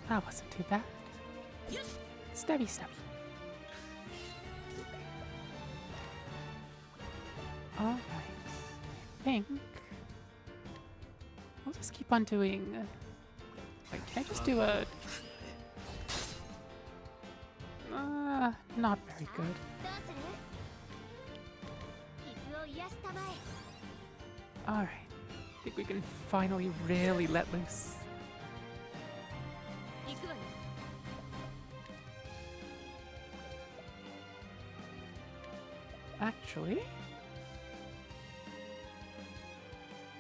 That wasn't too bad. Stabby. Alright, I think we'll just keep on doing... Wait, can I just do a... not very good. Alright, I think we can finally really let loose. Actually...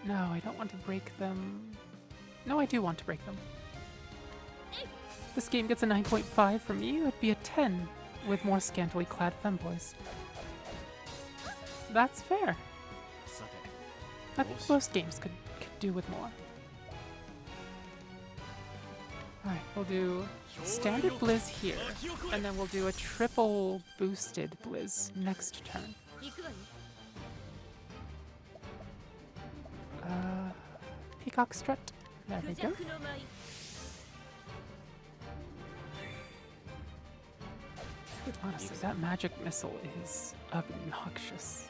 No, I don't want to break them. No, I do want to break them. This game gets a 9.5 from me, it would be a 10 with more scantily clad femboys. That's fair. I think most games could do with more. Alright, we'll do standard Blizz here, and then we'll do a triple boosted Blizz next turn. Peacock Strut. There we go. Honestly, that magic missile is obnoxious.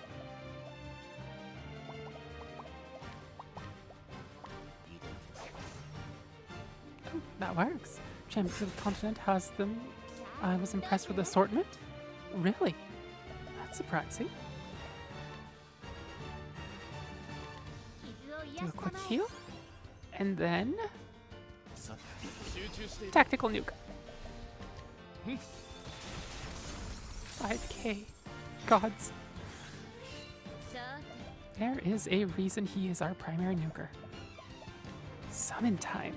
Oh, that works. Champions of the Continent has them. I was impressed with the assortment. Really? That's surprising. Do a quick heal. And then... Tactical nuke. 5k. Gods. There is a reason he is our primary nuker. Summon time.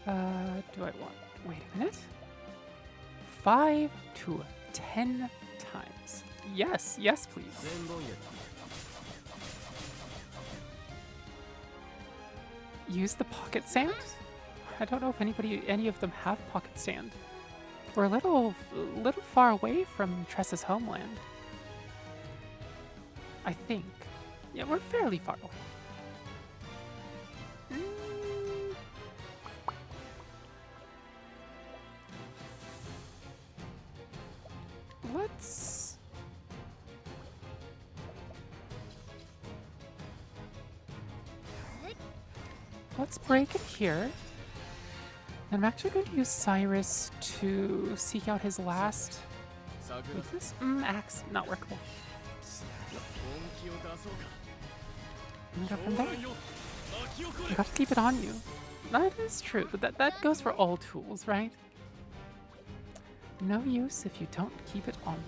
Do I want... Wait a minute. 5 to 10 times. Yes, please. Use the pocket sand? I don't know if any of them have pocket sand. We're a little far away from Tressa's homeland. I think. Yeah, we're fairly far away. let's break it here. And I'm actually going to use Cyrus to seek out his last weakness. Axe, not workable. And go from there. You got to keep it on you. That is true, but that goes for all tools, right? No use if you don't keep it on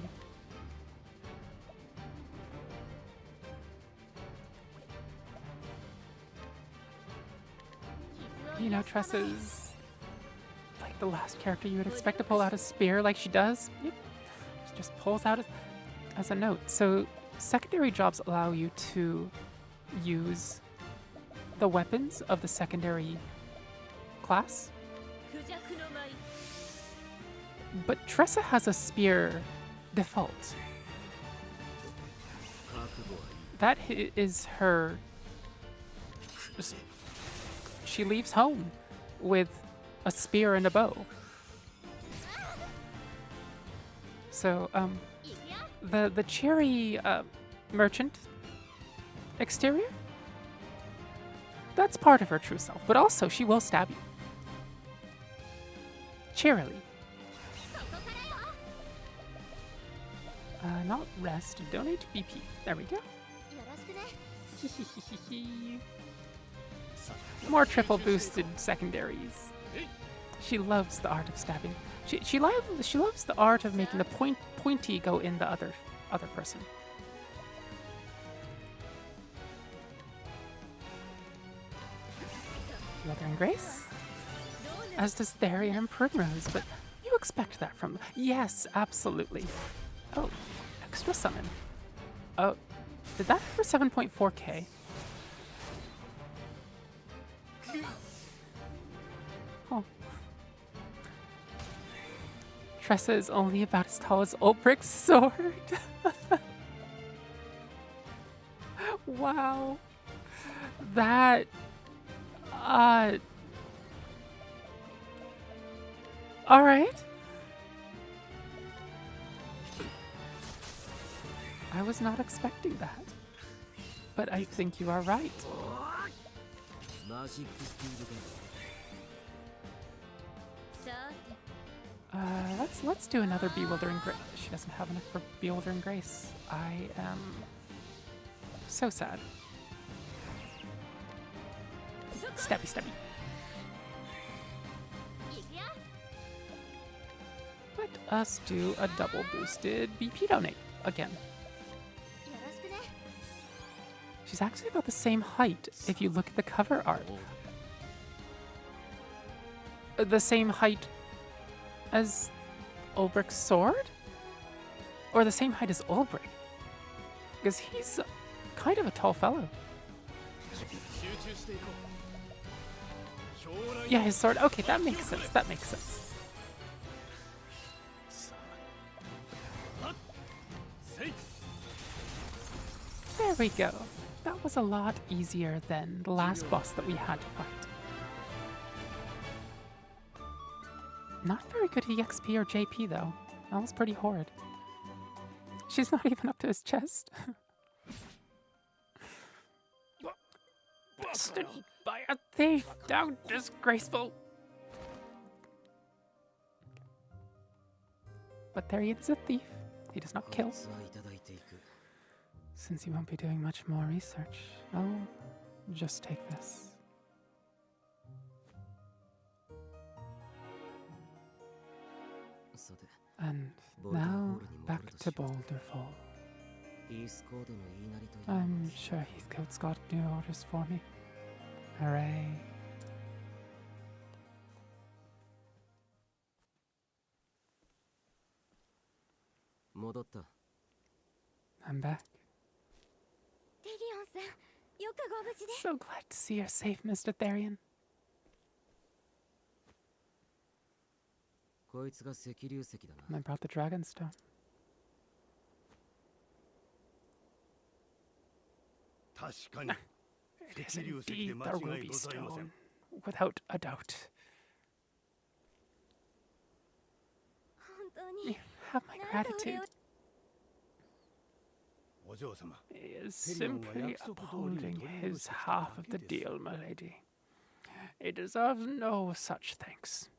you. You know, Tressa's like the last character you would expect to pull out a spear like she does. Yep. She just pulls out as a note. So secondary jobs allow you to use the weapons of the secondary class. But Tressa has a spear default. That is her. She leaves home with a spear and a bow. So, the cherry merchant exterior, that's part of her true self, but also she will stab you. Cheerily. Not rest, donate BP. There we go. More triple boosted secondaries. She loves the art of stabbing. She loves the art of making the pointy go in the other person. Bewildering Grace, as does Therian and Primrose, but you expect that from... Yes, absolutely. Oh, extra summon. Oh, did that for 7.4k? Oh. Tressa is only about as tall as Ulbricht's sword. Wow. That... Alright. I was not expecting that. But I think you are right. Let's do another Bewildering Grace. She doesn't have enough for Bewildering Grace. I am so sad. Stabby, stabby. Let us do a double boosted BP donate again. She's actually about the same height if you look at the cover art. The same height as Ulbricht's sword? Or the same height as Ulbricht? Because he's kind of a tall fellow. Yeah, his sword. Okay, that makes sense. That makes sense. There we go. That was a lot easier than the last boss that we had to fight. Not very good at EXP or JP though. That was pretty horrid. She's not even up to his chest. Busted by a thief! How disgraceful! But there he is, a thief. He does not kill. Since you won't be doing much more research, I'll just take this. And now, back to Boulder Fall. I'm sure Heathcote's got new orders for me. Hooray. I'm back. So glad to see you're safe, Mr. Therian. And I brought the Dragonstone. It is indeed the Ruby Stone, without a doubt. You have my gratitude. He is simply upholding his half of the deal, my lady. It deserves no such thanks.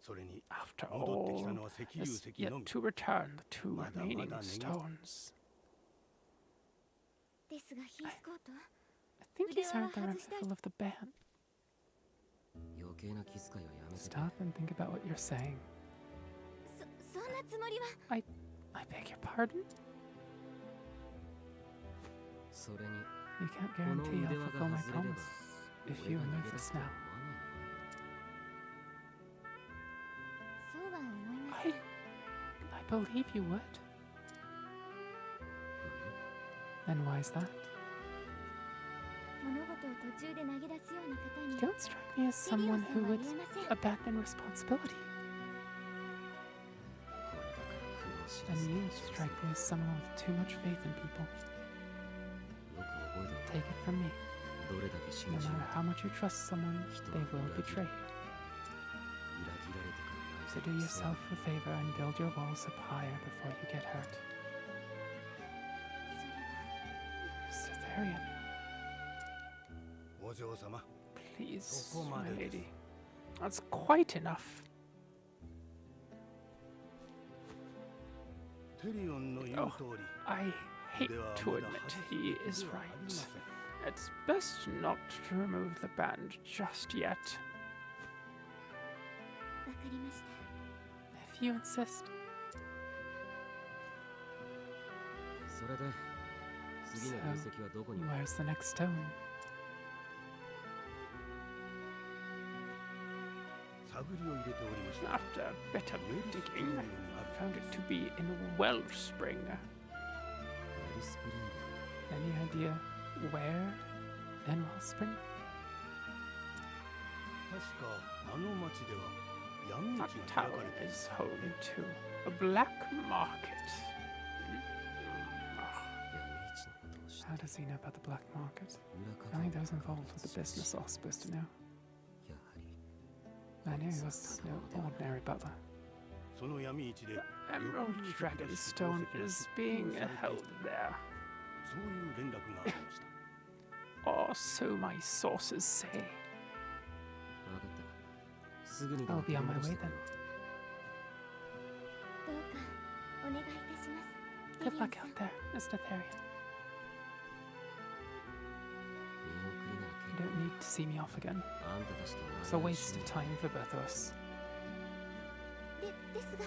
それに After 戻ってきた all, のは石油 has 石の yet み to return the two まだまだ remaining ね stones. ですがヒースコート I think he's heard the 腕輪は外したい。 removal of the ban. 余計な気遣いはやめてくれ。 Stop and think about what you're saying. そんなつもりは I beg your pardon? それに You can't この guarantee 腕 I'll 輪 fulfill が my 外れれば promise if 俺 you が逃 remove げ出 this すとは now. 思わないよ。そうは思いません I believe you would. Then why is that? 物事を途中で投げ出すような方に You don't strike me as ミリオ someone さ who んは would 言えません abandon responsibility. これだから苦労し And だす you 話をする。 strike me as someone with too much faith in people. よく覚えてお Take it from me. け。どれだけ信 No じよう matter how much you trust someone, they will betray you. 裏切られてから So do yourself a favor and build your walls up higher before you get hurt. それは Mr. Therian, お嬢様 please, そこま my でです lady. That's quite enough. テリオンの言う通り I hate では to まだ admit 外す he べき is ではありま right. せん It's best not to remove the band just yet. わかりました If you insist. それで次の流石はどこに Where's the next stone? 探りを入れておりました After a bit of ウェルスプリン digging, グに I ある found it to be in Wellspring. ウェルスプリング Any idea where in Wellspring? 確かあの町では闇市 That が開 town かれている is home to a black market. Ugh, 闇市のことを知って how does he know about the black market? 裏方 Only を those involved with the business are supposed to know. やはり I knew he was no ordinary butler. その闇市で Emerald Dragonstone is being held there, そういう連絡がありました or so my sources say. 分かったすぐにで I'll も be on my 戻し way てく then. れどうかお願いいたします Good ミリオン luck さん out there, Mr. Therian. 見送りなら You 結 don't need to see me off again. 構あんたたちと It's a waste of time for both of us. ですが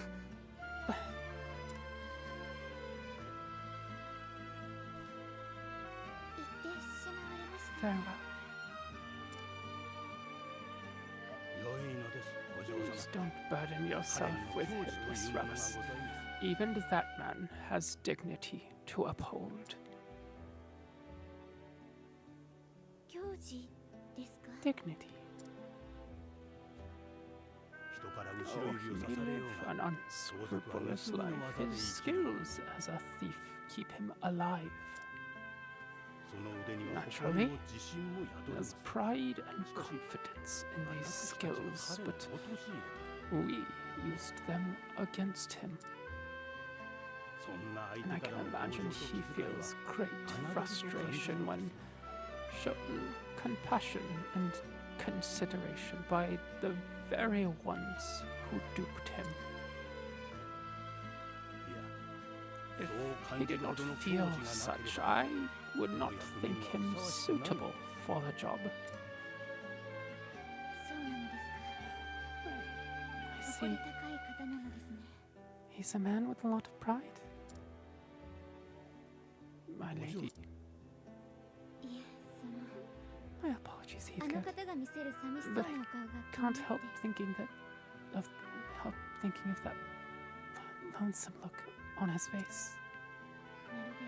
言ってしまわれました Farewell. 良いのですお嬢 Please 様 don't burden 彼 yourself にも with 教授と hopeless いうものがご rubbish. ざいます Even that man has dignity to uphold. 教授ですか Dignity. 人から後 Oh, ろ he 指を may 刺されよ live うが an unscrupulous life. His skills as a thief keep him alive. その腕には Naturally, 他にも自信も宿りま There's す pride and confidence in these skills, 彼を but 陥れた we used them against him. そんな And 相 I 手 can からの imagine 同情と he 気遣いは feels great frustration when shown compassion and consideration by the very ones who duped him. いや If そう he 感じ did る not ほどの feel 教授 such, がなければ I would not think him suitable for the job. そうなのですか I 誇 see り高い方なのですね he's a man with a lot of pride. My lady, いえその my apologies, あの Heathcliff. 方が見せる寂しそうなお顔が気 Can't にな help って thinking of that lonesome look on his face. まるで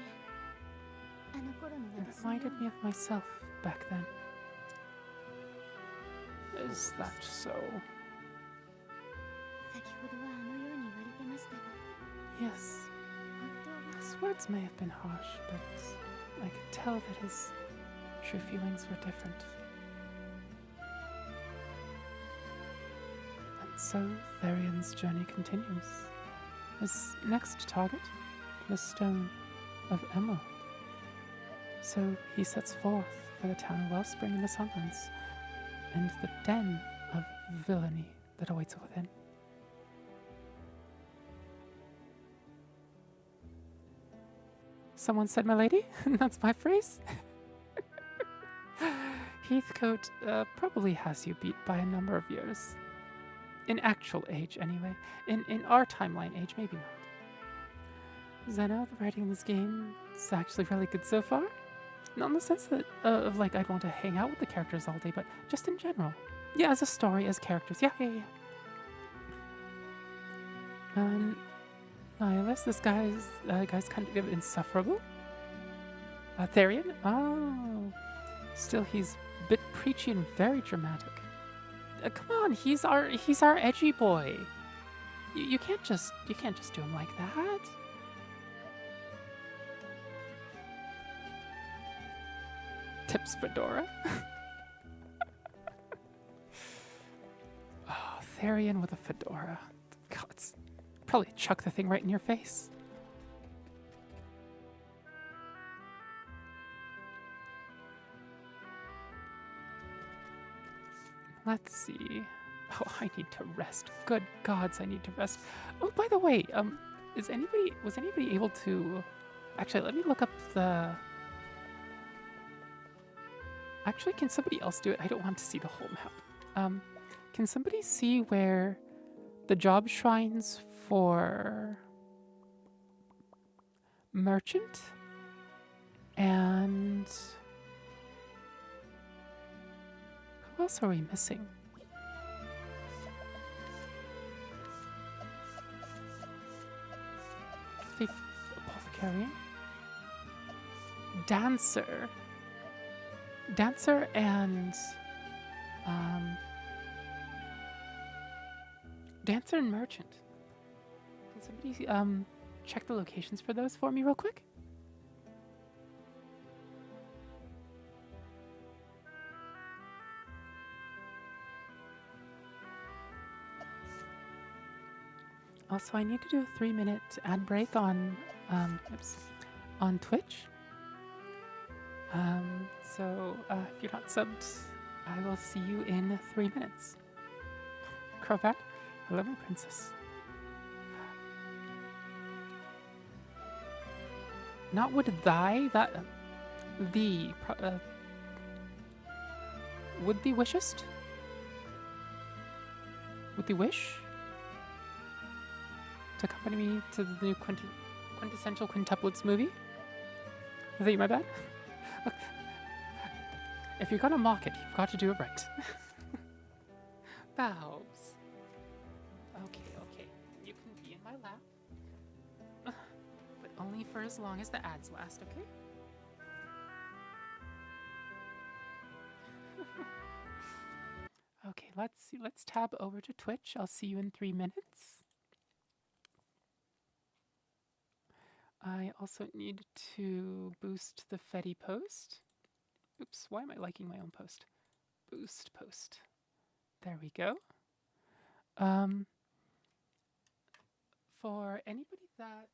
あの頃の It 私のよう reminded me of myself back then. Is that so? 先ほどはあのように言われてましたが Yes, 本当は his words may have been harsh, but I could tell that his true feelings were different. And so Therian's journey continues. His next target, the Stone of Emerald. So he sets forth for the town of Wellspring in the Sunlands, and the den of villainy that awaits within. Someone said, my lady? That's my phrase? Heathcote probably has you beat by a number of years. In actual age, anyway. In our timeline age, maybe not. Zeno, the writing in this game is actually really good so far. Not in the sense that, of like, I'd want to hang out with the characters all day, but just in general. Yeah, as a story, as characters. Yeah. Nihilus, this guy's kind of insufferable. Therian? Oh. Still, he's a bit preachy and very dramatic. Come on, he's our edgy boy. You can't just do him like that. Tips Fedora. Oh, Therian with a fedora. God, probably chuck the thing right in your face. Let's see. Oh, I need to rest. Good gods, I need to rest. Oh, by the way, was anybody able to... Actually, let me look up the... Actually, can somebody else do it? I don't want to see the whole map. Can somebody see where the job shrines for merchant and... Who else are we missing? The apothecary. Dancer and Dancer and Merchant. Can somebody check the locations for those for me real quick? Also, I need to do a 3-minute ad break on Twitch. So if you're not subbed, I will see you in 3 minutes. Crobat, hello, my princess. Not would thy that thee would thee wishest? Would thee wish to accompany me to the new quintessential quintuplets movie? Is that my bad? Look, if you're gonna mock it, you've got to do it right. Bows. Okay. You can be in my lap. But only for as long as the ads last, okay? Okay, let's see. Let's tab over to Twitch. I'll see you in 3 minutes. I also need to boost the Fetty post. Oops, why am I liking my own post? Boost post. There we go. For anybody that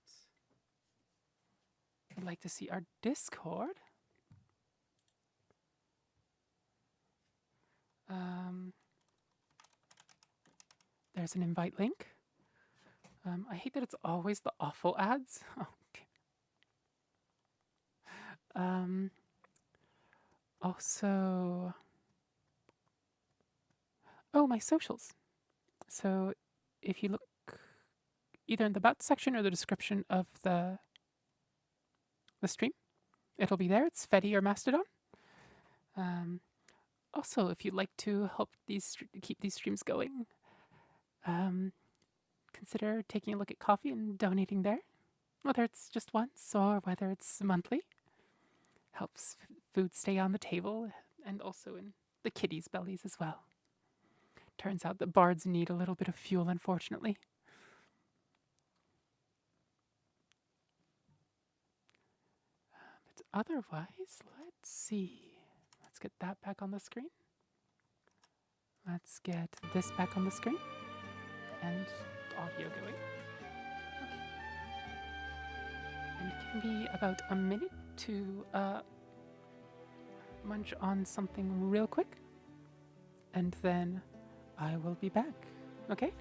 would like to see our Discord, there's an invite link. I hate that it's always the awful ads. Okay. Also, my socials. So if you look either in the about section or the description of the stream, it'll be there. It's Fetty or Mastodon. Also, if you'd like to help keep these streams going, consider taking a look at Coffee and donating there, whether it's just once or whether it's monthly. Helps food stay on the table and also in the kitties' bellies as well. Turns out that bards need a little bit of fuel, unfortunately. But otherwise, let's see. Let's get that back on the screen. Let's get this back on the screen. And audio going. Okay. And give me about a minute to munch on something real quick. and then I will be back. Okay?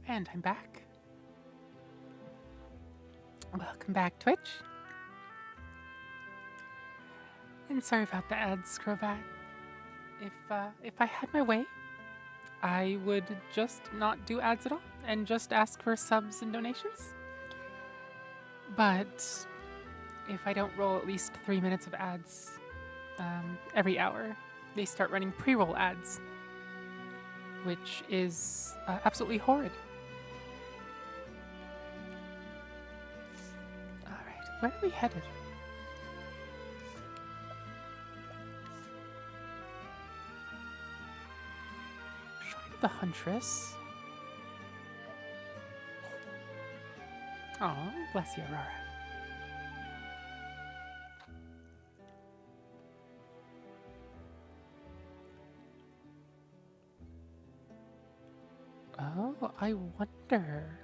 And I'm back. Welcome back, Twitch. And sorry about the ads, Crobat. If I had my way, I would just not do ads at all and just ask for subs and donations. But if I don't roll at least 3 minutes of ads every hour, they start running pre-roll ads, which is absolutely horrid. Alright, where are we headed? Shrine of the Huntress. Oh, bless you, Aurora. Oh, I wonder.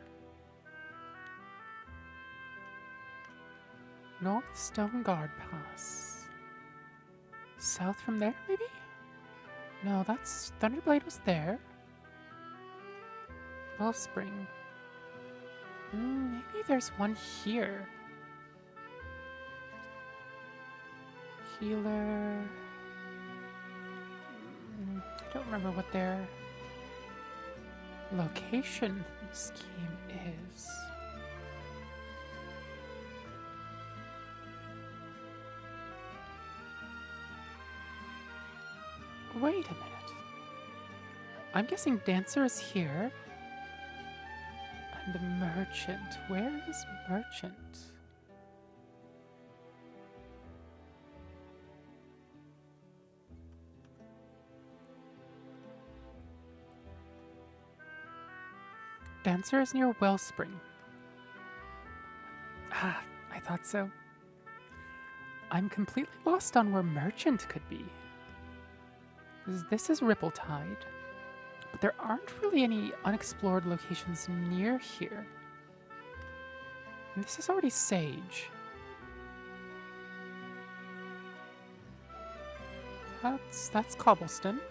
North Stone Guard Pass. South from there, maybe? No, that's... Thunderblade was there. Wellspring. Maybe there's one here. Healer... I don't remember what their location scheme is. Wait a minute. I'm guessing Dancer is here. And Merchant. Where is Merchant? Dancer is near Wellspring. Ah, I thought so. I'm completely lost on where Merchant could be. This is Rippletide, but there aren't really any unexplored locations near here. And this is already Sage. That's Cobblestone.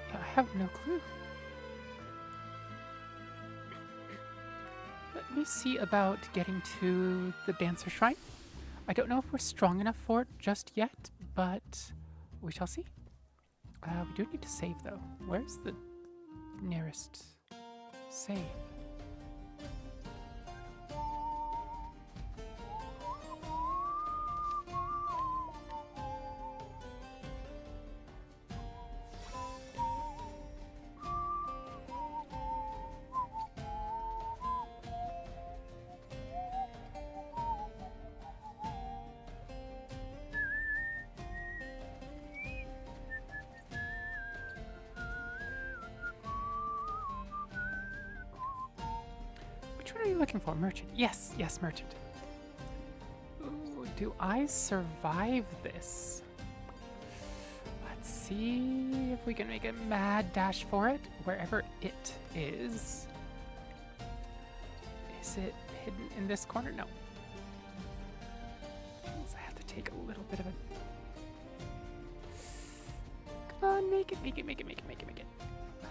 Yeah, I have no clue. Let me see about getting to the Dancer Shrine. I don't know if we're strong enough for it just yet, but we shall see. We do need to save, though. Where's the nearest save? you looking for? Merchant. Yes, yes, merchant. Ooh, do I survive this? Let's see if we can make a mad dash for it, wherever it is. Is it hidden in this corner? No. Means I have to take a little bit of a... Come on, make it, make it, make it, make it, make it, make it.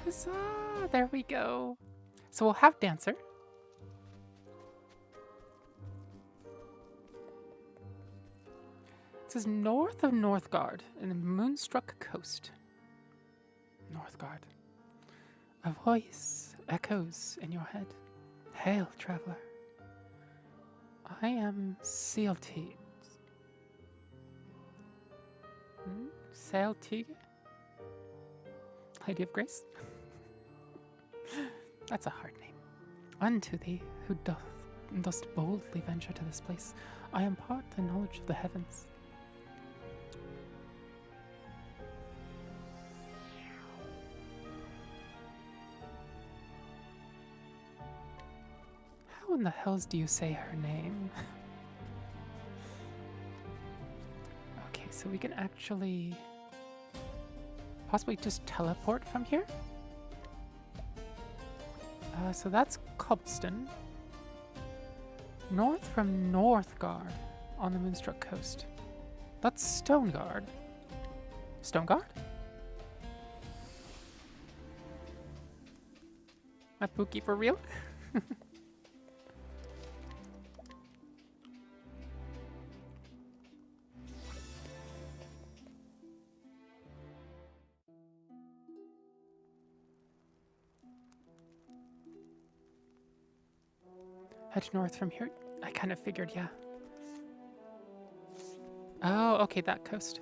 Huzzah! There we go. So we'll have Dancer. It says north of Northgard in the Moonstruck Coast. Northgard. A voice echoes in your head. Hail, traveler. I am Sealtig. Sealtig? Lady of Grace? That's a hard name. Unto thee, who dost boldly venture to this place, I impart the knowledge of the heavens. How in the hells do you say her name? Okay, so we can actually possibly just teleport from here. So that's Cobston. North from Northgard on the Moonstruck Coast. That's Stoneguard. Stoneguard? That Pookie for real? Head north from here. I kind of figured, yeah. Oh, okay, that coast.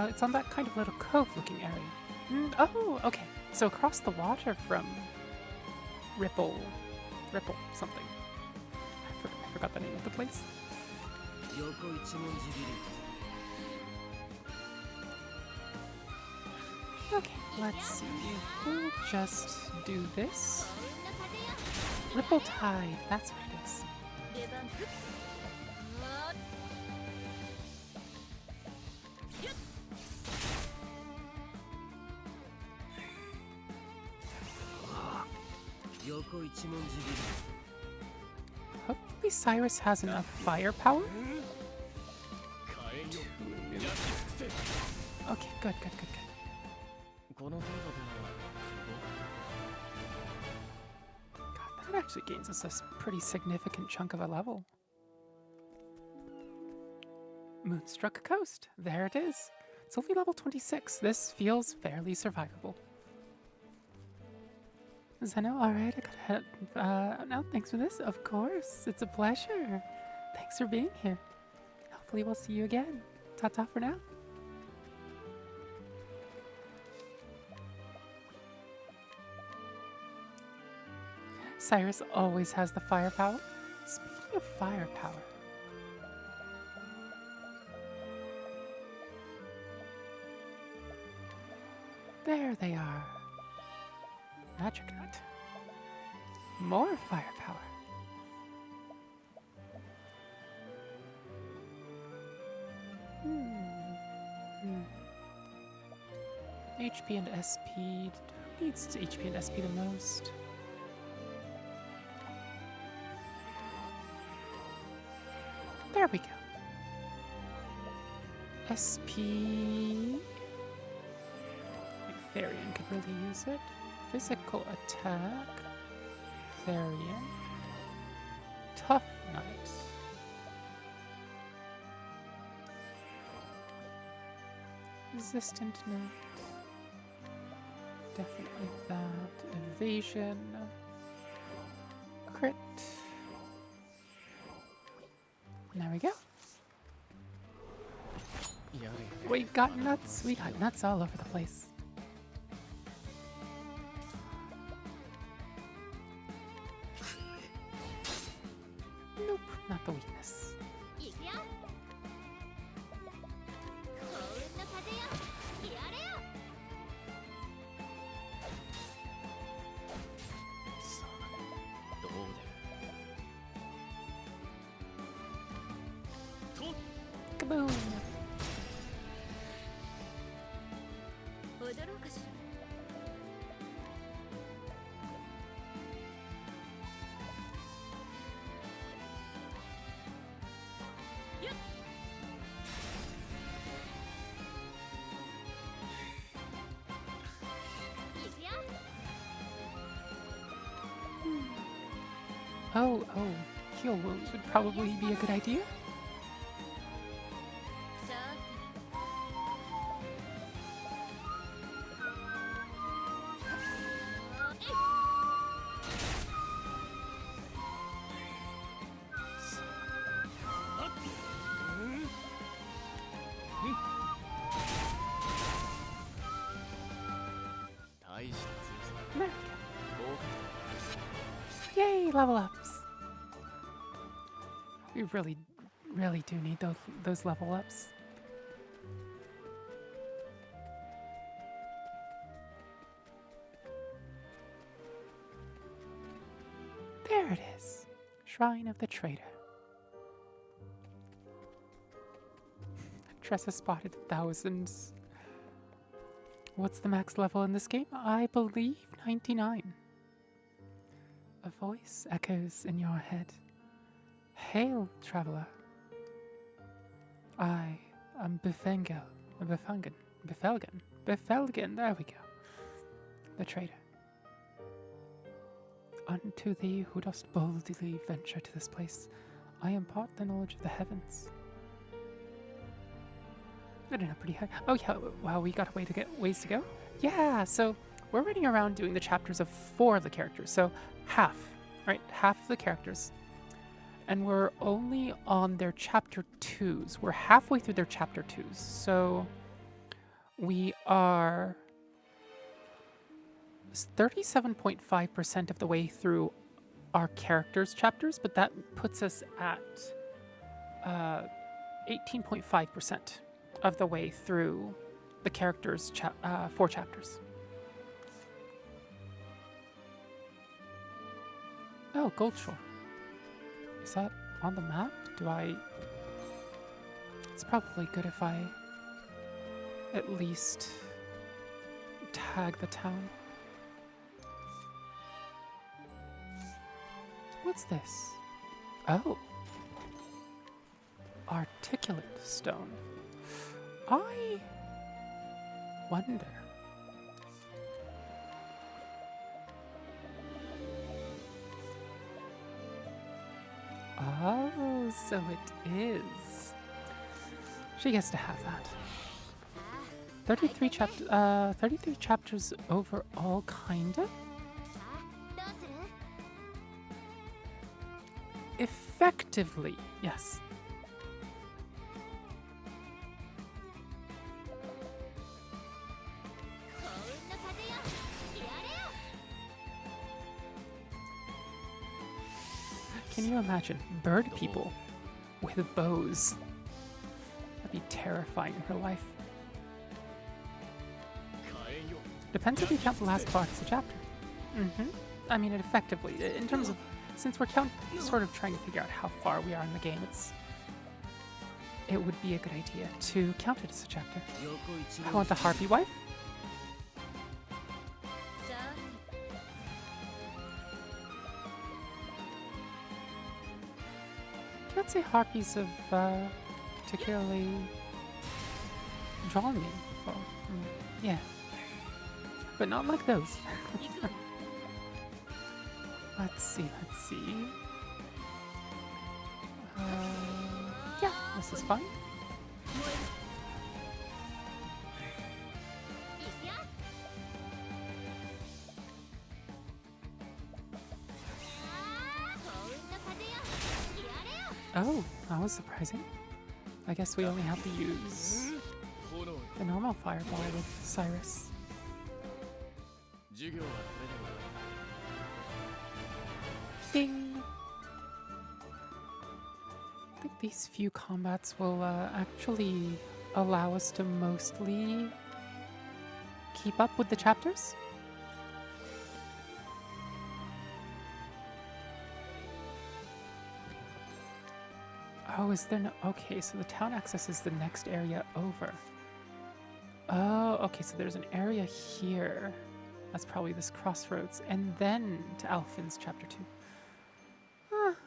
It's on that kind of little cove-looking area. Oh, okay. So across the water from Ripple something. I forgot the name of the place. Okay, let's see. We'll just do this. Ripple Tide, that's what it is. Hopefully Cyrus has enough firepower. Okay, good. God, that actually gains us a pretty significant chunk of a level. Moonstruck Coast, there it is. It's only level 26. This feels fairly survivable. Zeno, alright, I gotta head now. Thanks for this. Of course, it's a pleasure. Thanks for being here. Hopefully we'll see you again. Ta-ta for now. Cyrus always has the firepower. Speaking of firepower. There they are. Magic Nut. More firepower. HP and SP. Who needs HP and SP the most? There we go. SP. Therian could really use it. Physical attack. Therian. Tough Knight. Resistant Knight. Definitely that. Evasion. Crit. And there we go. We've got nuts. We got nuts all over the place. Nope, not the weakness. 行くよ。幸運の風よ。やれよ。さあどうだよと Kaboom! 踊ろうかしら。よっ。行くよ。 Oh, heal wounds would probably be a good idea. さーて。えい。大した強さ There we 合格 go. Yay, level ups. We really do need those level ups. There it is. Shrine of the Traitor. Tressa spotted thousands. What's the max level in this game? I believe 99. A voice echoes in your head. Hail, traveler. I am Befelgen, there we go. The traitor. Unto thee who dost boldly venture to this place, I impart the knowledge of the heavens. I don't know, pretty high. Oh yeah, wow, we got ways to go? Yeah, so we're running around doing the chapters of 4 of the characters, so half, right? Half of the characters. And we're only on their chapter 2s. We're halfway through their chapter 2s, so we are 37.5% of the way through our characters' chapters, but that puts us at 18.5% of the way through the characters' 4 chapters. Oh, Goldshore. Is that on the map? It's probably good if I at least tag the town. What's this? Oh. Articulate stone. I wonder. Oh, so it is. She gets to have that. 33 chapters overall, kinda? さあ、どうする？ Effectively, yes. 幸運の風よ。やれよ。 Can you imagine bird people with bows? That'd be terrifying in her life. 火炎よ Depends if you count the last part as a chapter. I mean, it effectively, in terms of, since we're sort of trying to figure out how far we are in the game, it would be a good idea to count it as a chapter. 横一 I want the harpy wife. can't say harpies have particularly drawn me before. Yeah. But not like those. Let's see. Yeah, this is fine. Oh, that was surprising. I guess we only have to use the normal fireball with Cyrus. 授業はこれで終わり。 Ding! I think these few combats will actually allow us to mostly keep up with the chapters. Oh, is there no... Okay, so the town access is the next area over. Oh, okay, so there's an area here. That's probably this crossroads. And then to Alphin's chapter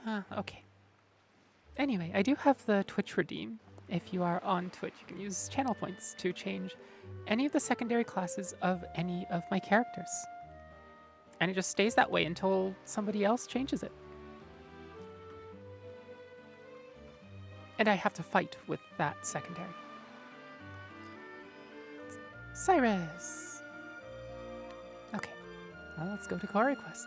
2. Okay. Anyway, I do have the Twitch redeem. If you are on Twitch, you can use channel points to change any of the secondary classes of any of my characters. And it just stays that way until somebody else changes it. And I have to fight with that secondary. Cyrus! Okay, well, let's go to Quarry Quest.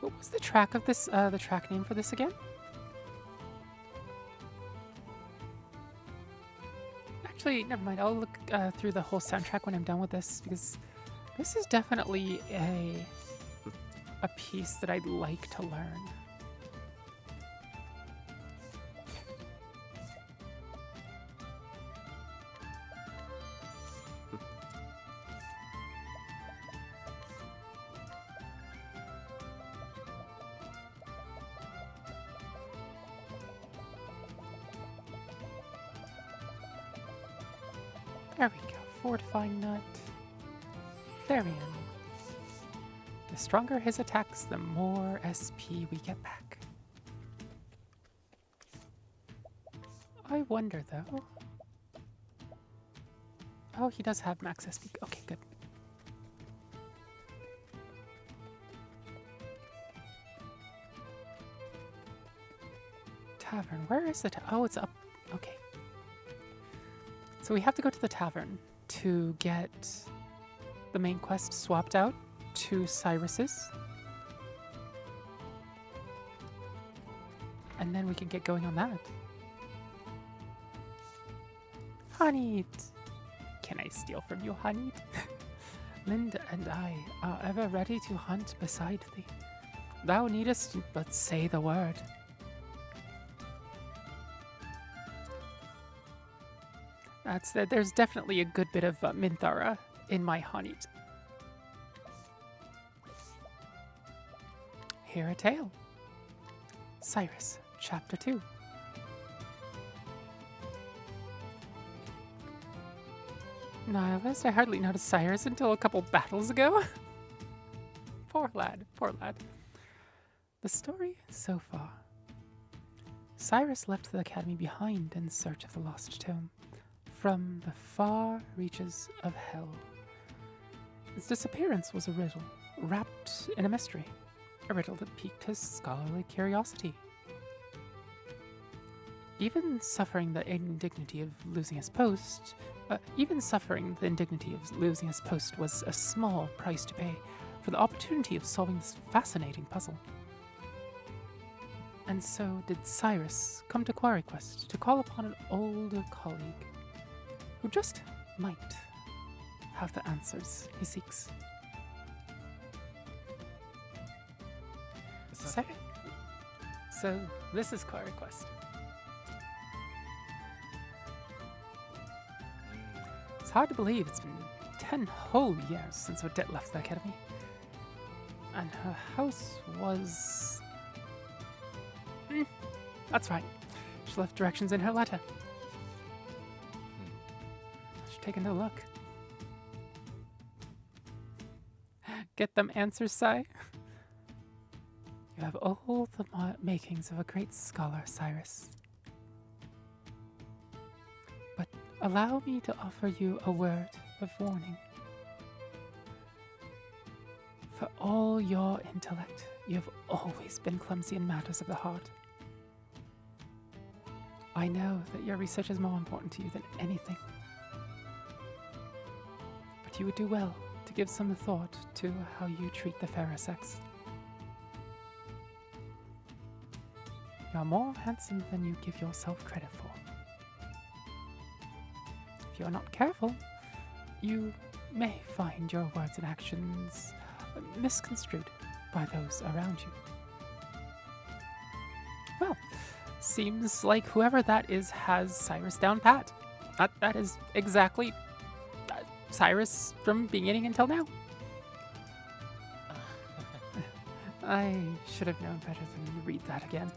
What was the track of this, the track name for this again? Actually, never mind. I'll look through the whole soundtrack when I'm done with this, because this is definitely a piece that I'd like to learn. There we go. Fortifying nut. Therian. The stronger his attacks, the more SP we get back. I wonder though. Oh, he does have max SP. Okay, good. Tavern. Where is the oh, it's up. Okay. So we have to go to the tavern to get the main quest swapped out to Cyrus's. And then we can get going on that. Hanit! Can I steal from you, Hanit? Linda and I are ever ready to hunt beside thee. Thou needest but say the word. There's definitely a good bit of Minthara in my Hanit. Hear a tale. Cyrus, chapter 2. Nihilist, I hardly noticed Cyrus until a couple battles ago. Poor lad, poor lad. The story so far. Cyrus left the academy behind in search of the lost tome. From the far reaches of hell. His disappearance was a riddle, wrapped in a mystery. A riddle that piqued his scholarly curiosity. Even suffering the indignity of losing his post was a small price to pay for the opportunity of solving this fascinating puzzle. And so did Cyrus come to Quarry Quest to call upon an older colleague who just might have the answers he seeks. So, this is quite a request. It's hard to believe it's been 10 whole years since Odette left the academy. And her house was... that's right. She left directions in her letter. I should take another look. Get them answers, Sai? You have all the makings of a great scholar, Cyrus. But allow me to offer you a word of warning. For all your intellect, you have always been clumsy in matters of the heart. I know that your research is more important to you than anything. But you would do well to give some thought to how you treat the fairer sex. You are more handsome than you give yourself credit for. If you are not careful, you may find your words and actions misconstrued by those around you. Well, seems like whoever that is has Cyrus down pat. That is exactly Cyrus from beginning until now. I should have known better than to read that again.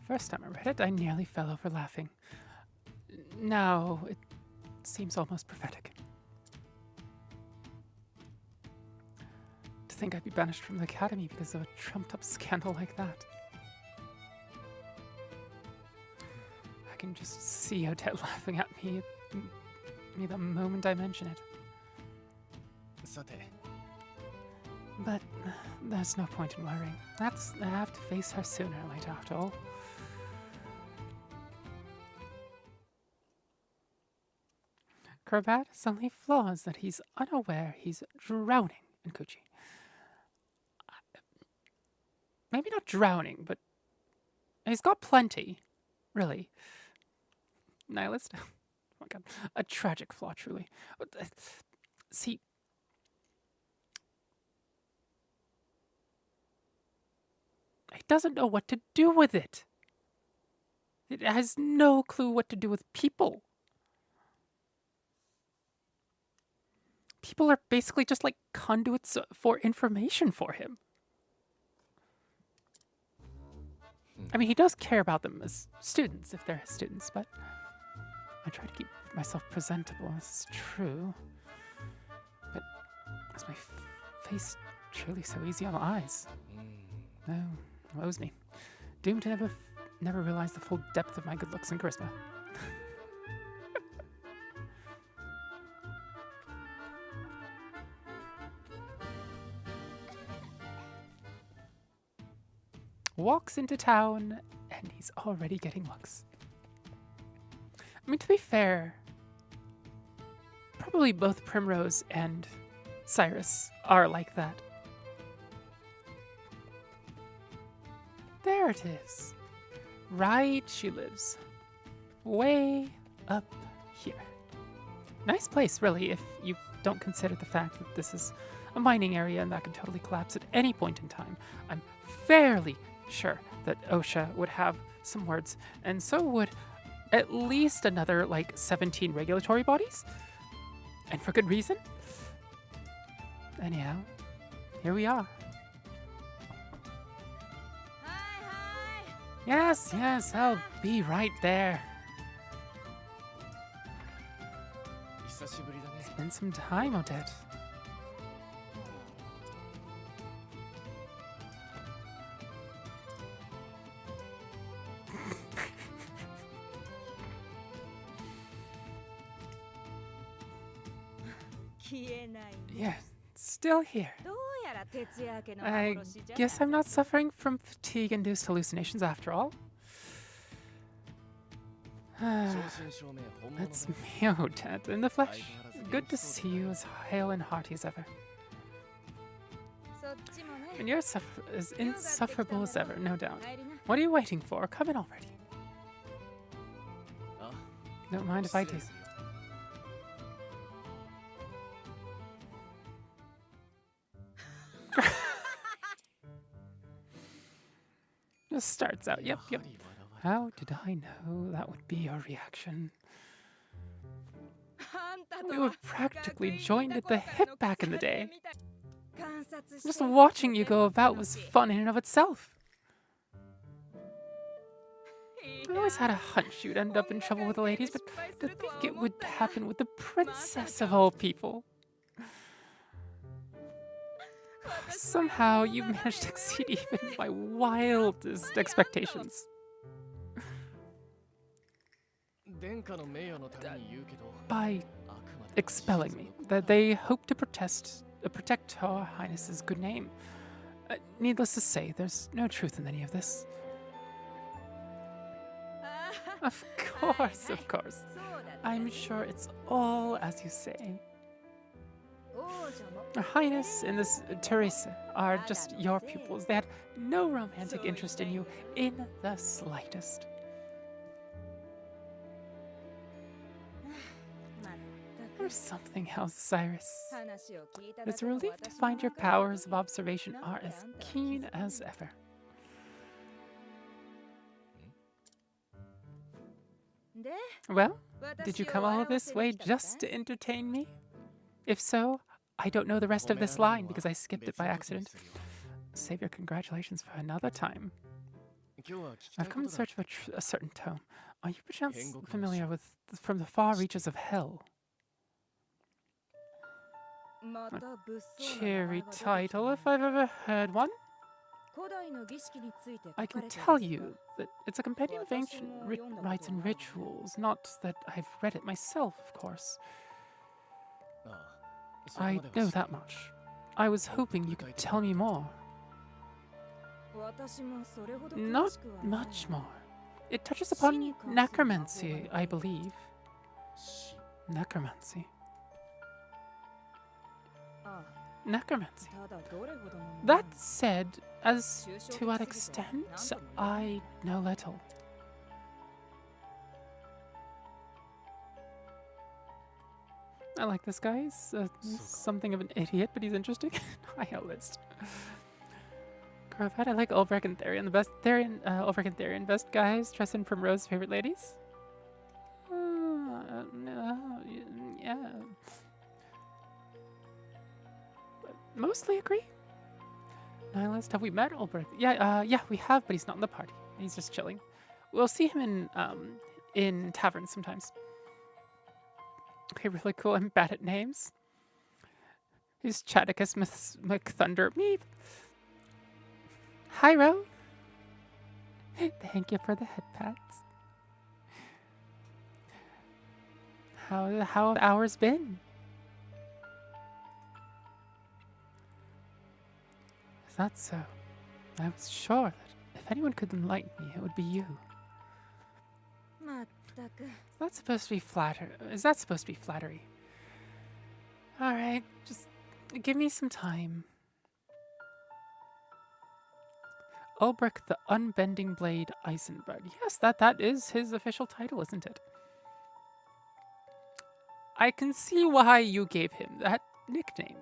First time I read it, I nearly fell over laughing. Now, it seems almost prophetic. To think I'd be banished from the academy because of a trumped-up scandal like that. I can just see Odette laughing at me the moment I mention it. But there's no point in worrying. I have to face her sooner or later, after all. Crobat only flaws that he's unaware he's drowning in Kuchi. Maybe not drowning, but he's got plenty, really. Nihilist? Oh my god, a tragic flaw, truly. See, he doesn't know what to do with it. It has no clue what to do with people. People are basically just like conduits for information for him. I mean, he does care about them as students, if they're his students, but I try to keep myself presentable, this is true. But is my face truly so easy on the eyes? No, woes me. Doomed to never realize the full depth of my good looks and charisma. Walks into town, and he's already getting looks. I mean, to be fair, probably both Primrose and Cyrus are like that. There it is. Right, she lives. Way up here. Nice place, really, if you don't consider the fact that this is a mining area and that can totally collapse at any point in time. I'm fairly sure that OSHA would have some words, and so would at least another, 17 regulatory bodies. And for good reason. Anyhow, here we are. Hi. Yes, I'll be right there. It's been some time, Odette. Yeah, still here. I guess I'm not suffering from fatigue-induced hallucinations after all. It's me, Odette, in the flesh. Good to see you as hale and hearty as ever. And you're as insufferable as ever, no doubt. What are you waiting for? Come in already. Don't mind if I do. Just starts out. Yep, yep. How did I know that would be your reaction? We were practically joined at the hip back in the day. Just watching you go about was fun in and of itself. I always had a hunch you'd end up in trouble with the ladies, but to think it would happen with the princess of all people. Somehow you managed to exceed even my wildest expectations. By expelling me, that they hope to protect Her Highness's good name. Needless to say, there's no truth in any of this. Of course, of course. I'm sure it's all as you say. Her Highness and this Teresa are just your pupils. They had no romantic interest in you in the slightest. There's something else, Cyrus. It's a relief to find your powers of observation are as keen as ever. Well, did you come all this way just to entertain me? If so, I don't know the rest of this line because I skipped it by accident. Save your congratulations for another time. I've come in search of a certain tome. Are you perchance familiar with From the Far Reaches of Hell? A cheery title if I've ever heard one. I can tell you that it's a compendium of ancient rites and rituals, not that I've read it myself, of course. I know that much. I was hoping you could tell me more. Not much more. It touches upon necromancy, I believe. Necromancy. Necromancy. That said, as to what extent, I know little. I like this guy. He's something of an idiot, but he's interesting. High list. Cravat, I like Ulbrich and Therian. The best Ulbrich and Therian, best guys. Tristan from Rose's favorite ladies. No, yeah. Mostly agree. Nihilist, have we met Ulbrich? Yeah, we have, but he's not in the party. He's just chilling. We'll see him in taverns sometimes. Okay, really cool. I'm bad at names. He's Chaticus McThunder. Meep. Hi, Ro. Thank you for the head pats. How have hours been? Is that so? I was sure that if anyone could enlighten me, it would be you. Is that supposed to be flattery? Alright, just give me some time. Ulbrich the Unbending Blade Eisenberg. Yes, that is his official title, isn't it? I can see why you gave him that nickname.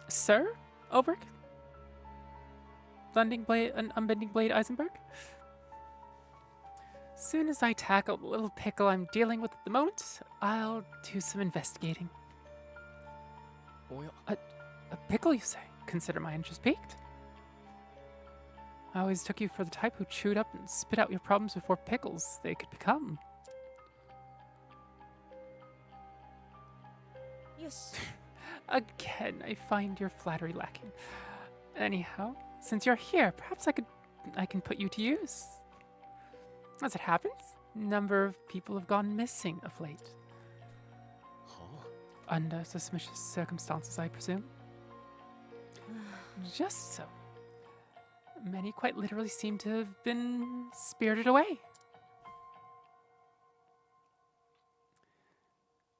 Sir? Ulbrich? Unbending Blade Eisenberg? Soon as I tackle the little pickle I'm dealing with at the moment, I'll do some investigating. A pickle, you say? Consider my interest piqued. I always took you for the type who chewed up and spit out your problems before pickles they could become. Yes. Again, I find your flattery lacking. Anyhow, since you're here, perhaps I can put you to use. As it happens, a number of people have gone missing of late. Under suspicious circumstances, I presume. Just so. Many quite literally seem to have been spirited away.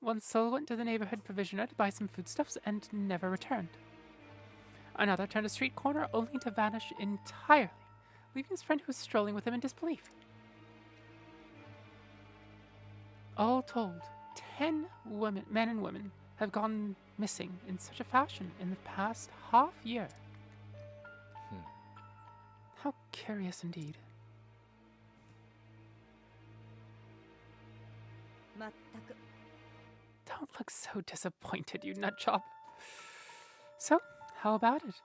One soul went to the neighborhood provisioner to buy some foodstuffs and never returned. Another turned a street corner only to vanish entirely, leaving his friend who was strolling with him in disbelief. All told, 10 men and women have gone missing in such a fashion in the past half year. How curious indeed. 全く Don't look so disappointed, you nutjob. So, how about it?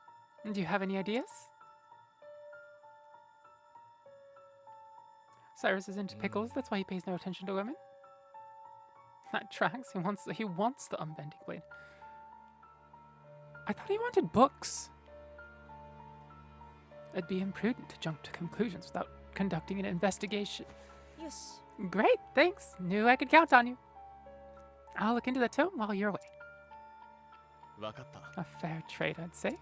Do you have any ideas? Cyrus is into pickles, that's why he pays no attention to women. That tracks. He wants the unbending blade. I thought he wanted books. It'd be imprudent to jump to conclusions without conducting an investigation. よし Great, thanks. Knew I could count on you. I'll look into that too while you're away. わかった A fair trade, I'd say.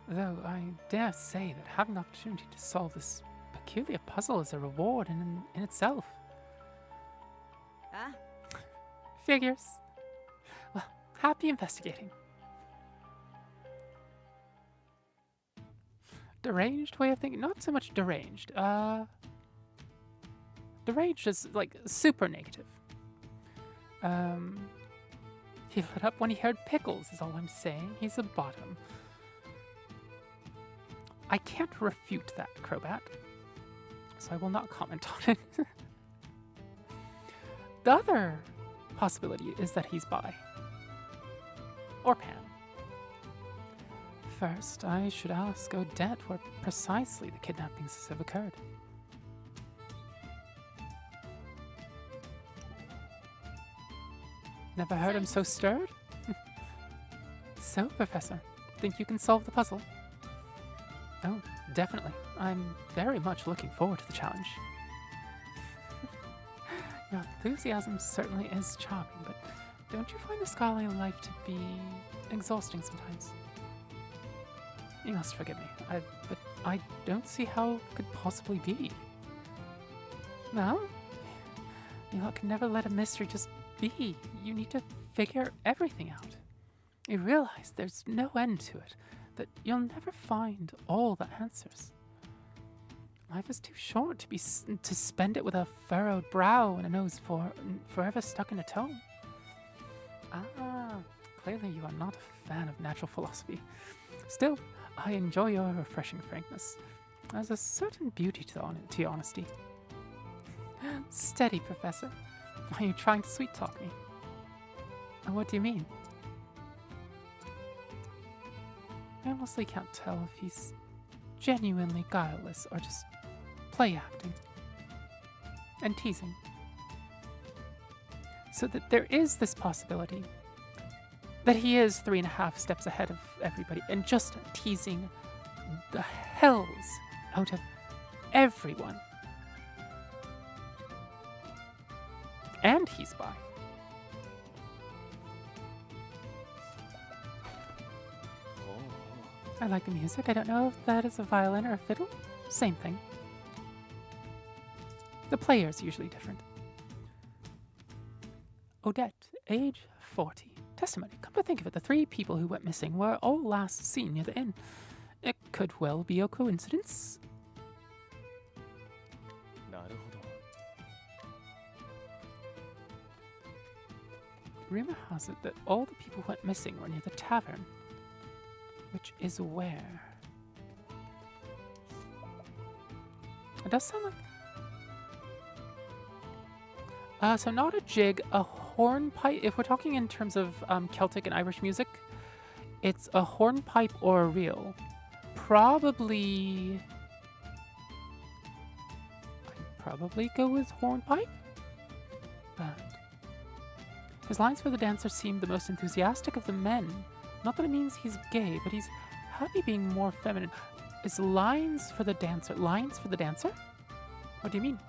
Though I dare say that having the opportunity to solve this peculiar puzzle is a reward in itself. あ Figures. Well, happy investigating. Deranged way of thinking? Not so much deranged. Deranged is like super negative. He lit up when he heard pickles, is all I'm saying. He's a bottom. I can't refute that, Crobat, so I will not comment on it. The other possibility is that he's bi. Or pan. First, I should ask Odette where precisely the kidnappings have occurred. Never heard him so stirred? So, Professor, think you can solve the puzzle? Oh, definitely. I'm very much looking forward to the challenge. Your enthusiasm certainly is charming, but don't you find the scholarly life to be exhausting sometimes? You must forgive me, but I don't see how it could possibly be. Well, you can never let a mystery just be. You need to figure everything out. You realize there's no end to it, that you'll never find all the answers. Life is too short to spend it with a furrowed brow and a nose forever stuck in a tome. Ah, clearly you are not a fan of natural philosophy. Still, I enjoy your refreshing frankness. There's a certain beauty to your honesty. Steady, Professor. Are you trying to sweet-talk me? What do you mean? I honestly can't tell if he's genuinely guileless or just play-acting and teasing. So that there is this possibility that he is 3.5 steps ahead of everybody and just teasing the hells out of everyone. And he's bi. I like the music. I don't know if that is a violin or a fiddle. Same thing. The player is usually different. Odette, age 40. Testimony. Come to think of it, the 3 people who went missing were all last seen near the inn. It could well be a coincidence. なるほど Rumor has it that all the people who went missing were near the tavern. Which is where? It does sound like... so not a jig, a hornpipe. If we're talking in terms of Celtic and Irish music, it's a hornpipe or a reel. I'd probably go with hornpipe. But his lines for the dancer seem the most enthusiastic of the men. Not that it means he's gay, but he's happy being more feminine. Is lines for the dancer lines for the dancer? What do you mean?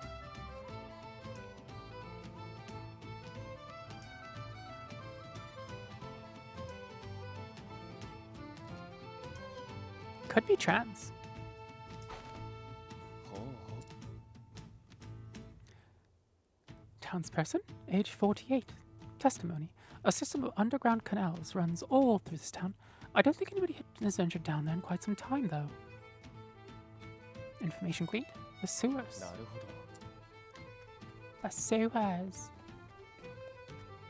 Could be trans. ほうほう Townsperson, age 48. Testimony. A system of underground canals runs all through this town. I don't think anybody has ventured down there in quite some time, though. Information gleaned? The sewers. なるほど The sewers.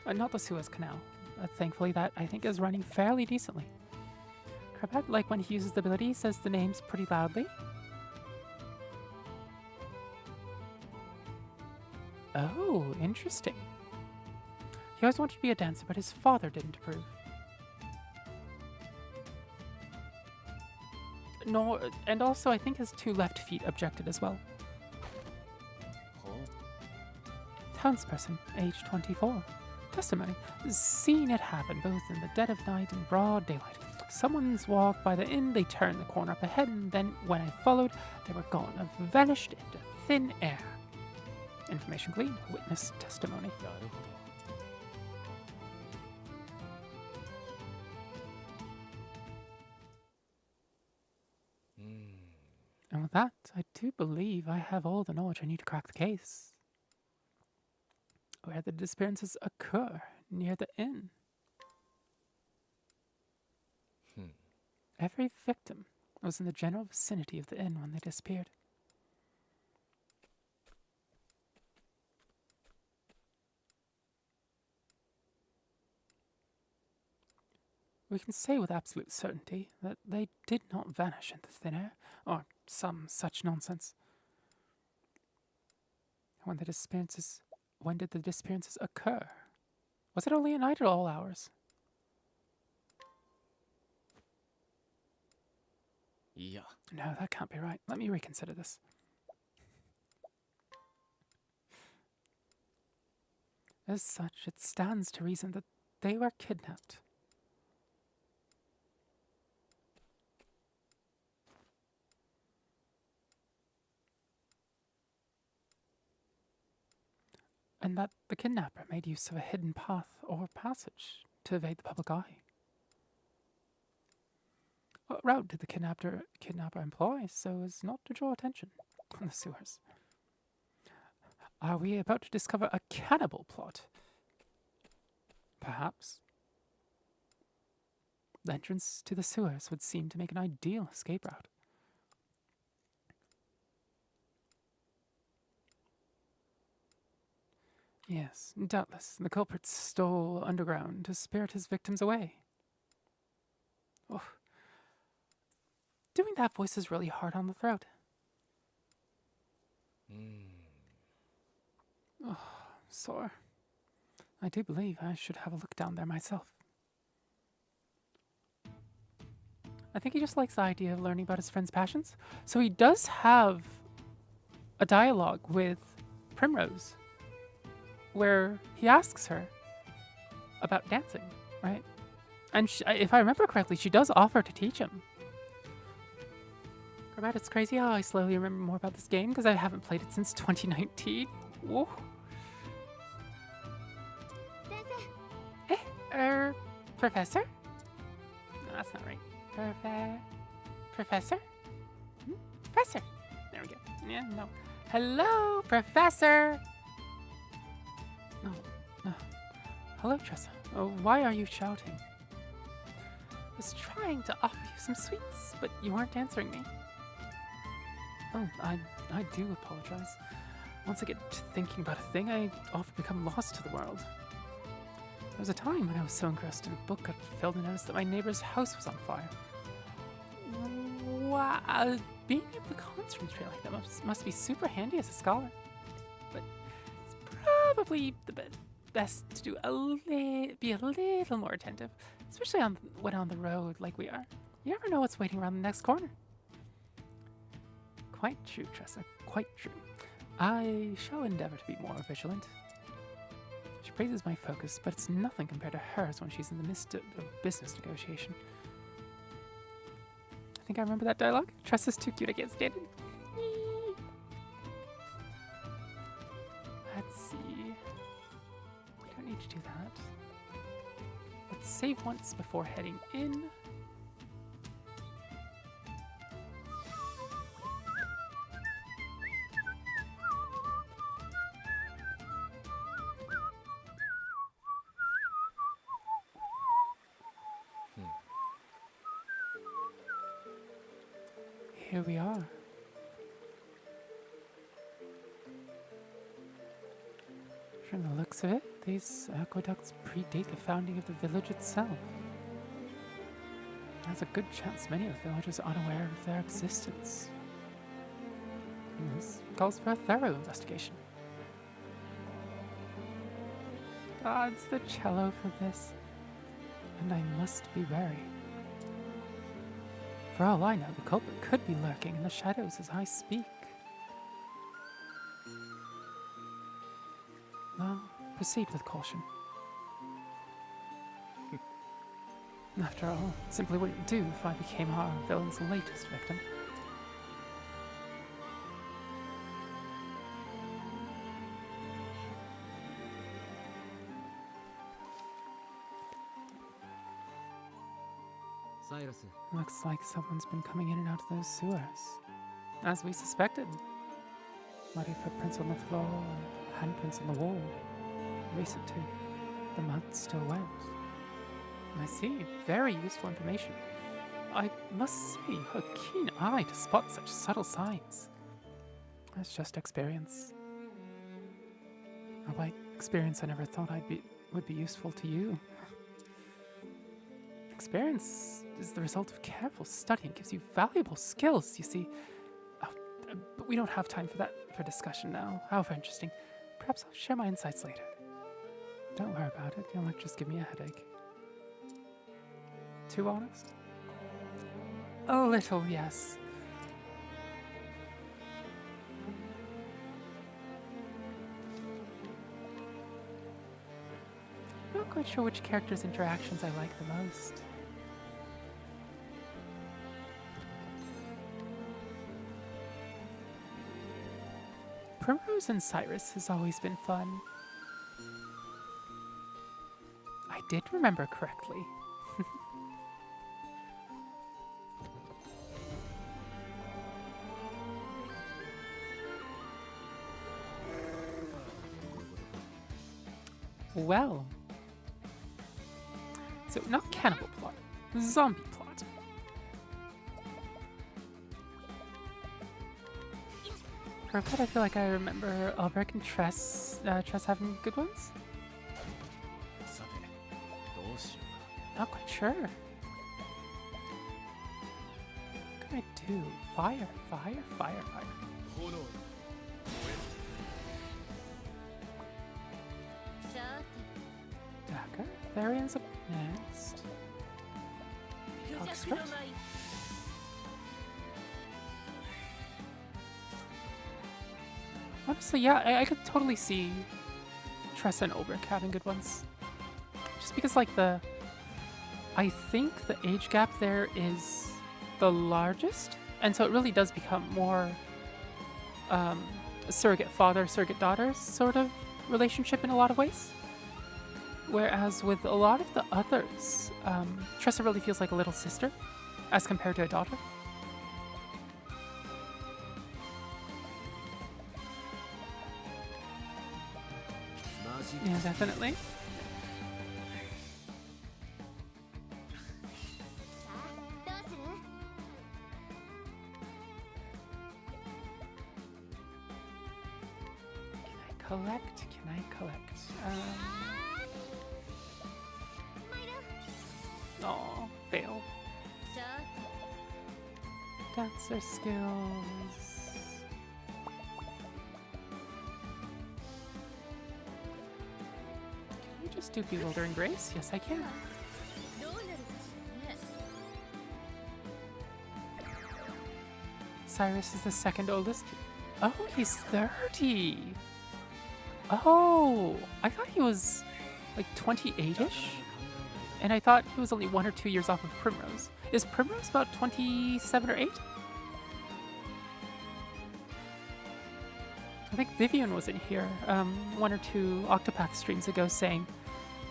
Not the Suez Canal. thankfully that, I think, is running fairly decently. Crabat, like when he uses the ability, says the names pretty loudly. Oh, interesting. He always wanted to be a dancer, but his father didn't approve. Nor, and also I think his 2 left feet objected as well. Townsperson, age 24. Testimony. Seen it happen both in the dead of night and broad daylight. Someone's walked by the inn, they turned the corner up ahead, and then when I followed, they were gone, vanished into thin air. Information gleaned, witness testimony. And with that, I do believe I have all the knowledge I need to crack the case. Where the disappearances occur, near the inn. Every victim was in the general vicinity of the inn when they disappeared. We can say with absolute certainty that they did not vanish into thin air, or some such nonsense. When did the disappearances occur? Was it only at night or all hours? Yeah. No, that can't be right. Let me reconsider this. As such, it stands to reason that they were kidnapped. And that the kidnapper made use of a hidden path or passage to evade the public eye. What route did the kidnapper employ so as not to draw attention on the sewers? Are we about to discover a cannibal plot? Perhaps. The entrance to the sewers would seem to make an ideal escape route. Yes, doubtless. The culprit stole underground to spirit his victims away. Oh. Doing that voice is really hard on the throat. Oh, sore. I do believe I should have a look down there myself. I think he just likes the idea of learning about his friend's passions. So he does have a dialogue with Primrose where he asks her about dancing, right? And if I remember correctly, she does offer to teach him. It's crazy how I slowly remember more about this game because I haven't played it since 2019. Whoa. Professor? No, that's not right. Professor? Professor. There we go. Yeah, no. Hello, Professor. Oh. Hello, Tressa. Oh, why are you shouting? I was trying to offer you some sweets, but you weren't answering me. Oh, I do apologize. Once I get to thinking about a thing, I often become lost to the world. There was a time when I was so engrossed in a book I failed to notice that my neighbor's house was on fire. Wow, being able to concentrate like that must be super handy as a scholar. But it's probably the best to be a little more attentive, especially when on the road like we are. You never know what's waiting around the next corner. Quite true, Tressa, quite true. I shall endeavor to be more vigilant. She praises my focus, but it's nothing compared to hers when she's in the midst of business negotiation. I think I remember that dialogue. Tressa's too cute, I can't stand it. Let's see. We don't need to do that. Let's save once before heading in. Here we are. From the looks of it, these aqueducts predate the founding of the village itself. There's a good chance many of the villagers are unaware of their existence. And this calls for a thorough investigation. God's the cello for this, and I must be wary. For all I know, the culprit could be lurking in the shadows as I speak. Well, proceed with caution. After all, it simply wouldn't do if I became our villain's latest victim. Cyrus, Looks like someone's been coming in and out of those sewers. As we suspected. Muddy footprints on the floor and handprints on the wall. Recent too. The mud's still wet. I see. Very useful information. I must say, a keen eye to spot such subtle signs. That's just experience. By experience I never thought would be useful to you. Experience is the result of careful study and gives you valuable skills, you see. But we don't have time for discussion now, however interesting. Perhaps I'll share my insights later. Don't worry about it, you'll just give me a headache. Too honest? A little, yes. I'm not quite sure which character's interactions I like the most. Primrose and Cyrus has always been fun. I did remember correctly. Well. So, not cannibal plot, zombie plot. For what I feel like I remember Albrecht and Tress having good ones? Not quite sure. What can I do? Fire, fire, fire, fire. Dagger. Therian's up next. Peacock Strut. Honestly, yeah, I could totally see Tressa and Ulbrich having good ones. Just because, like, I think the age gap there is the largest, and so it really does become more surrogate father, surrogate daughter sort of relationship in a lot of ways. Whereas with a lot of the others, Tressa really feels like a little sister as compared to a daughter. Yeah, definitely. Can I collect? Oh, fail. Dancer skills. Can you just do Bewildering Grace? Yes, I can. Cyrus is the second oldest. Oh, he's 30. Oh, I thought he was like 28-ish. And I thought he was only 1 or 2 years off of Primrose. Is Primrose about 27 or 8? I think Vivian was in here 1 or 2 Octopath streams ago saying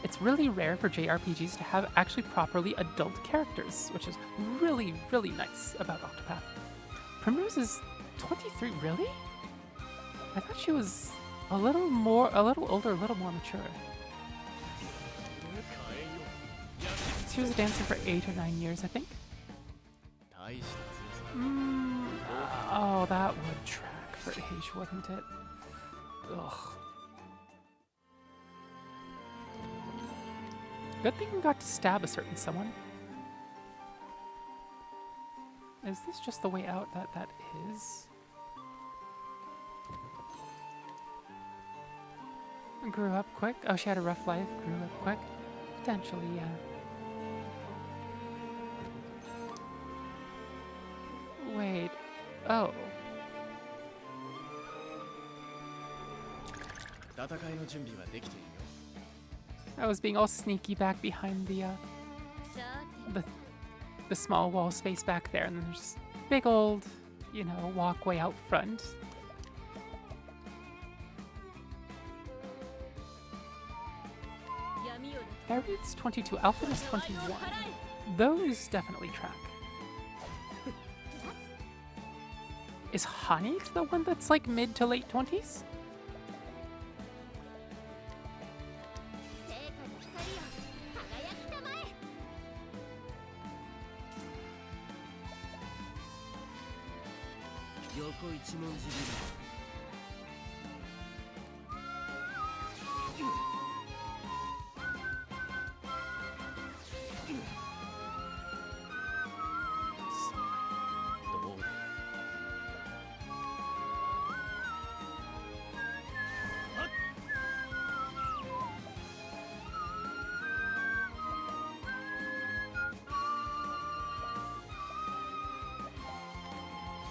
it's really rare for JRPGs to have actually properly adult characters, which is really, really nice about Octopath. Primrose is 23, really? I thought she was a little older, a little more mature. She was a dancer for 8 or 9 years, I think. Oh, that would track for age, wouldn't it? Ugh. Good thing we got to stab a certain someone. Is this just the way out that is? Grew up quick. Oh, she had a rough life. Grew up quick. Potentially, yeah. Wait. Oh. 戦いの準備はできているよ。 I was being all sneaky back behind the さて the small wall space back there, and then there's this big old, you know, walkway out front. 闇夜の Ariad's 22, Alpha's 災いを 21. 払え Those definitely track. Is Hanit the one that's like mid to late 20s? 聖火の光よ輝きたまえ 横一文字切 どうだ。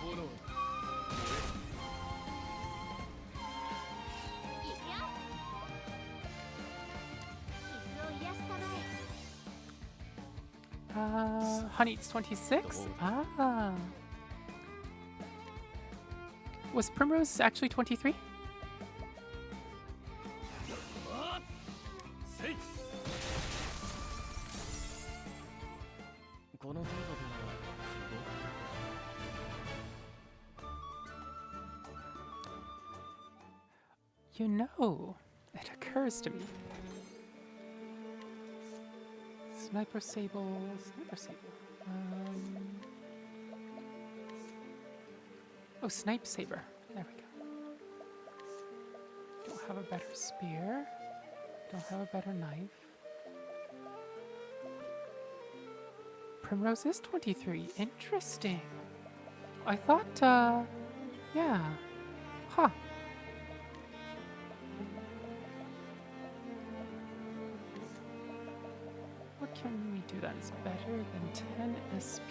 炎だ。いくよ傷を癒したまえ Hanit's 26? Ah. Was Primrose actually 23? せい。この程度では不合格。 You know, it occurs to me. Sniper Sable. Oh, Snipe Saber. There we go. Don't have a better spear. Don't have a better knife. Primrose is 23. Interesting. I thought, yeah. Huh. What can we do that is better than 10 SP?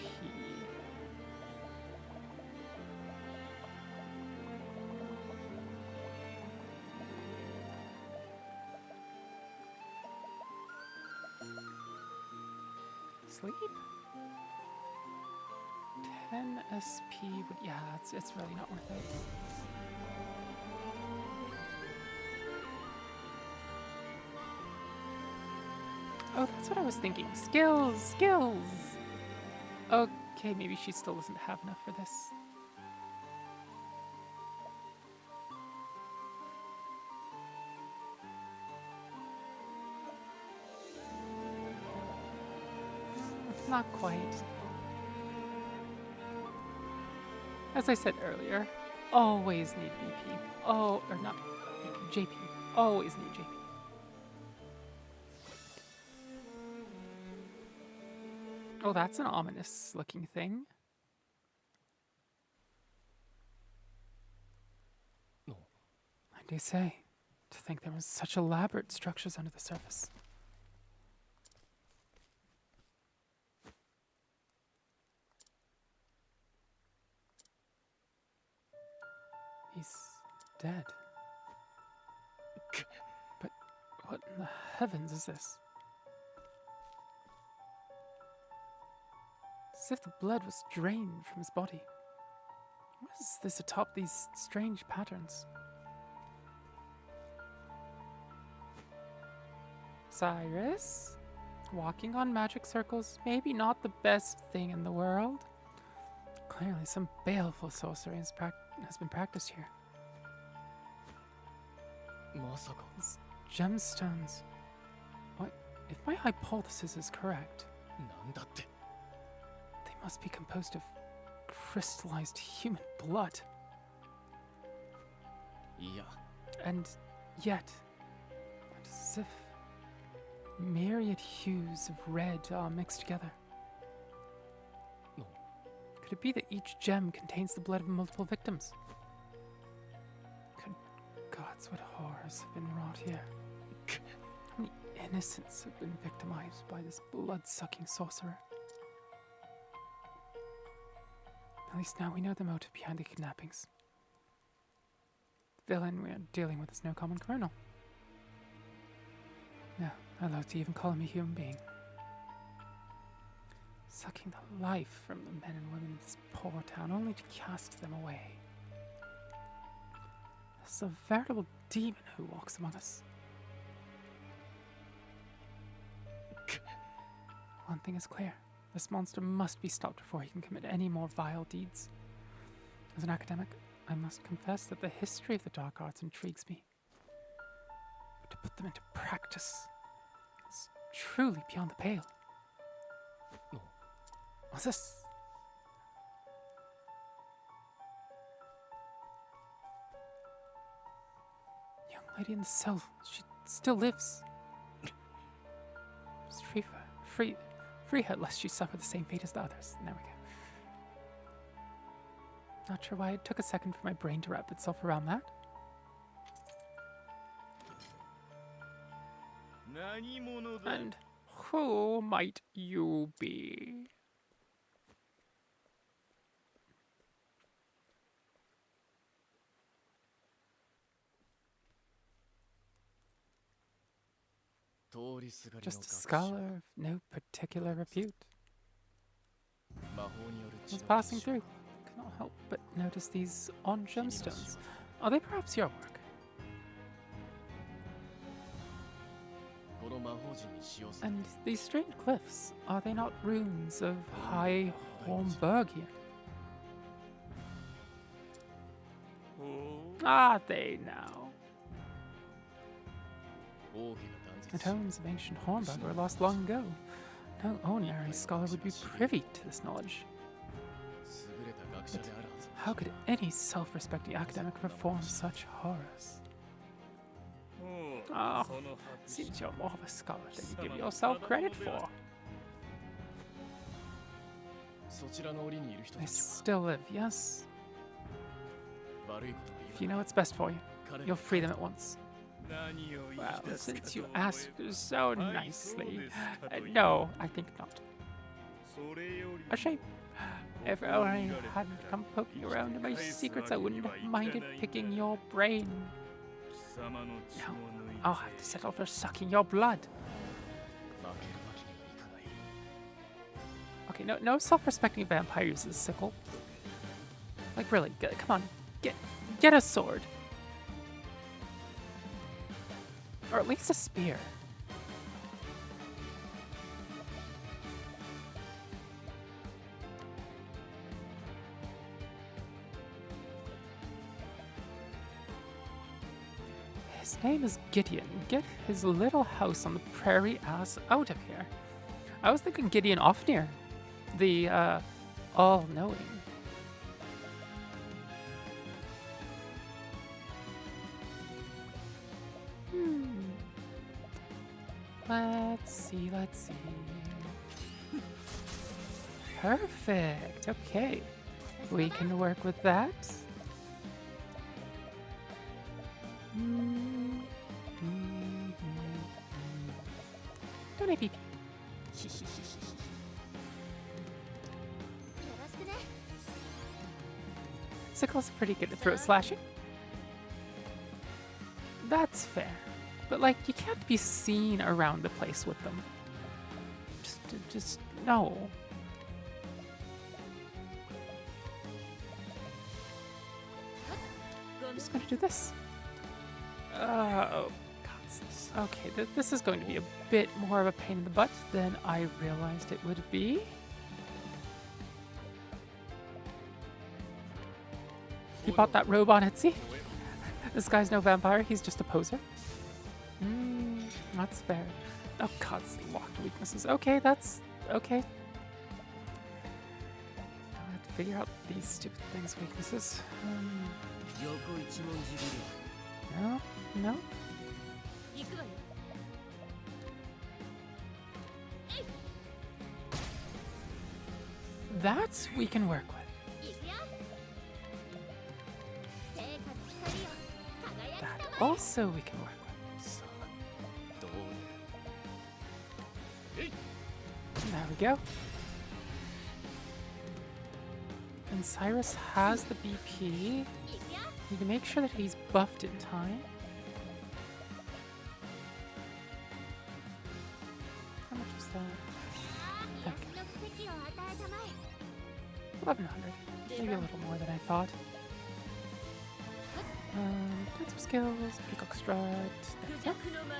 Sleep? 10 SP would, yeah, it's really not worth it. Oh, that's what I was thinking. Skills, skills. Okay, maybe she still doesn't have enough for this. Not quite. As I said earlier, always need BP. Oh, or not BP, JP. Always need JP. Oh, that's an ominous looking thing. No. I do say, to think there was such elaborate structures under the surface. He's dead. But what in the heavens is this? As if the blood was drained from his body. What is this atop these strange patterns? Cyrus? Walking on magic circles, maybe not the best thing in the world. Clearly some baleful sorcery has been practiced here. まさか。 These gemstones. What? If my hypothesis is correct, なんだって。 they must be composed of crystallized human blood. いや。 And yet, it's as if myriad hues of red all mixed together. No. Could it be that each gem contains the blood of multiple victims? Good gods, what horrors have been wrought here? How many innocents have been victimized by this blood-sucking sorcerer? At least now we know the motive behind the kidnappings. The villain we are dealing with is no common criminal. No, I love to even call him a human being. Sucking the life from the men and women of this poor town only to cast them away. This is a veritable demon who walks among us. One thing is clear. This monster must be stopped before he can commit any more vile deeds. As an academic, I must confess that the history of the dark arts intrigues me. But to put them into practice is truly beyond the pale. No. What's this? Young lady in the cell. She still lives. Just free her lest she suffer the same fate as the others. There we go. Not sure why it took a second for my brain to wrap itself around that. And who might you be? Just a scholar of no particular repute. I was passing through. Could not help but notice these on gemstones. Are they perhaps your work? And these strange glyphs, are they not runes of High Hornburgian? Are they now? The tomes of ancient Hornburg were lost long ago. No ordinary scholar would be privy to this knowledge. But how could any self-respecting academic perform such horrors? Oh, seems you're more of a scholar than you give yourself credit for. They still live, yes? If you know what's best for you, you'll free them at once. Well, since you asked so nicely, no, I think not. A shame. If I hadn't come poking around in my secrets, I wouldn't have minded picking your brain. Now, I'll have to settle for sucking your blood. Okay, no self-respecting vampire uses a sickle. Like, really, come on, get a sword. Or at least a spear. His name is Gideon. Get his little house on the prairie ass out of here. I was thinking Gideon Ofnir, the all-knowing. Let's see. Perfect. Okay. We can work with that. Don't I beep? Sickles are pretty good at throat slashing. That's fair. But, like, you can't be seen around the place with them. Just no. I'm just gonna do this. Oh, God. Okay, this is going to be a bit more of a pain in the butt than I realized it would be. He bought that robe on Etsy. This guy's no vampire, he's just a poser. That's fair. Oh God, it's locked weaknesses. Okay, that's okay. I have to figure out these stupid things' weaknesses. No. That we can work with. いくよ生活光よ輝き That たまえ also we can work さあどうねえい with. There we go. And Cyrus has the BP. いくよ Need to make sure that he's buffed in time. How much is that? 癒しの奇跡を与えたまえ 1100. Maybe a little more than I thought. Defensive skills, Peacock Strut. There ク we ジャ go. クの舞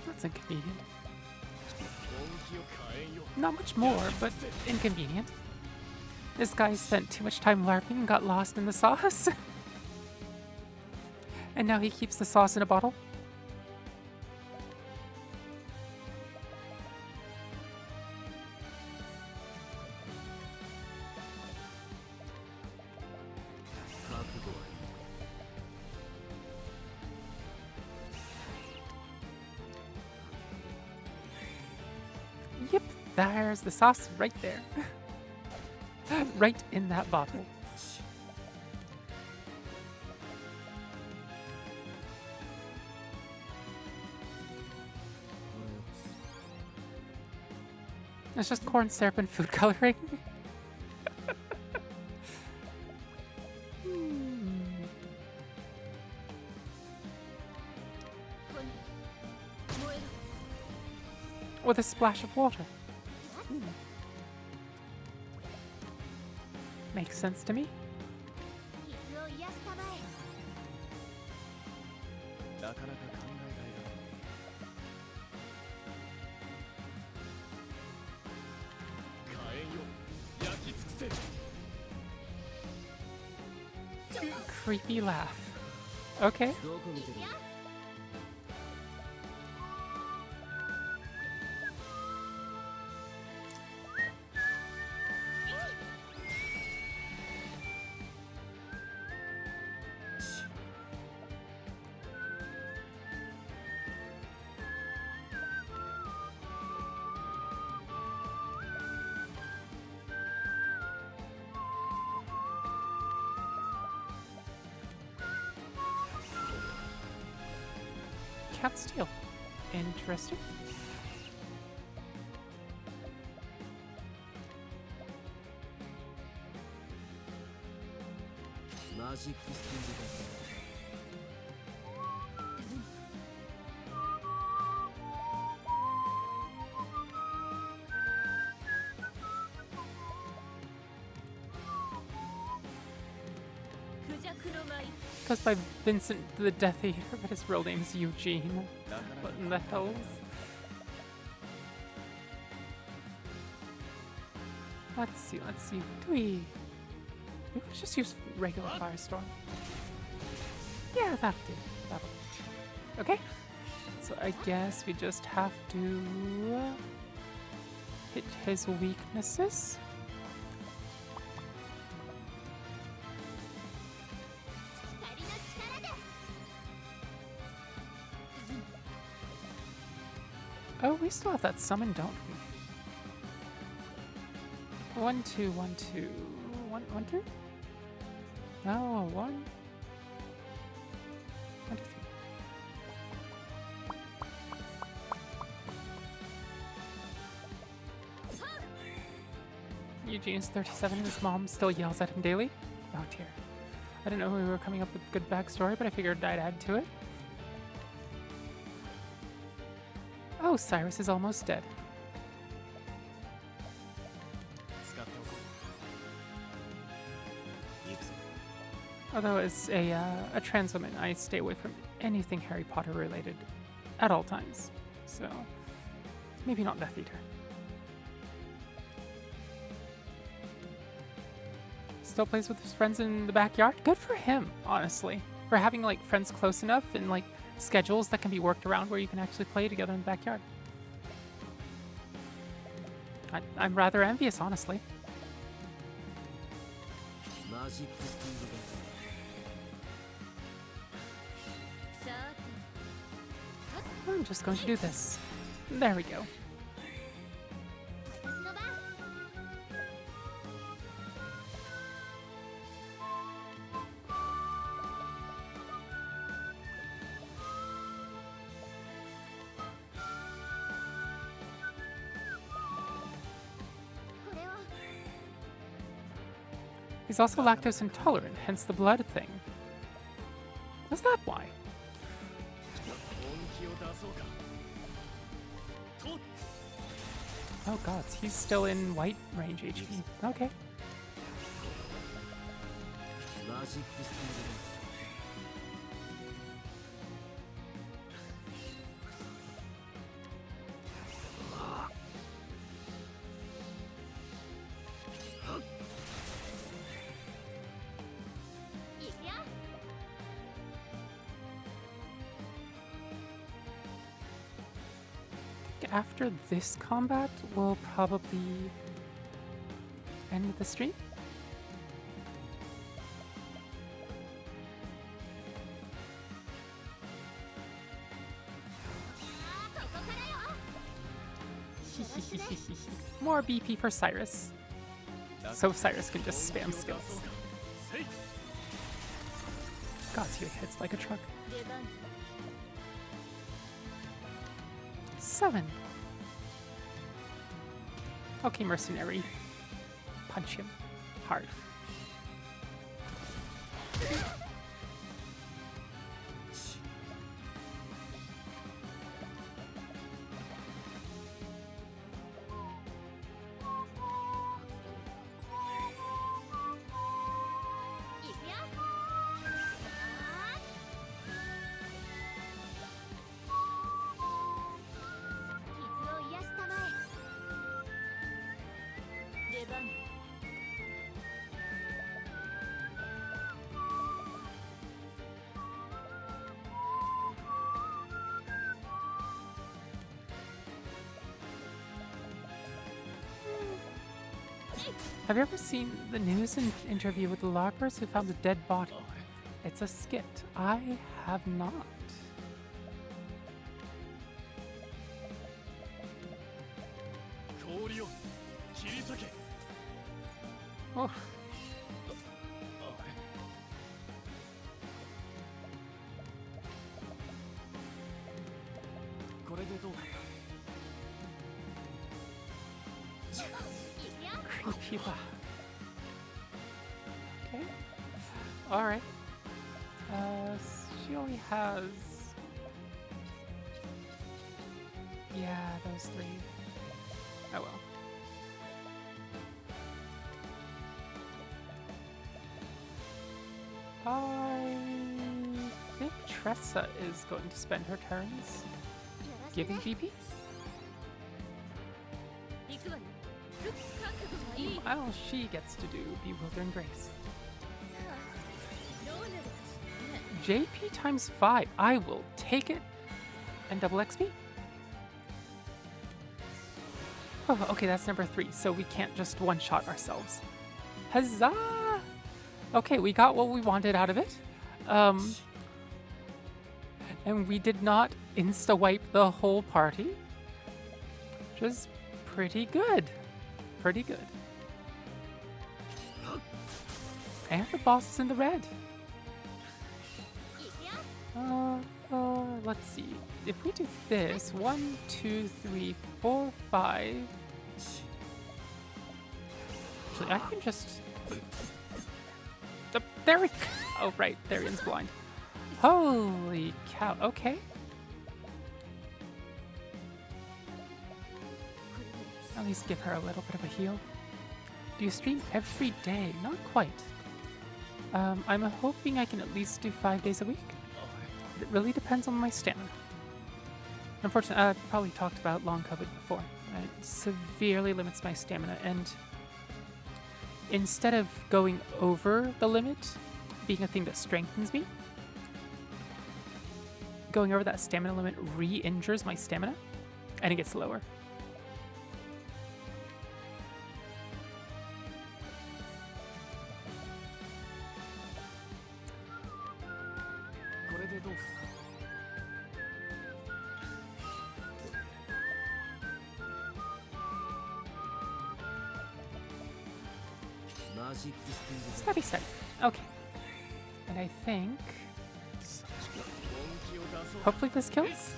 That's inconvenient. 本気を変えんよ Not much more, but inconvenient. This guy spent too much time LARPing and got lost in the sauce. And now he keeps the sauce in a bottle. Yep, there's the sauce right there. Right in that bottle. It's just corn syrup and food coloring. Hmm. ここに燃える With a splash of water. Makes sense to me. 傷を癒やしたまえなかなか考えがいだ火炎よ焼き尽くせ Creepy laugh. Okay. どこ見てるんだ Can't steal. Interesting. マジックスティールだぜ クジャクの舞 Goes by Vincent the Death Eater, but his real name's Eugene. なかなか What in the hells? Let's see, let's see. Do we... We could just use regular Firestorm. Yeah, that'll do. That'll do. Okay. So I guess we just have to... hit his weaknesses. Oh, we still have that summon, don't we? 1, 2, 1, 2. 1, 1, 2? No, 1. 1, 2, 3. Eugene's 37 and his mom still yells at him daily? Oh dear. I didn't know we were coming up with a good backstory, but I figured I'd add to it. Oh, Cyrus is almost dead. 使っておこう行くぞ Although as a trans woman, I stay away from anything Harry Potter related at all times. So, maybe not Death Eater. Still plays with his friends in the backyard? Good for him, honestly. For having like friends close enough and like schedules that can be worked around where you can actually play together in the backyard. I'm rather envious, honestly. マジックスティールだぜさ I'm just going to do this. There we go. 私の番。 これは He's also lactose intolerant, hence the blood thing. Was that why? 本気を出そうかと Oh gods, he's still in white range HP. Okay. マジックスピードです いくよ。 After this combat, we'll probably end the stream. ここからよ。 More BP for Cyrus. So Cyrus can just spam 本気を出 skills. そうかせい Gods, he hits like a truck. 出番。 7. Okay, mercenary. Punch him. Hard. Have you ever seen the news interview with the loggers who found the dead body? It's a skit. I have not. 氷を切り裂け Oh, これでどうか creepy laugh. Okay. Alright. She only has... Yeah, those three. Oh well. I think Tressa is going to spend her turns giving BP. 行くわよ。覚悟はいい。 While she gets to do Bewildering Grace. どうなるかしらね。 JP times 5. I will take it. And double XP? Oh, okay, that's number 3. So we can't just one-shot ourselves. Huzzah! Okay, we got what we wanted out of it. And we did not insta-wipe the whole party. Which is pretty good. Pretty good. And the boss is in the red. 行くよ。 Let's see. If we do this, 1, 2, 3, 4, 5. Actually, I can just. There we go. Oh, right. Therian's blind. Holy cow. Okay. At least give her a little bit of a heal. Do you stream every day? Not quite. I'm hoping I can at least do 5 days a week. It really depends on my stamina. Unfortunately, I've probably talked about long COVID before. It severely limits my stamina, and instead of going over the limit, being a thing that strengthens me, going over that stamina limit re-injures my stamina, and it gets lower. Steady, steady. Okay. And I think... hopefully this kills?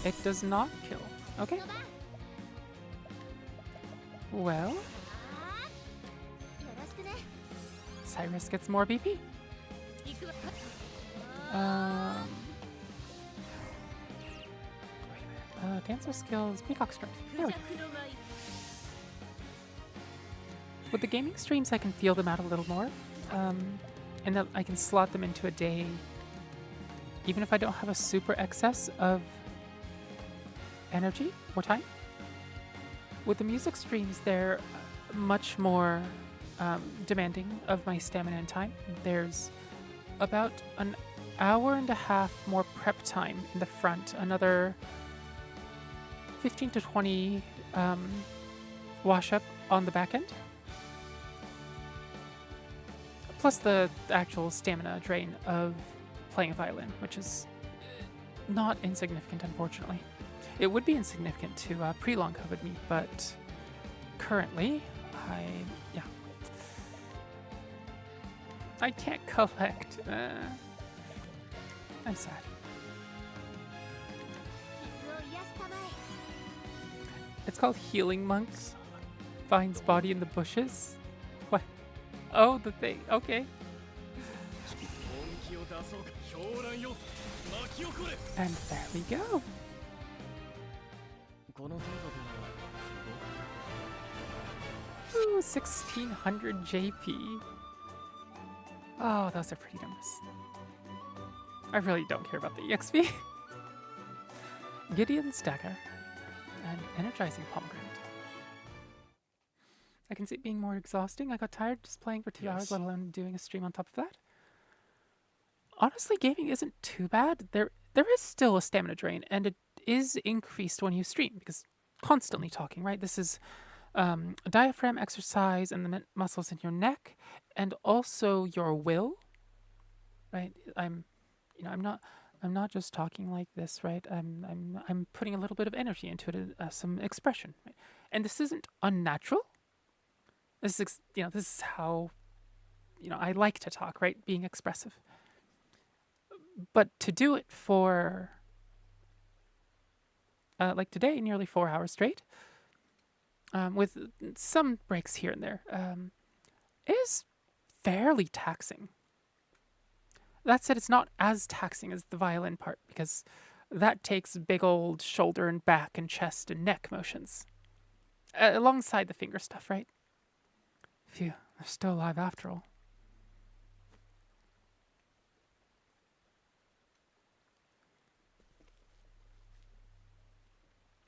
It does not kill. Okay. Well... Cyrus gets more BP. Dancer skills, Peacock Strike. There we go. With the gaming streams, I can feel them out a little more. And that I can slot them into a day, even if I don't have a super excess of energy or time. With the music streams, they're much more demanding of my stamina and time. There's about an hour and a half more prep time in the front, another 15 to 20 wash up on the back end, plus the actual stamina drain of playing a violin, which is not insignificant, unfortunately. It would be insignificant to pre-long COVID me, but currently, I can't collect. I'm sad. It's called Healing Monks. Finds body in the bushes. What? Oh, the thing. Okay. And there we go. Ooh, 1600 JP. Oh, those are pretty numbers. I really don't care about the EXP. Gideon's Dagger and Energizing Pomegranate. I can see it being more exhausting. I got tired just playing for 2 hours, let alone doing a stream on top of that. Honestly, gaming isn't too bad. There is still a stamina drain, and it is increased when you stream, because constantly talking, right? This is a diaphragm exercise and the muscles in your neck, and also your will, right? I'm not just talking like this, right? I'm putting a little bit of energy into it, some expression, right? And this isn't unnatural. This is how, I like to talk, right? Being expressive. But to do it for, like today, nearly 4 hours straight, with some breaks here and there, is fairly taxing. That said, it's not as taxing as the violin part, because that takes big old shoulder and back and chest and neck motions, alongside the finger stuff, right? Phew, they're still alive after all.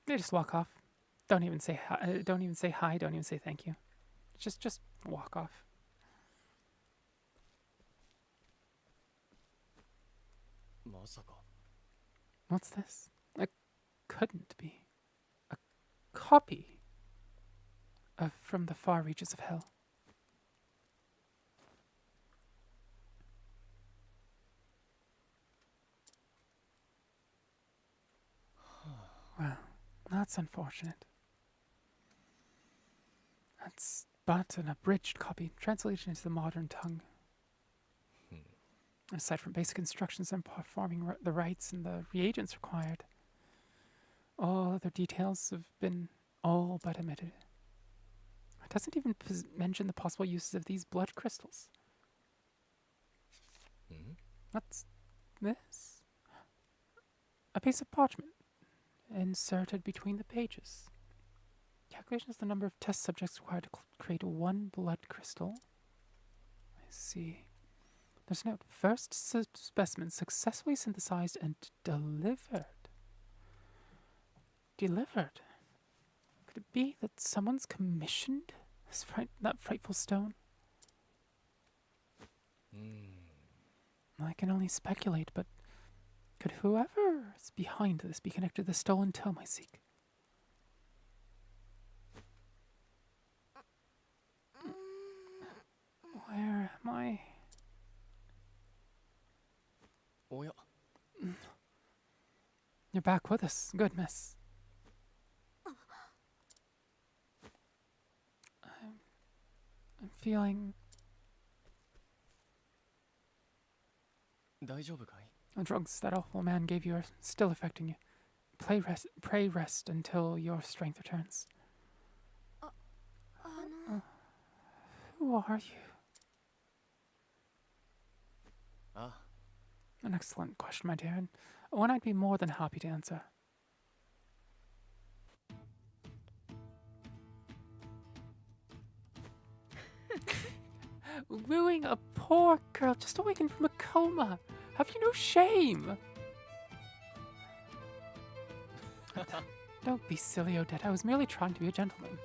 They just walk off. Don't even say hi. Don't even say hi. Don't even say thank you. Just walk off. What's this? It couldn't be. A copy of From the Far Reaches of Hell. Well, that's unfortunate. That's but an abridged copy, translated into the modern tongue. Aside from basic instructions on performing the rites and the reagents required, all other details have been all but omitted. It doesn't even mention the possible uses of these blood crystals. What's this? A piece of parchment inserted between the pages. Calculation is the number of test subjects required to create one blood crystal. I see. There's a note. First specimen successfully synthesized and delivered. Delivered? Could it be that someone's commissioned that frightful stone? I can only speculate, but could whoever is behind this be connected to the stolen tome I seek? Where am I? You're back with us. Good, miss. feeling 大丈夫かい？ the drugs that awful man gave you are still affecting you. Pray rest until your strength returns. Who are you? あ An excellent question, my dear, and one I'd be more than happy to answer. Wooing a poor girl just awakened from a coma. Have you no shame? Don't be silly, Odette. I was merely trying to be a gentleman.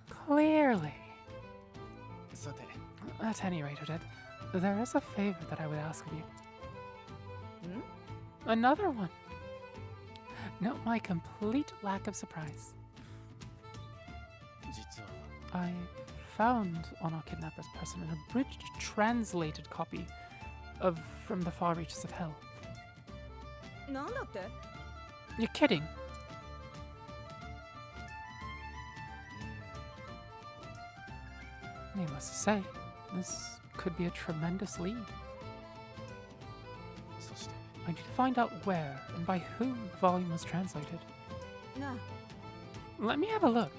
Clearly. さて At any rate, Odette, there is a favor that I would ask of you. Another one. Note my complete lack of surprise. 実は I found on our kidnapper's person an abridged, translated copy of From the Far Reaches of Hell. なんだって？ You're kidding. Needless to say, this could be a tremendous lead. そして I need to find out where and by whom the volume was translated. なあ、 Let me have a look.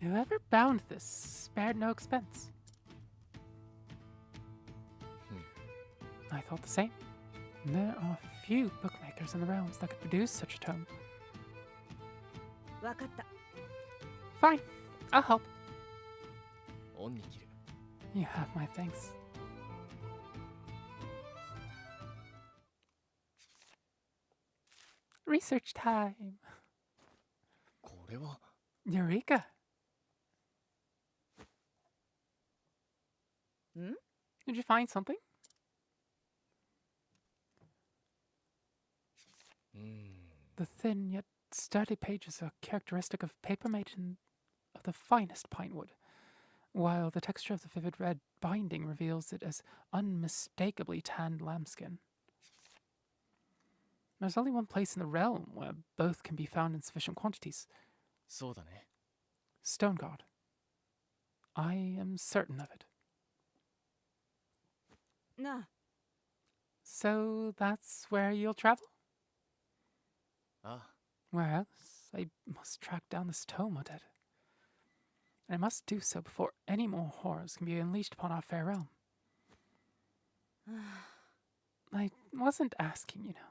Whoever bound this spared no expense. I thought the same. There are few bookmakers in the realms that could produce such a tome. わかった。 Fine, I'll help. 恩に着る You have my thanks. Research time. これは Eureka. Hmm? Did you find something? うーん The thin yet sturdy pages are characteristic of paper made of the finest pine wood, while the texture of the vivid red binding reveals it as unmistakably tanned lambskin. There's only one place in the realm where both can be found in sufficient quantities. そうだね Stone God. I am certain of it. なあ、 So that's where you'll travel? あ Where else? I must track down this tome, Odette. And I must do so before any more horrors can be unleashed upon our fair realm. I wasn't asking, you know.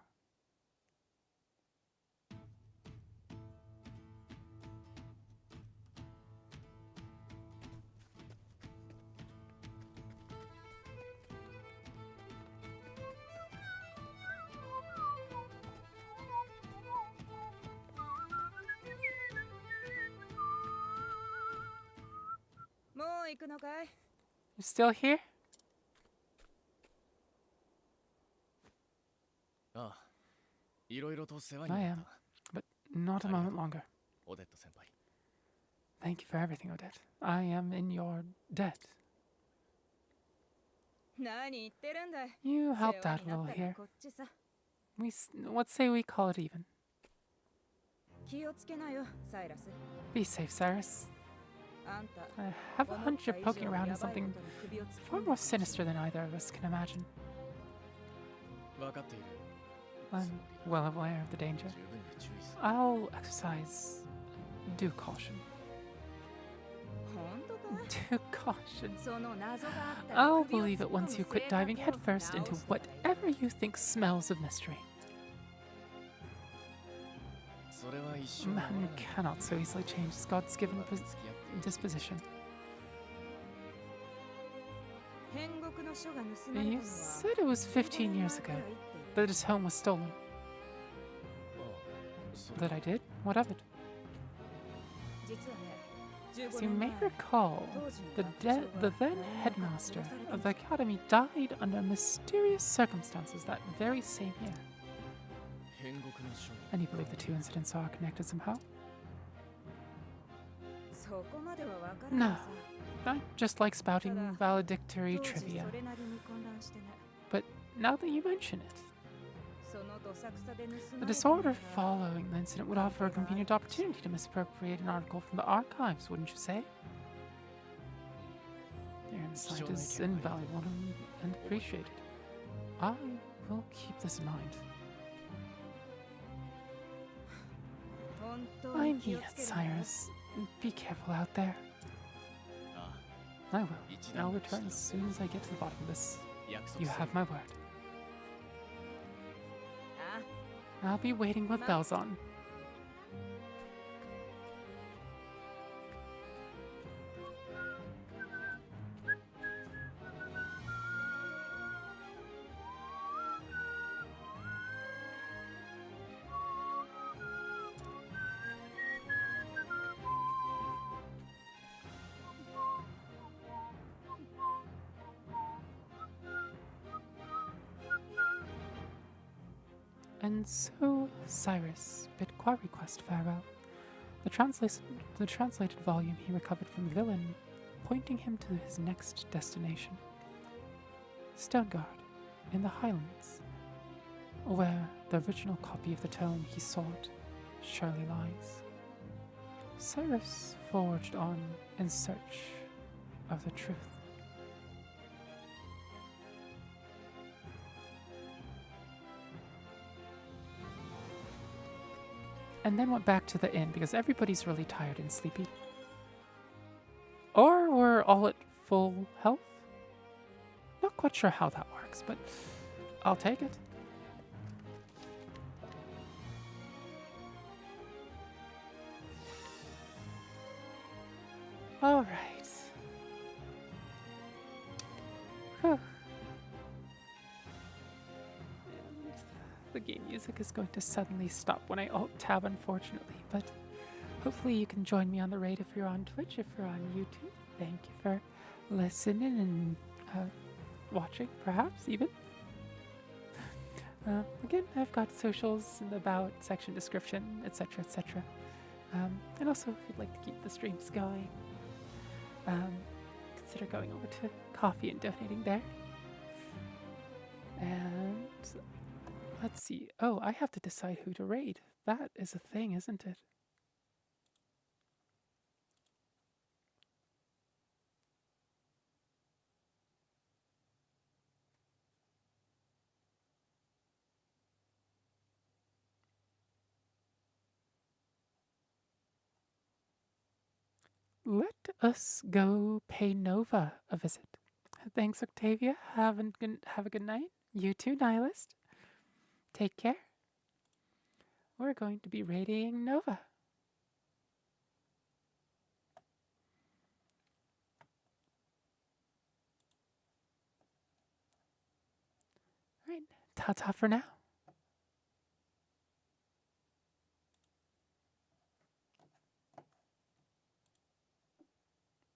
You still here? ああいろいろと世話 I になっ am, た but not a moment longer. オデット先輩 Thank you for everything, Odette. I am in your debt. 何言ってるんだい。 You 世 helped 話 out に a なっ little たら here. こっちさ。 Let's say we call it even. 気をつけなよ、サイラス。 Be safe, Cyrus. あんた、 I have a 思っ hunch た you're 以 poking 上 around や in ばい something ことに首を突っ far 込ん more で sinister than either of us can imagine. 分かっている I'm well aware of the danger. 十分に注意する I'll exercise due caution. 本当かい？ Due caution. その謎があったら I'll 首を believe 突 it っ込む once you 性 quit 格 diving を headfirst into 直したらいい。 whatever you think smells of mystery. それは一生の Man 罠だ cannot so easily change his God's given 付き合っている disposition. 天国の書が盗まれたの You は said it was 15 years ago that his home was stolen. ああそれ That I did? What of it? 実はね、 As 15 you 年 may 前 recall, 当時の the 学長 then が headmaster 何者かに殺されて of ま the した。 academy died under mysterious circumstances that very same year. 天国の書 And you believe the two incidents are connected somehow? そ No, I just like spouting valedictory trivia. But now that you mention it, the disorder following the incident would offer a convenient opportunity to misappropriate an article from the archives, wouldn't you say? Your insight is invaluable and appreciated. I will keep this in mind. I mean it, Cyrus. Be careful out there. I will. I'll return as soon as I get to the bottom of this. You have my word. I'll be waiting with bells on. And so, Cyrus bid Qua request farewell. The translated volume he recovered from the villain, pointing him to his next destination. Stoneguard, in the Highlands, where the original copy of the tome he sought surely lies. Cyrus forged on in search of the truth. And then went back to the inn because everybody's really tired and sleepy. Or we're all at full health? Not quite sure how that works, but I'll take it. All right. Whew. The game music is going to suddenly stop when I alt-tab, unfortunately, but hopefully you can join me on the raid if you're on Twitch, if you're on YouTube. Thank you for listening and watching, perhaps, even. Again, I've got socials in the About section, description, etc., etc. And also, if you'd like to keep the streams going, consider going over to Coffee and donating there. And let's see. Oh, I have to decide who to raid. That is a thing, isn't it? Let us go pay Nova a visit. Thanks, Octavia. Have a good night. You too, Nihilist. Take care. We're going to be raiding Nova. All right, ta-ta for now.